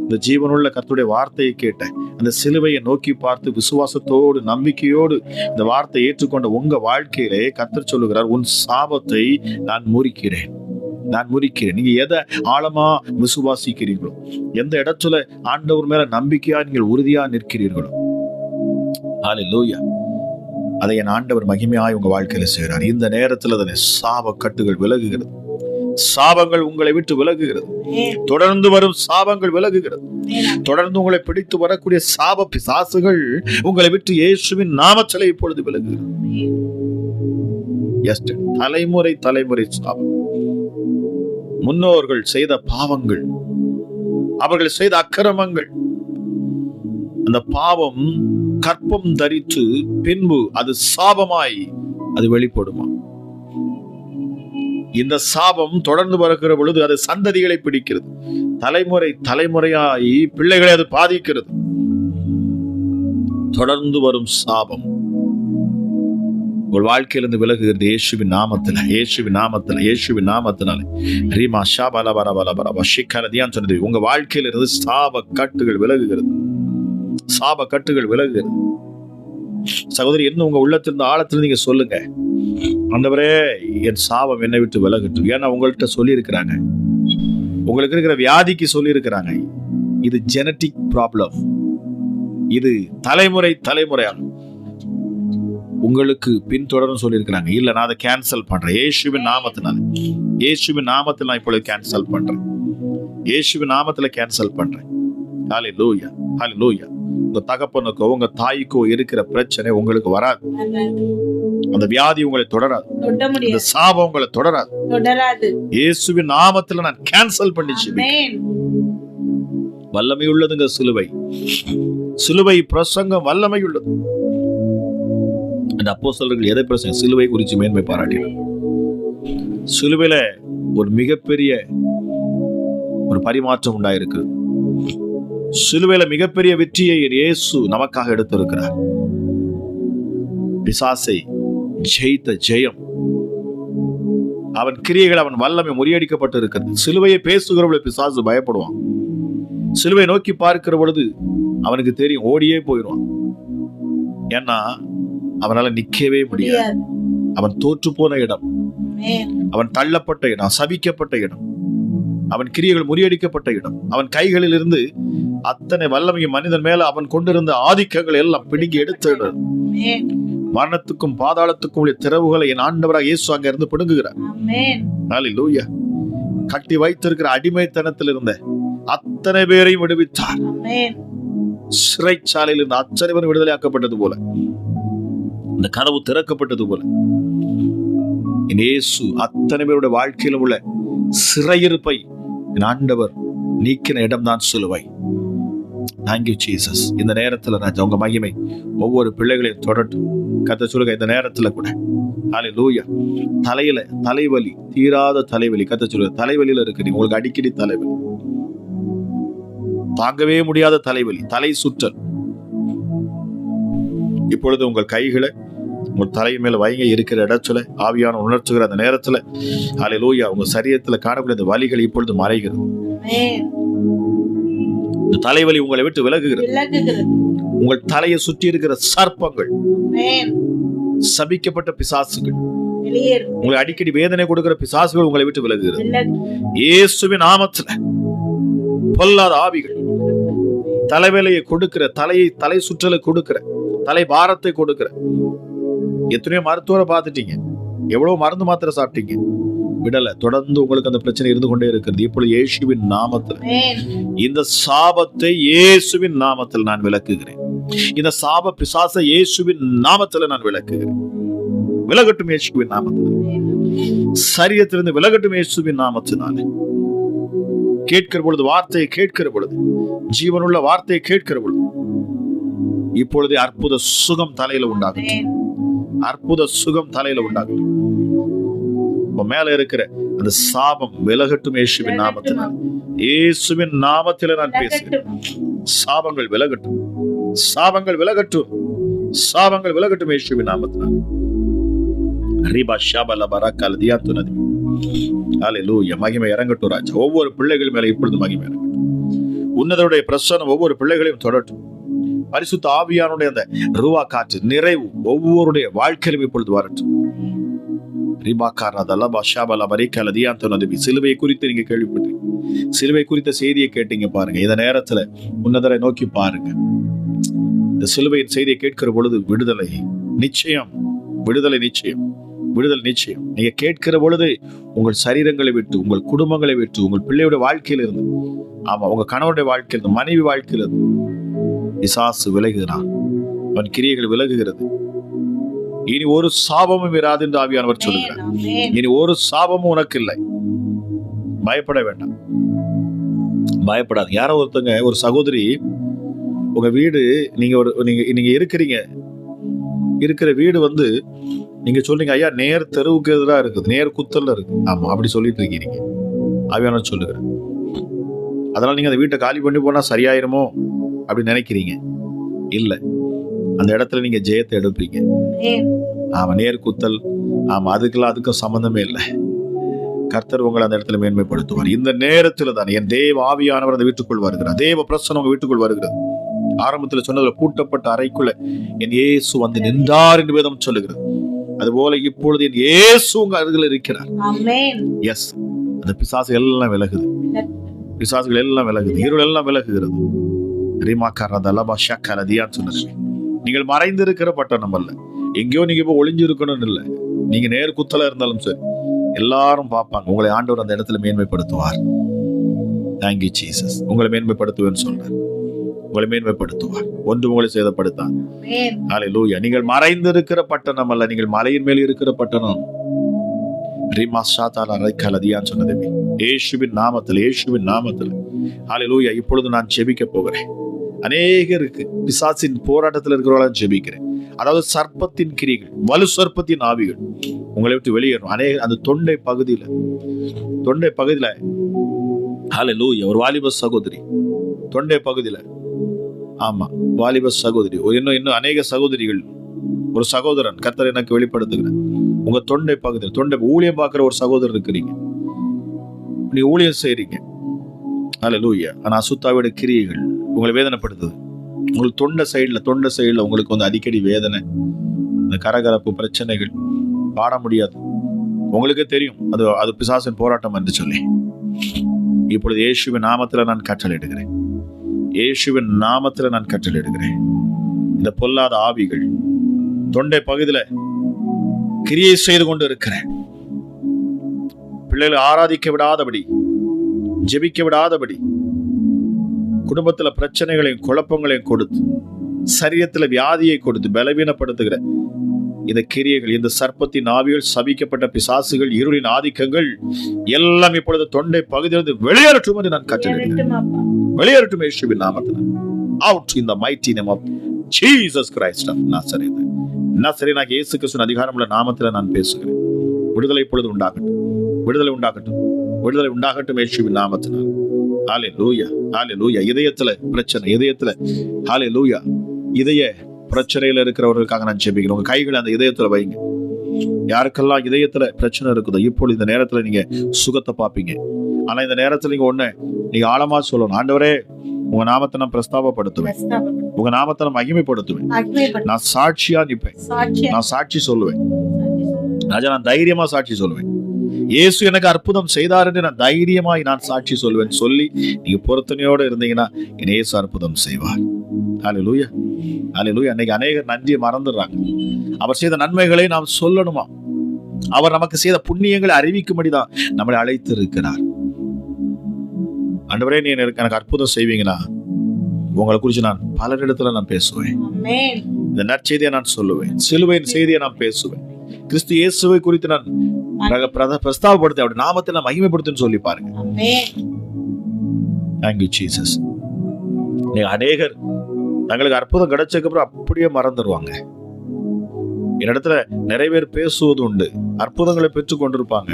இந்த ஜீவனுள்ள கர்த்தருடைய வார்த்தையை கேட்ட, அந்த சிலுவையை நோக்கி பார்த்து விசுவாசத்தோடு நம்பிக்கையோடு இந்த வார்த்தை ஏற்றுக்கொண்ட உங்க வாழ்க்கையிலே கர்த்தர் சொல்லுகிறார், உன் சாபத்தை நான் முறிக்கிறேன், நான் முறிக்கிறேன். நீங்க எதை ஆழமா விசுவாசிக்கிறீர்களோ, எந்த இடத்துல ஆண்டவர் மேல நம்பிக்கையா நீங்கள் உறுதியா நிற்கிறீர்களோ, ஹல்லேலூயா, அதை என் ஆண்டவர் மகிமையாய் உங்க வாழ்க்கையில செய்கிறார். இந்த நேரத்தில் அதனை சாப கட்டுகள் விலகுகிறது, சாபங்கள் உங்களை விட்டு விலகுகிறது, தொடர்ந்து வரும் சாபங்கள் விலகுகிறது, தொடர்ந்து உங்களை பிடித்து வரக்கூடிய சாப பிசாசுகள் உங்களை விட்டு இயேசுவின் நாமத்திலே இப்பொழுது விலகுகிறது. தலைமுறை தலைமுறை சாபம், முன்னோர்கள் செய்த பாவங்கள், அவர்கள் செய்த அக்கிரமங்கள், அந்த பாவம் கற்பம் தரித்து பின்பு அது சாபமாய் அது வெளிப்படுமா? இந்த சாபம் தொடர்ந்து வருகிற பொழுது அது சந்ததிகளை பிடிக்கிறது, தலைமுறை தலைமுறையாய் பிள்ளைகளை அது பாதிக்கிறது. தொடர்ந்து வரும் சாபம் உங்கள் வாழ்க்கையிலிருந்து விலகுகிறது இயேசுவின் நாமத்தில், இயேசுவின் நாமத்தில், இயேசுவின் நாமத்தினாலே. ரீமா ஷாபாலா பரபல பரப ஷிக்கலதியான்னு சொன்னது, உங்க வாழ்க்கையிலிருந்து சாப கட்டுகள் விலகுகிறது, சாப கட்டுகள் விலகுகிறது. சகோதரி, இன்னும் உங்க உள்ளத்திலிருந்து ஆழத்திலிருந்து நீங்க சொல்லுங்க, ஆண்டவரே என் சாபம் என்னை விட்டு விலகட்டும். ஏன்னா உங்கள்கிட்ட சொல்லி இருக்கிறாங்க, உங்களுக்கு இருக்கிற வியாதிக்கு சொல்லி இருக்கிறாங்க, இது ஜெனட்டிக் ப்ராப்ளம், இது தலைமுறை தலைமுறையாக உங்களுக்கு பின்தொடரும் சொல்லி இருக்கிறாங்க. இல்ல, நான் அதை கேன்சல் பண்றேன் இயேசுவின் நாமத்தினால, இயேசுவின் நாமத்தில் நான் இப்பொழுது கேன்சல் பண்றேன், இயேசுவின் நாமத்துல கேன்சல் பண்றேன். ஹல்லேலூயா, ஹல்லேலூயா. உங்க தகப்பனுக்கோ உங்க தாய்க்கோ இருக்கிற பிரச்சனை உங்களுக்கு வராது, அந்த வியாதி உங்களை தொடராது, அந்த சாபம் உங்களை தொடராது. இயேசுவின் நாமத்துல நான் கேன்சல் பண்ணிச்சு. வல்லமை உள்ளதுங்க சிலுவை, சிலுவை பிரசங்கம் வல்லமை உள்ளது. அந்த அப்போஸ்தலர்கள் எதை பிரசங்கம்? சிலுவை குறித்து மேன்மை பாராட்டினார். சிலுவையில ஒரு மிகப்பெரிய ஒரு பரிமாற்றம் உண்டாயிருக்கு. சிலுவையில மிகப்பெரிய வெற்றியை இயேசு நமக்காக எடுத்திருக்கிறார். பிசாசை ஜெயித்த ஜெயம், அவன் கிரியைகள், அவன் வல்லமை முறியடிக்கப்பட்டு இருக்கிறது. சிலுவையை பேசுகிறவளை பிசாசு பயப்படுவான். சிலுவை நோக்கி பார்க்கிற பொழுது அவனுக்கு தெரியும், ஓடியே போயிடுவான். ஏன்னா அவனால நிக்கவே முடியாது. அவன் தோற்று போன இடம், அவன் தள்ளப்பட்ட இடம், சபிக்கப்பட்ட இடம், அவன் கிரியைகள் முறியடிக்கப்பட்ட இடம், அவன் கைகளில் இருந்து அத்தனை வல்லமையும் மனிதன் மேல அவன் கொண்டிருந்த ஆதிக்கங்கள் எல்லாம் பிடுங்கி எடுத்த இடம். மரணத்துக்கும் பாதாளத்துக்கும் உள்ள திறவுகளை என் ஆண்டவராக இயேசு அங்க இருந்து பிடுங்குகிறார். ஹல்லேலூயா. கட்டி வைத்திருக்கிற அடிமைத்தனத்தில் இருந்த அத்தனை பேரையும் விடுவித்தார். சிறைச்சாலையில் இருந்த அத்தனை பேரும் விடுதலையாக்கப்பட்டது போல, இந்த கதவு திறக்கப்பட்டது போல இயேசு அத்தனை பேருடைய வாழ்க்கையிலும் உள்ள சிறையிருப்பை என் ஆண்டவர் நீக்கின இடம்தான் சிலுவை. Thank you Jesus. இந்த நேரத்துல ராஜா உங்க மகிமை ஒவ்வொரு பிள்ளைகளையும் தொடரட்டும். கர்த்தர் சொல்லுங்க, இந்த நேரத்துல கூட ஹல்லேலூயா, தலையில தலைவலி, தீராத தலைவலி, கர்த்தர் சொல்லுங்க, தலைவலியில இருக்கு, உங்களுக்கு அடிக்கடி தலைவலி, தாங்கவே முடியாத தலைவலி, தலை சுற்றல். இப்பொழுது உங்கள் கைகளை உங்கள் தலையின் மேல வைங்க. இருக்கிற இடத்துல ஆவியான உணர்த்துகிற அந்த நேரத்துல ஹல்லேலூயா உங்க சரீரத்துல காணக்கூடிய அந்த வலிகள் இப்பொழுது மறைகிறது. இந்த தலைவலி உங்களை விட்டு விலகுகிறது. உங்கள் தலையை சுற்றி இருக்கிற சர்ப்பங்கள், சபிக்கப்பட்ட பிசாசுகள், உங்களை அடிக்கடி வேதனை கொடுக்கிற பிசாசுகள் உங்களை விட்டு விலகுகிறது. இயேசுவின் நாமத்துல பொல்லாத ஆவிகள், தலைவேலையை கொடுக்கிற, தலை சுற்றலை கொடுக்கிற, தலை பாரத்தை கொடுக்கிற, எத்தனையோ மருத்துவரை பார்த்துட்டீங்க, எவ்வளவு மருந்து மாத்திரை சாப்பிட்டீங்க, விடல. தொடர்ந்து உங்களுக்கு அந்த பிரச்சனை இருந்து கொண்டே இருக்கிறது. இப்பொழுது இயேசுவின் நாமத்தில் இந்த சாபத்தை இயேசுவின் நாமத்தில் நான் விலக்குகிறேன். இந்த சாப பிசாசை இயேசுவின் நாமத்தில் நான் விலக்குகிறேன். விலகட்டும் இயேசுவின் நாமத்தில். சரீரத்திலிருந்து விலகட்டும் இயேசுவின் நாமத்தினாலே. கேட்கிற பொழுது, வார்த்தையை கேட்கிற பொழுது, ஜீவனுள்ள வார்த்தையை கேட்கிற பொழுது இப்பொழுதே அற்புத சுகம் தலையில உண்டாகட்டும். அற்புத சுகம் தலையில உண்டாகட்டும். மேல இருக்கிற அந்த சாபம் விலகட்டும் இயேசுவின் நாமத்தினால். இயேசுவின் நாமத்தில நான் பேசுகிறேன். சாபங்கள் விலகட்டும், சாபங்கள் விலகட்டும், சாபங்கள் விலகட்டும் இயேசுவின் நாமத்தினால். ரிபா ஷாபல பரக்கல் தியாத்துனதி. ஹல்லேலூயா. மகிமை இறங்கட்டும் ராஜா. ஒவ்வொரு பிள்ளைகள் மேல இப்பொழுது மகிமை இறங்கட்டும். உன்னதருடைய பிரசன்னம் ஒவ்வொரு பிள்ளைகளையும் தொடரட்டும். பரிசுத்த ஆவியானுடைய அந்த ருவா காற்று நிறைவு ஒவ்வொருடைய வாழ்க்கையிலும் இப்பொழுது வரட்டும். சிலுவை குறித்து நீங்க கேள்விப்பட்டீங்க, சிலுவை குறித்த செய்தியை கேட்டீங்க பாருங்க. இந்த நேரத்துல உன்னதரை நோக்கி பாருங்க. இந்த சிலுவையின் செய்தியை கேட்கிற பொழுது விடுதலை நிச்சயம், விடுதலை நிச்சயம், விடுதலை நிச்சயம். நீங்க கேட்கிற பொழுது உங்கள் சரீரங்களை விட்டு, உங்கள் குடும்பங்களை விட்டு, உங்கள் பிள்ளையோட வாழ்க்கையில இருந்து, ஆமா உங்க கணவனுடைய வாழ்க்கையில இருந்து, மனைவி வாழ்க்கையில இருந்து பிசாசு விலகுகிறான். அவன் கிரியைகள் விலகுகிறது. இனி ஒரு சாபமும் இராது என்று ஆவியானவர் சொல்லுகிறார். இனி ஒரு சாபமும் உனக்கு இல்லை. பயப்பட வேண்டாம், பயப்படாது. யாரோ ஒருத்தங்க, ஒரு சகோதரி, உங்க வீடு, நீங்க இருக்கிற வீடு வந்து நீங்க சொல்றீங்க, ஐயா நேர் தெருவுக்கு எதிராக இருக்குது, நேர் குத்தல்ல இருக்கு. ஆமா அப்படி சொல்லிட்டு இருக்கீங்க. ஆவியானவர் சொல்லுகிறார். அதனால நீங்க அந்த வீட்டை காலி பண்ணி போனா சரியாயிருமோ அப்படின்னு நினைக்கிறீங்க. இல்ல, அந்த இடத்துல நீங்க ஜெயத்தை எடுப்பீங்க. ஆமா, நேர் குத்தல், ஆமா அதுக்கும் சம்பந்தமே இல்லை. கர்த்தர் உங்களை அந்த இடத்துல மேன்மைப்படுத்துவார். இந்த நேரத்துல தான் என் தேவ ஆவியானவர் அந்த வீட்டுக்குள் வருகிறார். தேவ பிரசன்னம் உங்க வீட்டுக்குள் வருகிறது. ஆரம்பத்துல சொன்னதுல பூட்டப்பட்ட அறைக்குள்ள என் இயேசு வந்து நின்றார் என்று வேதம் சொல்லுகிறது. அதுபோல இப்பொழுது என் இயேசு உங்க அருகில் இருக்கிறார். எஸ், அந்த பிசாசுகள் எல்லாம் விலகுது, பிசாசுகள் எல்லாம் விலகுது, இருள் எல்லாம் விலகுகிறது. நீங்கள் மறைந்திருக்கிற பட்டணம் அல்ல, எங்கேயோ நீங்க இப்ப ஒளிஞ்சிருக்கணும்னு இல்லை. நீங்க நேர் குத்தலா இருந்தாலும் சரி, எல்லாரும் பார்ப்பாங்க. உங்களை ஆண்டவர் அந்த இடத்துல மேன்மைப்படுத்துவார். Thank you Jesus. உங்களை மேன்மைப்படுத்துவேன்னு சொல்றார். உங்களை மேன்மைப்படுத்துவார். ஒன்று உங்களை சேதப்படுத்தார். ஹல்லேலூயா. நீங்கள் மறைந்திருக்கிற பட்டணம் அல்ல, நீங்கள் மலையின் மேல் இருக்கிற பட்டணம். சொன்னதே இயேசுவின் நாமத்தில், இயேசுவின் நாமத்தில். ஹல்லேலூயா. இப்பொழுது நான் ஜெபிக்க போகிறேன். அநேகருக்கு பிசாசின் போராட்டத்தில் இருக்கிறவங்கள ஜெபிக்கிறேன். அதாவது சர்ப்பத்தின் கிரிகள், வலு சர்ப்பத்தின் ஆவிகள் உங்களை விட்டு வெளியேறும். அநேக அந்த தொண்டை பகுதியில ஹல்லேலூயா, ஒரு வாலிப சகோதரி தொண்டை பகுதியில, ஆமா வாலிப சகோதரி, இன்னும் அநேக சகோதரிகள், ஒரு சகோதரன் கர்த்தர் எனக்கு வெளிப்படுத்துகிறேன். உங்க தொண்டை பகுதியில், தொண்டை ஊழியம் பார்க்கிற ஒரு சகோதரர் இருக்கிறீங்க. நீ ஊழியம் செய்றீங்க. ஹல்லேலூயா. ஆனா அசுத்தாவியோட கிரியைகள் உங்களை வேதனைப்படுத்துது. உங்களுக்கு தொண்டை சைடுல உங்களுக்கு வந்து அடிக்கடி வேதனை, இந்த கரகரப்பு பிரச்சனைகள், பாட முடியாது. உங்களுக்கே தெரியும் அது பிசாசின் போராட்டம் என்று சொல்லி. இப்பொழுது இயேசுவின் நாமத்துல நான் கட்டளையிடுகிறேன். இயேசுவின் நாமத்துல நான் கட்டளையிடுகிறேன். இந்த பொல்லாத ஆவிகள் தொண்டை பகுதியில கிரியை செய்து கொண்டு இருக்கிறேன். பிள்ளைகளை ஆராதிக்க விடாதபடி, ஜெபிக்க விடாதபடி, குடும்பத்துல பிரச்சனைகளையும் குழப்பங்களையும் கொடுத்து, சரீரத்துல வியாதியை கொடுத்து பலவீனப்படுத்துகிற இந்த கிரியைகள், இந்த சர்ப்பத்தின் ஆவிகள், சபிக்கப்பட்ட பிசாசுகள், இருளின் ஆதிக்கங்கள் எல்லாம் இப்பொழுது தொண்டை பகுதியிலிருந்து வெளியேறட்டும் என்று நான் கட்டளையிடுகிறேன். வெளியேறட்டும் இயேசுவின் நாமத்தில். Out in the mighty name of Jesus Christ of Nazareth. நசரேயனாகிய இயேசு கிறிஸ்துவின் அதிகாரமுள்ள நாமத்தில் நான் பேசுகிறேன். விடுதலை இப்பொழுது உண்டாகட்டும், விடுதலை உண்டாகட்டும், விடுதலை உண்டாகட்டும் இயேசுவின் நாமத்தினால். ஹalleluya ஹalleluya. இதயத்துல பிரச்சனை, இதயத்துல ஹalleluya இதய பிரச்சனையில இருக்கிறவர்களுக்காக நான் ஜெபிக்கிறேன். உங்க கைகளை அந்த இதயத்துல வைங்க. யாருக்கெல்லாம் இதயத்துல பிரச்சனை இருக்குதோ இப்பொழுது இந்த நேரத்துல நீங்க சுகத்தை பார்ப்பீங்க. ஆனா இந்த நேரத்துல நீங்க ஆழமா சொல்லணும், ஆண்டவரே உங்க நாமத்தை நான் பிரஸ்தாபப்படுத்துவேன், உங்க நாமத்தை நான் மகிமைப்படுத்துவேன், நான் சாட்சியா நிற்பேன், நான் சாட்சி சொல்லுவேன் ராஜா, நான் தைரியமா சாட்சி சொல்லுவேன். இயேசு எனக்கு அற்புதம் செய்தார் என்று நான் தைரியமாய் நான் சாட்சி சொல்லுவேன் சொல்லி நீங்க பொருத்தனையோட இருந்தீங்கன்னா இயேசு அற்புதம் செய்வார். ஹalleluya ஹalleluya. அன்னைக்கு அநேகர் நன்றியை மறந்துடுறாங்க. அவர் செய்த நன்மைகளை நாம் சொல்லணுமா, அவர் நமக்கு செய்த புண்ணியங்களை அறிவிக்கும்படிதான் நம்மளை அழைத்து இருக்கிறார். ஆண்டவரே நீ எனக்கு அற்புதம் செய்வீங்கன்னா உங்களை குறித்து நான் பலரிடத்துல நான் பேசுவேன், இந்த நற்செய்தியை நான் சொல்லுவேன், சிலுவையின் செய்தியை நான் பேசுவேன், கிறிஸ்து இயேசுவை குறித்து நான் பிரஸ்தாபப்படுத்த அவருடைய நாமத்தை நான் மகிமைப்படுத்துன்னு சொல்லி பாருங்க. Thank you Jesus. அநேகர் தங்களுக்கு அற்புதம் கிடைச்சதுக்கு அப்புறம் அப்படியே மறந்துடுவாங்க. என்னிடத்துல நிறைய பேர் பேசுவது உண்டு, அற்புதங்களை பெற்று கொண்டிருப்பாங்க.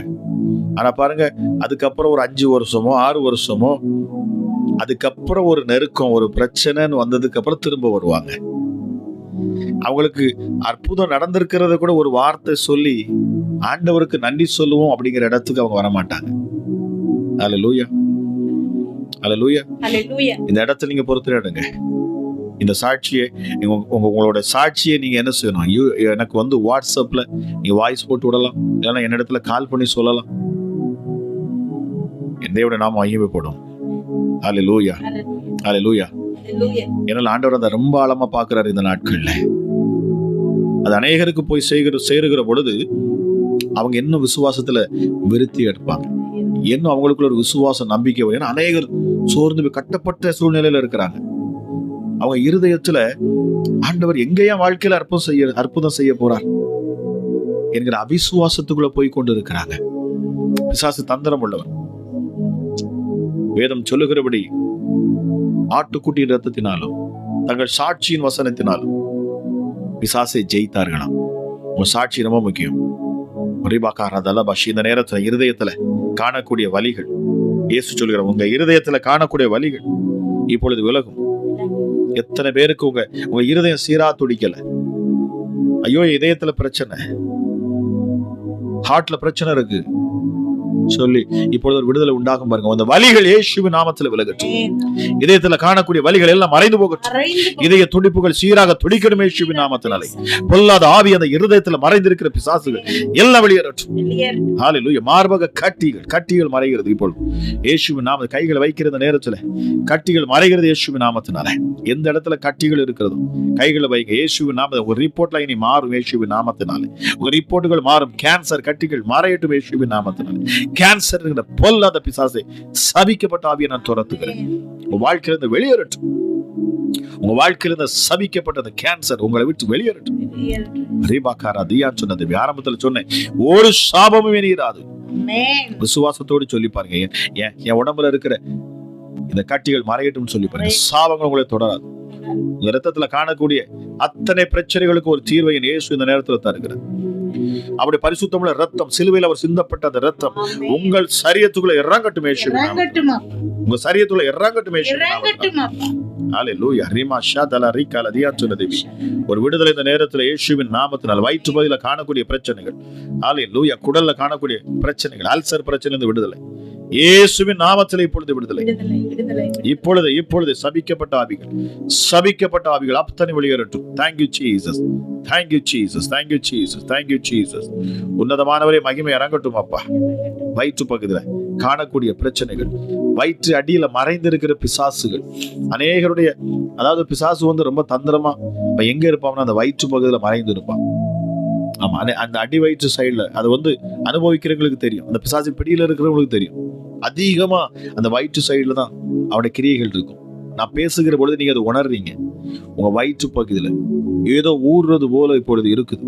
ஆனா பாருங்க, அதுக்கப்புறம் ஒரு 5 வருஷமோ 6 வருஷமோ அதுக்கப்புறம் ஒரு நெருக்கம், ஒரு பிரச்சனைன்னு வந்ததுக்கு அப்புறம் திரும்ப வருவாங்க. அவங்களுக்கு அற்புதம் நடந்திருக்கிறத கூட ஒரு வார்த்தை சொல்லி ஆண்டவருக்கு நன்றி சொல்லுவோம் அப்படிங்கிற இடத்துக்கு அவங்க வரமாட்டாங்க. ஹalleluya ஹalleluya ஹalleluya. இந்த இடத்துல நீங்க பொறுத்துடுங்க. இந்த சாட்சியை உங்களோட சாட்சியை நீங்க என்ன செய்யணும், எனக்கு வாட்ஸ்அப்ல நீங்க வாய்ஸ் போட்டு விடலாம், இல்லைன்னா என்னிடத்துல கால் பண்ணி சொல்லலாம். என்னையோட நாம மகிமைப்படும். ஹalleluya ஹalleluya. ஏன்னா ஆண்டவர் அதை ரொம்ப ஆழமா பாக்குறாரு இந்த நாட்கள்ல. அது அநேகருக்கு போய் சேருகிற பொழுது அவங்க இன்னும் விசுவாசத்துல விருத்தி எடுப்பாங்க, இன்னும் அவங்களுக்குள்ள ஒரு விசுவாச நம்பிக்கை வரும். ஏன்னா அநேகர் சோர்ந்து கட்டப்பட்ட சூழ்நிலையில இருக்கிறாங்க. அவங்க இருதயத்துல ஆண்டவர் எங்கேயா வாழ்க்கையில அற்புதம் செய்ய போறார் என்கிற அவிசுவாசத்துக்குள்ள போய் கொண்டு இருக்கிறாங்க. பிசாசு தந்திரம் உள்ளவர். வேதம் சொல்லுகிறபடி ஆட்டுக்குட்டியின் ரத்தத்தினாலும் தங்கள் சாட்சியின் வசனத்தினாலும் பிசாசை ஜெயித்தார்களாம். உங்க சாட்சி ரொம்ப முக்கியம். இந்த நேரத்துல இருதயத்துல காணக்கூடிய வலிகள், இயேசு சொல்கிற உங்க இருதயத்துல காணக்கூடிய வலிகள் இப்பொழுது விலகும். எத்தனை பேருக்கு உங்க இருதயம் சீரா துடிக்கல, ஐயோ இதயத்துல பிரச்சனை, ஹார்ட்ல பிரச்சனை இருக்கு சொல்லி இப்பொழுது ஒரு விடுதலை உண்டாகும் பாருங்க. அந்த வலிகள் இயேசுவின் நாமத்துல விலகட்டும். இதயத்துல காணக்கூடிய வலிகள் எல்லாம் மறைந்து போகட்டும். இதய துடிப்புகள் சீராக துடிக்கணும் இயேசுவின் நாமத்தினாலே. பொல்லாத ஆவி அந்த இருதயத்துல மறைந்திருக்கிற பிசாசுகள் எல்லாம் வெளியேறட்டும். ஹalleluya. மார்பக கட்டிகள் மறைகிறது இப்பொழுது இயேசுவின் நாம. கைகளை வைக்கிற நேரத்துல கட்டிகள் மறைகிறது இயேசுவின் நாமத்தினாலே. எந்த இடத்துல கட்டிகள் இருக்கிறதோ கைகளை வைங்க இயேசுவின் நாம. ஒரு ரிப்போர்ட்ல இனி மாறும் இயேசுவின் நாமத்தினாலே. உங்க ரிப்போர்ட்டுகள் மாறும். கேன்சர் கட்டிகள் மறையட்டும் இயேசுவின் நாமத்தினாலே. கேன்சர் பொல்லாத பிசாசை சபிக்கப்பட்ட ஆவியை நான் துரத்துகிறேன். உங்க வாழ்க்கையிலிருந்து வெளியேறட்டும். உங்க வாழ்க்கையிலிருந்து சபிக்கப்பட்ட அந்த கேன்சர் உங்களை விட்டு வெளியேறட்டும். சொன்னது ஆரம்பத்துல சொன்னேன், ஒரு சாபமும் நீராது. விசுவாசத்தோடு சொல்லி பாருங்க. என் உடம்புல இருக்கிற இந்த கட்டிகள் மறையட்டும் சொல்லி பாருங்க. சாபங்கள் உங்களை தொடராது. உங்க ரத்தத்துல காணக்கூடிய அத்தனை பிரச்சனைகளுக்கு ஒரு தீர்வை இயேசு இந்த நேரத்தில் தருகிறார். அவருடைய பரிசுத்தமுள்ள ரத்தம், சிலுவையில் அவர் சிந்தப்பட்ட அந்த ரத்தம் உங்கள் சரீரத்துக்குள்ள இறங்கட்டும் இயேசுவின் நாமத்தினாலே. உங்க சரீரத்துக்குள்ள இறங்கட்டும் இயேசுவின் நாமத்தினாலே. ஹalleluya. ரிமா ஷாதல ரிகால தியாச்சுனதேவி. ஒரு விடுதலை இந்த நேரத்துல இயேசுவின் நாமத்தினால. வயிற்று பகுதியில காணக்கூடிய பிரச்சனைகள், ஹalleluya, குடல்ல காணக்கூடிய பிரச்சனைகள், அல்சர் பிரச்சனையிலிருந்து விடுதலை இயேசுவின் நாமத்திலே இப்பொழுது விடுதலை. இப்பொழுது சபிக்கப்பட்ட ஆவிகள் அத்தனை வெளியேறட்டும். Thank you Jesus. Thank you Jesus. Thank you Jesus. Thank you Jesus. உன்னதமானவரே மகிமை இறங்கட்டும் அப்பா. வயிற்று பகுதியில காணக்கூடிய பிரச்சனைகள், வயிற்று அடியில மறைந்திருக்கிற பிசாசுகள், அநேகருடைய அதாவது பிசாசு ரொம்ப தந்திரமா எங்க இருப்பான்னா அந்த வயிற்று பகுதியில மறைந்து இருப்பான். ஆமா, அந்த அடி வயிற்று சைடுல அது அனுபவிக்கிறவங்களுக்கு தெரியும். அந்த பிசாசின் பிடியில இருக்கிறவங்களுக்கு தெரியும். அதிகமா அந்த வயிற்று சைடுல தான் அவனுடைய கிரியைகள் இருக்கும். நான் பேசுகிற பொழுது நீங்க அதை உணர்றீங்க. உங்க வயிற்று பகுதியில ஏதோ ஊறுறது போல இப்பொழுது இருக்குது.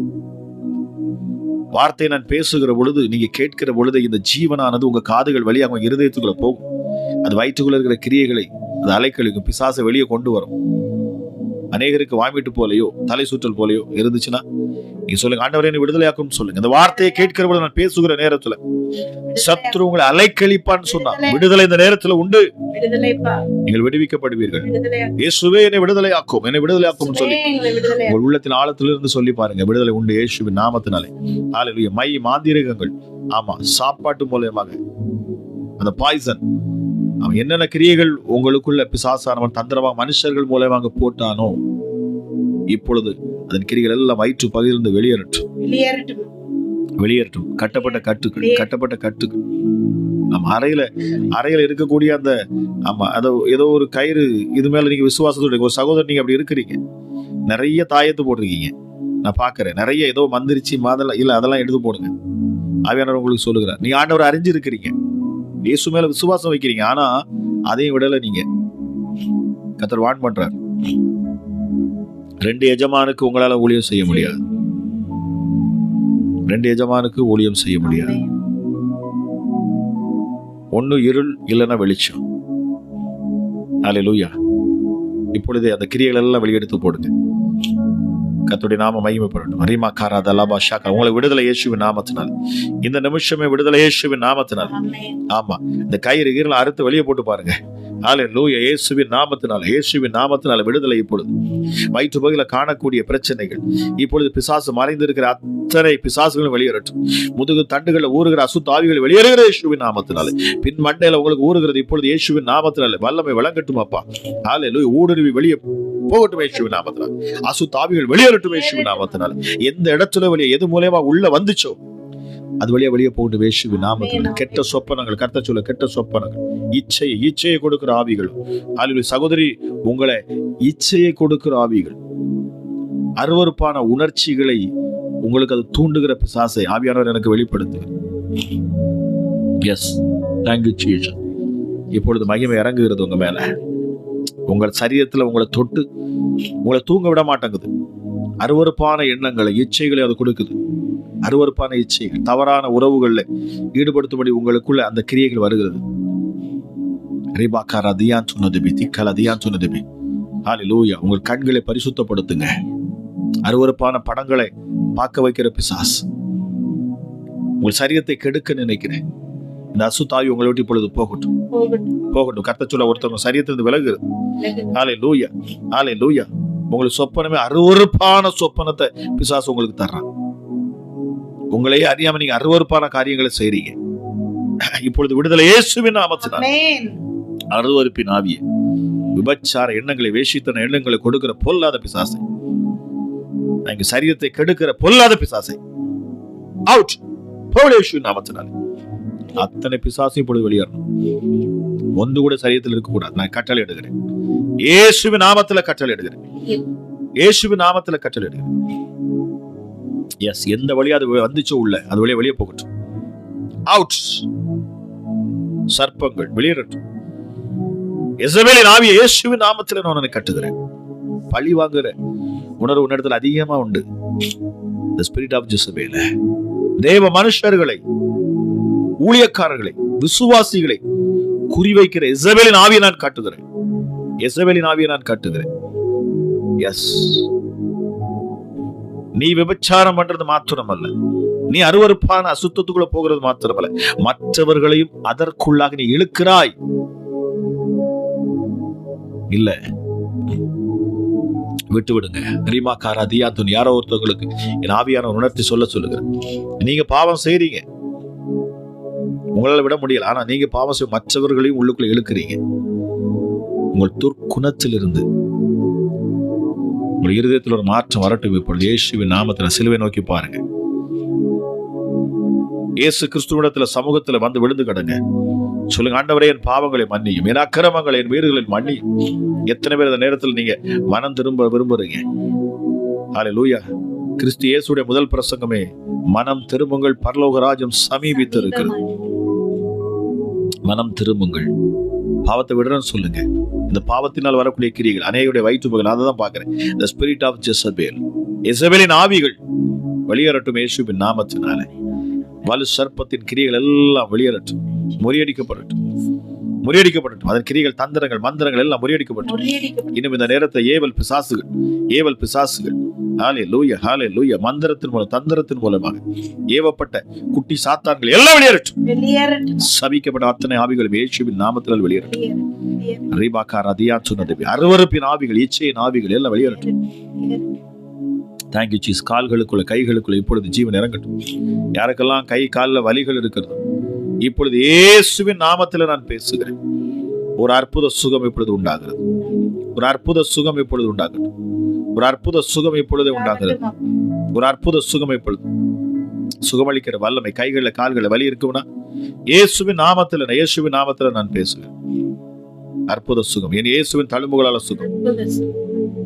வார்த்தையை நான் பேசுகிற பொழுது, நீங்க கேட்கிற பொழுது இந்த ஜீவனானது உங்க காதுகள் வழியாக உங்க இருதயத்துக்குள்ள போகும். அது வயிற்றுக்குள்ள இருக்கிற கிரியைகளை, அது அலைக்கழிக்கும், பிசாசை வெளியே கொண்டு வரும். அநேகருக்கு வாமிட்டு போலையோ தலை சுற்றல் போலையோ இருந்துச்சுன்னா நீங்க சொல்லுங்க, ஆண்டவரே என்னை விடுதலையாக்கும் சொல்லுங்க. இந்த வார்த்தையை கேட்கிற போது நான் பேசுகிற நேரத்துல சத்ரு உங்களை அலைக்கழிப்பான்னு சொன்னா விடுதலை இந்த நேரத்துல உண்டு. நீங்கள் விடுவிக்கப்படுவீர்கள். இயேசுவே என்னை விடுதலையாக்கும், என்னை விடுதலையாக்கும் சொல்லி உங்கள் உள்ளத்தின் ஆழத்திலிருந்து சொல்லி பாருங்க. விடுதலை உண்டு இயேசுவின் நாமத்தினாலே. ஹல்லேலூயா. மை மாந்திரீகங்கள், ஆமா, சாப்பாட்டு மூலமாக அந்த பாய்சன், அவன் என்னென்ன கிரியைகள் உங்களுக்குள்ள பிசாசானவன் தந்திரமாக மனுஷர்கள் மூலமாக போட்டானோ இப்பொழுது அதன் கிரிகள் எல்லாம் வயிற்று பகுதியிலிருந்து வெளியேறட்டும். கட்டப்பட்ட கட்டுகள் நம்ம அறையில இருக்கக்கூடிய அந்த, ஆமா, ஏதோ ஒரு கயிறு இது மேல நீங்க விசுவாசத்தோட ஒரு சகோதரர் நீங்க அப்படி இருக்கிறீங்க, நிறைய தாயத்து போட்டிருக்கீங்க, நான் பாக்குறேன். நிறைய ஏதோ மந்திரிச்சு மாதெல்லாம் இல்ல, அதெல்லாம் எடுத்து போடுங்க. ஆவியானவர் உங்களுக்கு சொல்லுகிறார், நீங்க ஆண்டவர் அறிஞ்சிருக்கிறீங்க, இயேசு மேல விசுவாசம் வைக்கிறீங்க, ஆனா அதையும் விடல. நீங்க கர்த்தர் வார்ன் பண்றார். 2 எஜமானுக்கு உங்களால ஊழியம் செய்ய முடியாது. 2 எஜமானுக்கு ஊழியம் செய்ய முடியாது. ஒண்ணு இருள், இல்லைன்னா வெளிச்சம். ஹல்லேலூயா. இப்பொழுதே அந்த கிரியைகள் எல்லாம் வெளியெடுத்து போடுங்க. கர்த்தருடைய நாம மகிமைப்படட்டும். மரிமா காராத லபா ஷாக்கா. உங்களை விடுதலை இயேசுவின் நாமத்தினால், இந்த நிமிஷமே விடுதலை இயேசுவின் நாமத்தினால். ஆமா, இந்த கயிறு கீரல அறுத்து வெளியே போட்டு பாருங்க. ஹல்லேலூயா. இயேசுவின் நாமத்தினால விடுதலை. இப்பொழுது வயிற்று பகுதியில் காணக்கூடிய பிரச்சனைகள், இப்பொழுது பிசாசு மறைந்திருக்கிற அத்தனை பிசாசுகளும் வெளியேறட்டும். முதுகு தண்டுகளை ஊறுகிற அசுத்த ஆவிகள் வெளியேறுகிற இயேசுவின் நாமத்தினால. பின் மண்டையில உங்களுக்கு ஊறுகிறது இப்பொழுது இயேசுவின் நாமத்தினால. வல்லமை விளங்கட்டும் அப்பா. ஹல்லேலூயா. ஊடுருவி வெளியே போகட்டும் இயேசுவின் நாமத்தினால. அசுத்த ஆவிகள் வெளியேறட்டும் இயேசுவின் நாமத்தினால. எந்த இடத்துல வெளியே எது மூலமா உள்ள வந்துச்சோ அது வெளியே போகட்டும் இயேசுவின் நாமத்தினால. கெட்ட சொப்பனங்கள், கர்த்தர் சொல்ல, கெட்ட சொப்பனங்கள், இச்சையை கொடுக்கிற ஆவிகள். ஹல்லேலூயா. சகோதரி, உங்களை இச்சையை கொடுக்கிற ஆவிகள், அருவருப்பான உணர்ச்சிகளை உங்களுக்கு அது தூண்டுகிற பிசாசை ஆவியானவர் எனக்கு வெளிப்படுத்துகிறார். Yes, thank you Jesus. இப்பொழுது மகிமை இறங்குகிறது உங்க மேல. உங்கள் சரீரத்துல உங்களை தொட்டு உங்களை தூங்க விட மாட்டேங்குது. அருவருப்பான எண்ணங்களை, இச்சைகளை அது கொடுக்குது. அருவருப்பான இச்சைகள், தவறான உறவுகள்ல ஈடுபடுத்தும்படி உங்களுக்குள்ள அந்த கிரியைகள் வருகிறது. ஹல்லேலூயா. உங்கள் கண்களை பரிசுத்தப்படுத்துங்க. அருவருப்பான படங்களை பார்க்க வைக்கிற பிசாஸ் உங்கள் சரீரத்தை கெடுக்க நினைக்கிறேன். இந்த அசுத்தாவி உங்களை விட்டு இப்பொழுது போகட்டும். கர்த்தர் சொல்ல, ஒருத்தவங்க சரீரத்திலிருந்து விலகுகிறது. ஹல்லேலூயா. ஹல்லேலூயா. உங்களுக்கு சொப்பனமே அருவருப்பான சொப்பனத்தை பிசாசு உங்களுக்கு தர்றான். உங்களையே அறியாம நீங்க அருவருப்பான காரியங்களை செய்றீங்க. இப்பொழுது விடுதலை இயேசுவின் நாமத்தினால். அருவருப்பின் ஆவியை, விபச்சார எண்ணங்களை, வேஷித்தன எண்ணங்களை கொடுக்கிற பொல்லாத பிசாசை, எங்க சரீரத்தை கெடுக்கிற பொல்லாத பிசாசை அவுட் இயேசுவின் நாமத்தினால். அத்தனை பிசாசு இப்பொழுது வெளியேறணும். ஒன்று கூட சரீரத்தில் இருக்கக்கூடாது. நான் கட்டளை எடுக்கிறேன் இயேசுவின் நாமத்துல. இயேசுவின் நாமத்துல கட்டளை எடுக்கிறேன். எஸ், எந்த வழியா அது வந்துச்சோ உள்ள அது வெளியே போகட்டும். அவுட். சர்ப்பங்கள் வெளியேறட்டும். எசபேலின் ஆவியை இயேசுவின் நாமத்துல நான் உன்னை கட்டுகிறேன். பழி வாங்குற உணர்வு உன்னிடத்துல அதிகமா உண்டு. The spirit of Jezebel. தேவ மனுஷர்களை, ஊழியக்காரர்களை, விசுவாசிகளை குறிவைக்கிற எசபேலின் ஆவியை நான் காட்டுகிறேன். எஸ், நீ விபச்சாரம் பண்றது மாத்திரமல்ல, நீ அருவருப்பான அசுத்தத்துக்குள்ள போகிறது மாத்திரமல்ல, மற்றவர்களையும் அதற்குள்ளாக நீ இழுக்கிறாய். இல்ல, விட்டு விடுங்க. ரீமா காரா தியாத்துன். யாரோ ஒருத்தவங்களுக்கு என் ஆவியான உணர்த்தி சொல்லுகிறேன். நீங்க பாவம் செய்றீங்க, உங்களால விட முடியல. ஆனா நீங்க பாவம் செய்ய மற்றவர்களையும் உள்ளுக்குள்ள இழுக்கிறீங்க. உங்கள் துர்க்குணத்திலிருந்து உங்கள் இருதயத்தில் ஒரு மாற்றம் வரட்டும். இப்பொழுது இயேசுவின் நாமத்தில் சிலுவை நோக்கி பாருங்க. இயேசு கிறிஸ்துவிடத்துல சமூகத்துல வந்து விழுந்து கிடங்க. சொல்லுங்க, ஆண்டவரே என் பாவங்களை மன்னியும், என் அக்கிரமங்களை, என் மீறுதலை மன்னியும். எத்தனை பேர் இந்த நேரத்தில் நீங்க மனம் திரும்ப விரும்புறீங்க? ஹல்லேலூயா. கிறிஸ்து இயேசுடைய முதல் பிரசங்கமே மனம் திரும்புங்கள், பரலோக ராஜ்யம் சமீபித்து இருக்கிறது. மனம் திரும்புங்கள், பாவத்தை விடுறேன்னு சொல்லுங்க. இந்த பாவத்தினால் வரக்கூடிய கிரியைகள் அநேகருடைய வயிற்று பகுதியில், அதை தான் பார்க்கிறேன். The spirit of Jezebel, எசபேலின் ஆவிகள் வெளியேறட்டும் இயேசுவின் நாமத்தினால. வலு சர்ப்பத்தின் கிரியைகள் எல்லாம் வெளியேறட்டும், முறியடிக்கப்படட்டும். முறியடிக்கப்படட்டும். அதன் கிரிகள், தந்திரங்கள், மந்திரங்கள் எல்லாம் முறியடிக்கப்படும். இன்னும் இந்த நேரத்தில் ஏவல் பிசாசுகள் ஹல்லேலூயா, ஹல்லேலூயா, மந்திரத்தின் மூலம், தந்திரத்தின் மூலமாக ஏவப்பட்ட குட்டி சாத்தான்கள் எல்லாம் வெளியேறட்டும். சபிக்கப்பட்ட அத்தனை ஆவிகளும் இயேசுவின் நாமத்தினால் வெளியேறட்டும். அருவருப்பின் ஆவிகள், இச்சையின் ஆவிகள் எல்லாம் வெளியேறட்டும். Thank you Jesus. கால்களுக்குள்ள, கைகளுக்குள்ள இப்பொழுது ஜீவன் இறங்கட்டும். யாருக்கெல்லாம் கை காலில் வலிகள் இருக்கிறது, இப்பொழுது இயேசுவின் நாமத்தில் நான் பேசுகிறேன். ஒரு அற்புத சுகம் இப்பொழுது உண்டாகிறது. ஒரு அற்புத சுகம் இப்பொழுது உண்டாகட்டும். ஒரு அற்புத சுகம் இப்பொழுதே உண்டாகிறது. ஒரு அற்புத சுகம் இப்பொழுது சுகமளிக்கிற வல்லமை. கைகளில் கால்களில் வலி இருக்கும்னா இயேசுவின் நாமத்தில் நான் பேசுகிறேன். அற்புத சுகம், என் இயேசுவின் தழும்புகளால சுகம்.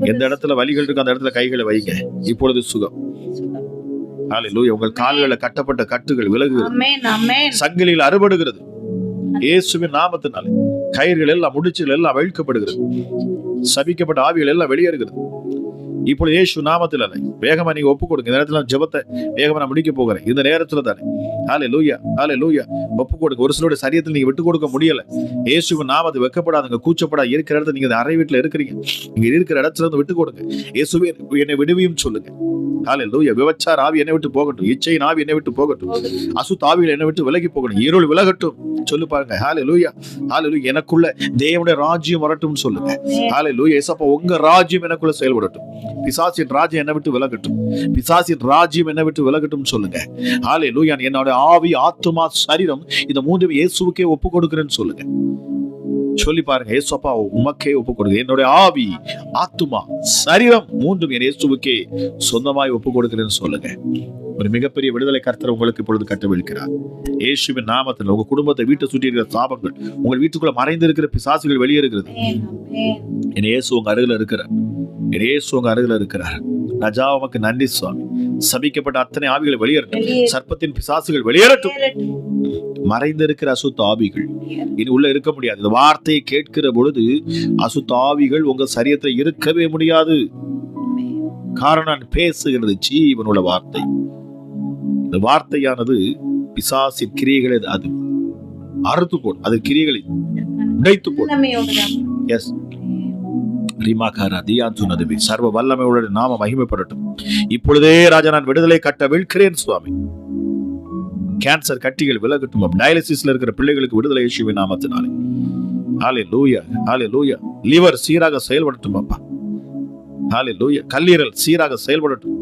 எந்த இடத்துல வலிகள் இருக்கு அந்த இடத்துல கைகளை வைங்க. இப்பொழுது சுகம். ஹல்லேலூயா. உங்கள் கால்களில் கட்டப்பட்ட கட்டுகள் விலகுகிறது. சங்கிலியில் அறுபடுகிறது. இயேசுவின் நாமத்தினாலே கயிறுகள் எல்லாம், முடிச்சுகள் எல்லாம் அவிழ்க்கப்படுகிறது. சபிக்கப்பட்ட ஆவிகள் எல்லாம் வெளியேறுகிறது. இப்பொழுது இயேசு நாமத்தில் வேகமா நீங்க ஒப்பு கொடுங்க. இந்த நேரத்துல ஜெபத்தை வேகமா நான் முடிக்க போகிறேன். இந்த நேரத்துல தானே ஹல்லேலூயா, ஹல்லேலூயா, ஒப்பு கொடுங்க. ஒரு சிலருடைய சரியத்தில் நீங்க விட்டு கொடுக்க முடியல. இயேசுவின் நாமத்தை வெக்கப்படாதுங்க, கூச்சப்படாது. இருக்கிற இடத்துல நீங்க அறை வீட்டுல இருக்கிறீங்க, நீங்க இருக்கிற இடத்துல இருந்து விட்டு கொடுங்க. இயேசுவே என்னை விடுவியும் சொல்லுங்க. ஹல்லேலூயா. விபச்சார ஆவி என்னை விட்டு போகட்டும். இச்சையின் ஆவி என்னை விட்டு போகட்டும். அசுத்த ஆவிகள் என்னை விட்டு விலகி போகணும். இருள் விலகட்டும் சொல்லு பாருங்க. ஹல்லேலூயா, ஹல்லேலூயா. எனக்குள்ள தேவனுடைய ராஜ்யம் வரட்டும் சொல்லுங்க. ஹல்லேலூயா. இயேசப்பா உங்க ராஜ்யம் எனக்குள்ள செயல்படட்டும். பிசாசின் ராஜ்யம் என்னை விட்டு விலகட்டும். பிசாசின் ராஜ்யம் என்னை விட்டு விலகட்டும் சொல்லுங்க. ஹல்லேலூயா. என்னோட ஆவி, ஆத்துமா, சரீரம் இந்த மூன்றும் இயேசுவுக்கே ஒப்பு கொடுக்கிறேன்னு சொல்லுங்க. சொல்லி பாருங்க. இயேசுப்பா உமக்கே ஒப்பு கொடுங்க. என்னுடைய ஆவி, ஆத்துமா, சரீரம் மூன்றும் என் இயேசுவுக்கே சொந்தமாய் ஒப்பு கொடுக்கிறேன்னு சொல்லுங்க. ஒரு மிகப்பெரிய விடுதலை கர்த்தர் உங்களுக்கு இப்பொழுது கட்டவிழ்க்கிறார். இயேசுவின் நாமத்தில் உங்க குடும்பத்தை, வீட்டை சுற்றி இருக்கிற சாபங்கள், உங்கள் வீட்டுக்குள்ள மறைந்து இருக்கிற பிசாசுகள் வெளியேறுகிறது. என் இயேசு உங்க அருகில் இருக்கிறார். என் இயேசு உங்க அருகில் இருக்கிறார். ராஜா உமக்கு நன்றி சுவாமி. சபிக்கப்பட்ட அத்தனை ஆவிகளை வெளியேறட்டும். சர்ப்பத்தின் பிசாசுகள் வெளியேறட்டும். மறைந்திருக்கிற அசுத்த ஆவிகள் இனி உள்ள இருக்க முடியாது. இந்த வார்த்தையை கேட்கிற பொழுது அசுத்த ஆவிகள் உங்க சரீரத்தில் இருக்கவே முடியாது. காரணம் பேசுகிறது ஜீவனுள்ள வார்த்தை. இந்த வார்த்தையானது பிசாசின் கிரியைகளை அது அறுத்து போடும். அது கிரியைகளை உடைத்து போடும். எஸ், சர்வ வல்லமையுடைய நாம மகிமைப்படட்டும். இப்பொழுதே ராஜா நான் விடுதலை கட்ட விழ்கிறேன் சுவாமி. கேன்சர் கட்டிகள் விலகட்டும். டயாலிசிஸ்ல இருக்கிற பிள்ளைகளுக்கு விடுதலை இயேசுவின் நாமத்தினாலே. ஹல்லேலூயா, ஹல்லேலூயா. லிவர் சீராக செயல்படட்டும் அப்பா. ஹல்லேலூயா. கல்லீரல் சீராக செயல்படட்டும்.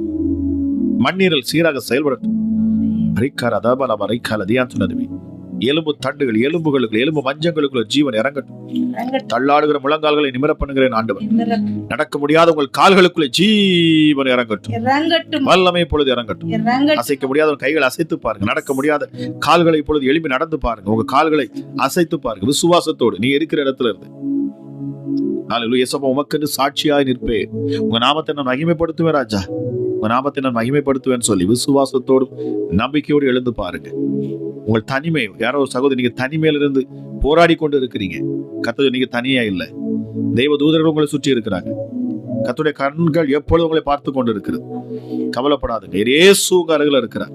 மண்ணீரல் சீராக செயல்படட்டும். எலும்பு தண்டுகள், எலும்புகளுக்கு, எலும்பு மஞ்சங்களுக்குள்ள ஜீவன் இறங்கட்டும். தள்ளாடுகிற முழங்கால்களை நிமிர பண்ணுகிறேன் ஆண்டவர். நடக்க முடியாத உங்கள் கால்களுக்குள்ள ஜீவன் இறங்கட்டும். வல்லமை இப்பொழுது இறங்கட்டும். அசைக்க முடியாத கைகளை அசைத்து பாருங்க. நடக்க முடியாத கால்களை இப்பொழுது எழுப்பி நடந்து பாருங்க. உங்க கால்களை அசைத்து பாருங்க விசுவாசத்தோடு. நீ இருக்கிற இடத்துல இருந்து. ஹல்லேலூயா. உமக்கு சாட்சியாய் நிற்பேன். உங்க நாமத்தை நான் மகிமைப்படுத்துவேன் ராஜா. உங்க நாமத்தை நான் மகிமைப்படுத்துவேன்னு சொல்லி விசுவாசத்தோடும் நம்பிக்கையோடு எழுந்து பாருங்க. உங்கள் தனிமை, யாரோ ஒரு சகோதரி நீங்க தனிமையில இருந்து போராடி கொண்டு இருக்கிறீங்க. கர்த்தர் நீங்க தனியா இல்லை. தெய்வ தூதர்கள் உங்களை சுற்றி இருக்கிறாங்க. கர்த்தருடைய கண்கள் எப்பொழுதும் உங்களை பார்த்து கொண்டு இருக்கிறது. கவலைப்படாதுங்க. இயேசு உங்க அருகில் இருக்கிறார்.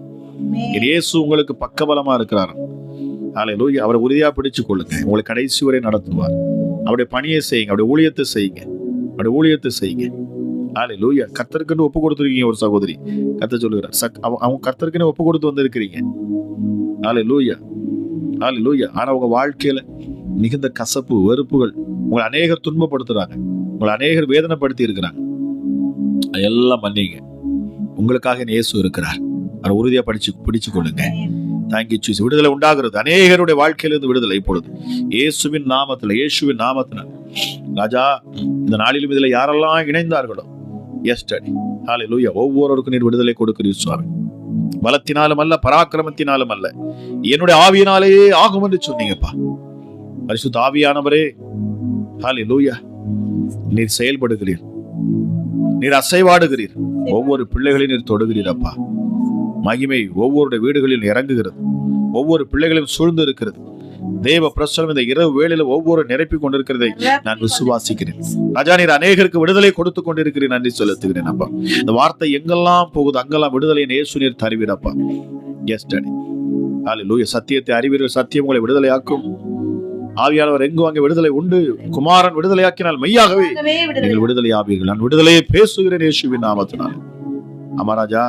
இயேசு உங்களுக்கு பக்கபலமா இருக்கிறார். ஹல்லேலூயா. அவரை உறுதியா பிடிச்சு கொள்ளுங்க. உங்களை கடைசி வரை நடத்துவார். அவருடைய பணியை செய்யுங்க. அவருடைய ஊழியத்தை செய்யுங்க. அவருடைய ஊழியத்தை செய்யுங்க. ஹல்லேலூயா. கர்த்தருக்குன்னு ஒப்பு கொடுத்துருக்கீங்க. ஒரு சகோதரி கர்த்தர் சொல்லுகிறார், அவங்க கர்த்தருக்குன்னு ஒப்பு கொடுத்து வந்திருக்கிறீங்க. ஹல்லேலூயா, ஹல்லேலூயா. ஆனா உங்க வாழ்க்கையில மிகுந்த கசப்பு, வெறுப்புகள், உங்களை அநேகர் துன்பப்படுத்துறாங்க, உங்களை அநேகர் வேதனைப்படுத்தி இருக்கிறாங்க. அதெல்லாம் மன்னிங்க. உங்களுக்காக இயேசு இருக்கிறார். அதை உறுதியா பிடிச்சு கொள்ளுங்க. Thank you Jesus. விடுதலை உண்டாகிறது. அநேகருடைய வாழ்க்கையிலிருந்து விடுதலை இப்பொழுது இயேசுவின் நாமத்துல, இயேசுவின் நாமத்துல. ராஜா இந்த நாளிலும் இதில் யாரெல்லாம் இணைந்தார்களோ எஸ்டடி ஹல்லேலூயா, ஒவ்வொருவருக்கும் நீர் விடுதலை கொடுக்கிறீர் சுவாமி. பலத்தினாலும் அல்ல, பராக்கிரமத்தினாலும் அல்ல, என்னுடைய ஆவியினாலேயே ஆகும் என்று சொன்னீங்கப்பா. பரிசுத்த ஆவியானவரே ஹல்லேலூயா, நீர் செயல்படுகிறீர், நீர் அசைவாடுகிறீர், ஒவ்வொரு பிள்ளைகளையும் நீர் தொடுகிறீர் அப்பா. மகிமை ஒவ்வொருடைய வீடுகளில் இறங்குகிறது, ஒவ்வொரு பிள்ளைகளையும் சூழ்ந்து இருக்கிறது. தேவ பிரசன்னம் இந்த இரவு வேளையில ஒவ்வொரு நிரப்பி கொண்டிருக்கிறதை நான் விசுவாசிக்கிறேன். ராஜா நீர் அநேகருக்கு விடுதலை கொடுத்து கொண்டிருக்கிறேன், நன்றி செலுத்துகிறேன் அப்பா. இந்த வார்த்தை எங்கெல்லாம் போகுது அங்கெல்லாம் விடுதலை இயேசு நீர் தருவீரப்பா. Yes daddy. ஹல்லேலூயா. சத்தியத்தை அறிவீர்கள், சத்தியம் உங்களை விடுதலை ஆக்கும். ஆவியானவர் எங்கும் அங்கே விடுதலை உண்டு. குமாரன் விடுதலையாக்கினால் மெய்யாகவே நீங்கள் விடுதலை ஆவீர்கள். நான் விடுதலையை பேசுகிறேன் இயேசுவின் நாமத்தினால். அமராஜா,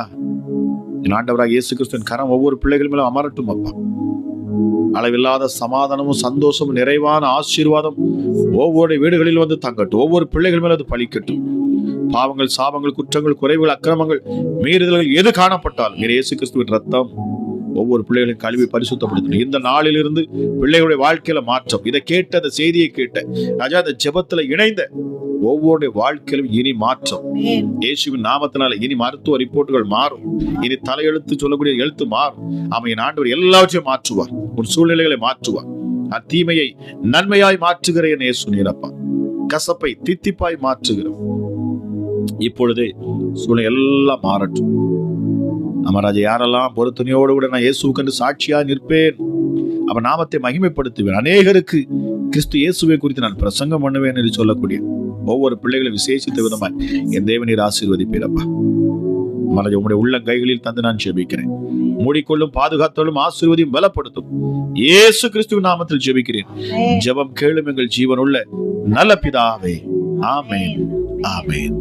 என் ஆண்டவராக இயேசு கிறிஸ்துவின் கரம் ஒவ்வொரு பிள்ளைகள் மேலும் அமரட்டும் அப்பா. அளவில்லாத சமாதானமும் சந்தோஷமும் நிறைவான ஆசீர்வாதம் ஒவ்வொரு வீடுகளில் வந்து தங்கட்டும். ஒவ்வொரு பிள்ளைகள் மேலும் அது பலிக்கட்டும். பாவங்கள், சாபங்கள், குற்றங்கள், குறைவுகள், அக்கிரமங்கள், மீறுதல்கள் எது காணப்பட்டாலும் நீர் இயேசு கிறிஸ்துவின் ரத்தம் ஒவ்வொரு பிள்ளைகளின் கல்வி பரிசுத்தப்படுத்தணும். இந்த நாளிலிருந்து பிள்ளைகளுடைய வாழ்க்கையில மாற்றம். இதை கேட்ட, அந்த செய்தியை கேட்ட ராஜா, இந்த ஜெபத்துல இணைந்த ஒவ்வொரு வாழ்க்கையிலும் இனி மாற்றம். இயேசுவின் நாமத்தினால இனி மருத்துவ ரிப்போர்ட்டுகள் மாறும். இனி தலையெழுத்து சொல்லக்கூடிய எழுத்து மாறும். அவன் ஆண்டவர் எல்லாவற்றையும் மாற்றுவார். உன் சூழ்நிலைகளை மாற்றுவார். தீமையை நன்மையாய் மாற்றுகிறேன் இயேசு நீரப்பா. கசப்பை தித்திப்பாய் மாற்றுகிறோம். இப்பொழுதே சூழ்நிலை எல்லாம் மாறட்டும். அமராஜா, யாரெல்லாம் பொறுத்துணையோடு கூட நான் இயேசுவுக்கு சாட்சியா நிற்பேன், அவன் நாமத்தை மகிமைப்படுத்துவேன், அநேகருக்கு கிறிஸ்து இயேசுவை குறித்து நான் பிரசங்கம் பண்ணுவேன் என்று சொல்லக்கூடிய ஒவ்வொரு பிள்ளைகளும் விசேஷித்த விதமாய் என் தேவனீர் ஆசீர்வதிப்பீரப்பா. அமராஜா, உங்களுடைய உள்ளங்கைகளில் தந்து நான் ஜெபிக்கிறேன். மூடிக்கொள்ளும், பாதுகாத்தலும், ஆசீர்வதியும், பலப்படுத்தும் இயேசு கிறிஸ்துவின் நாமத்தில் ஜெபிக்கிறேன். ஜெபம் கேளும் எங்கள் ஜீவனுள்ள நல்ல பிதாவே. ஆமென், ஆமென்.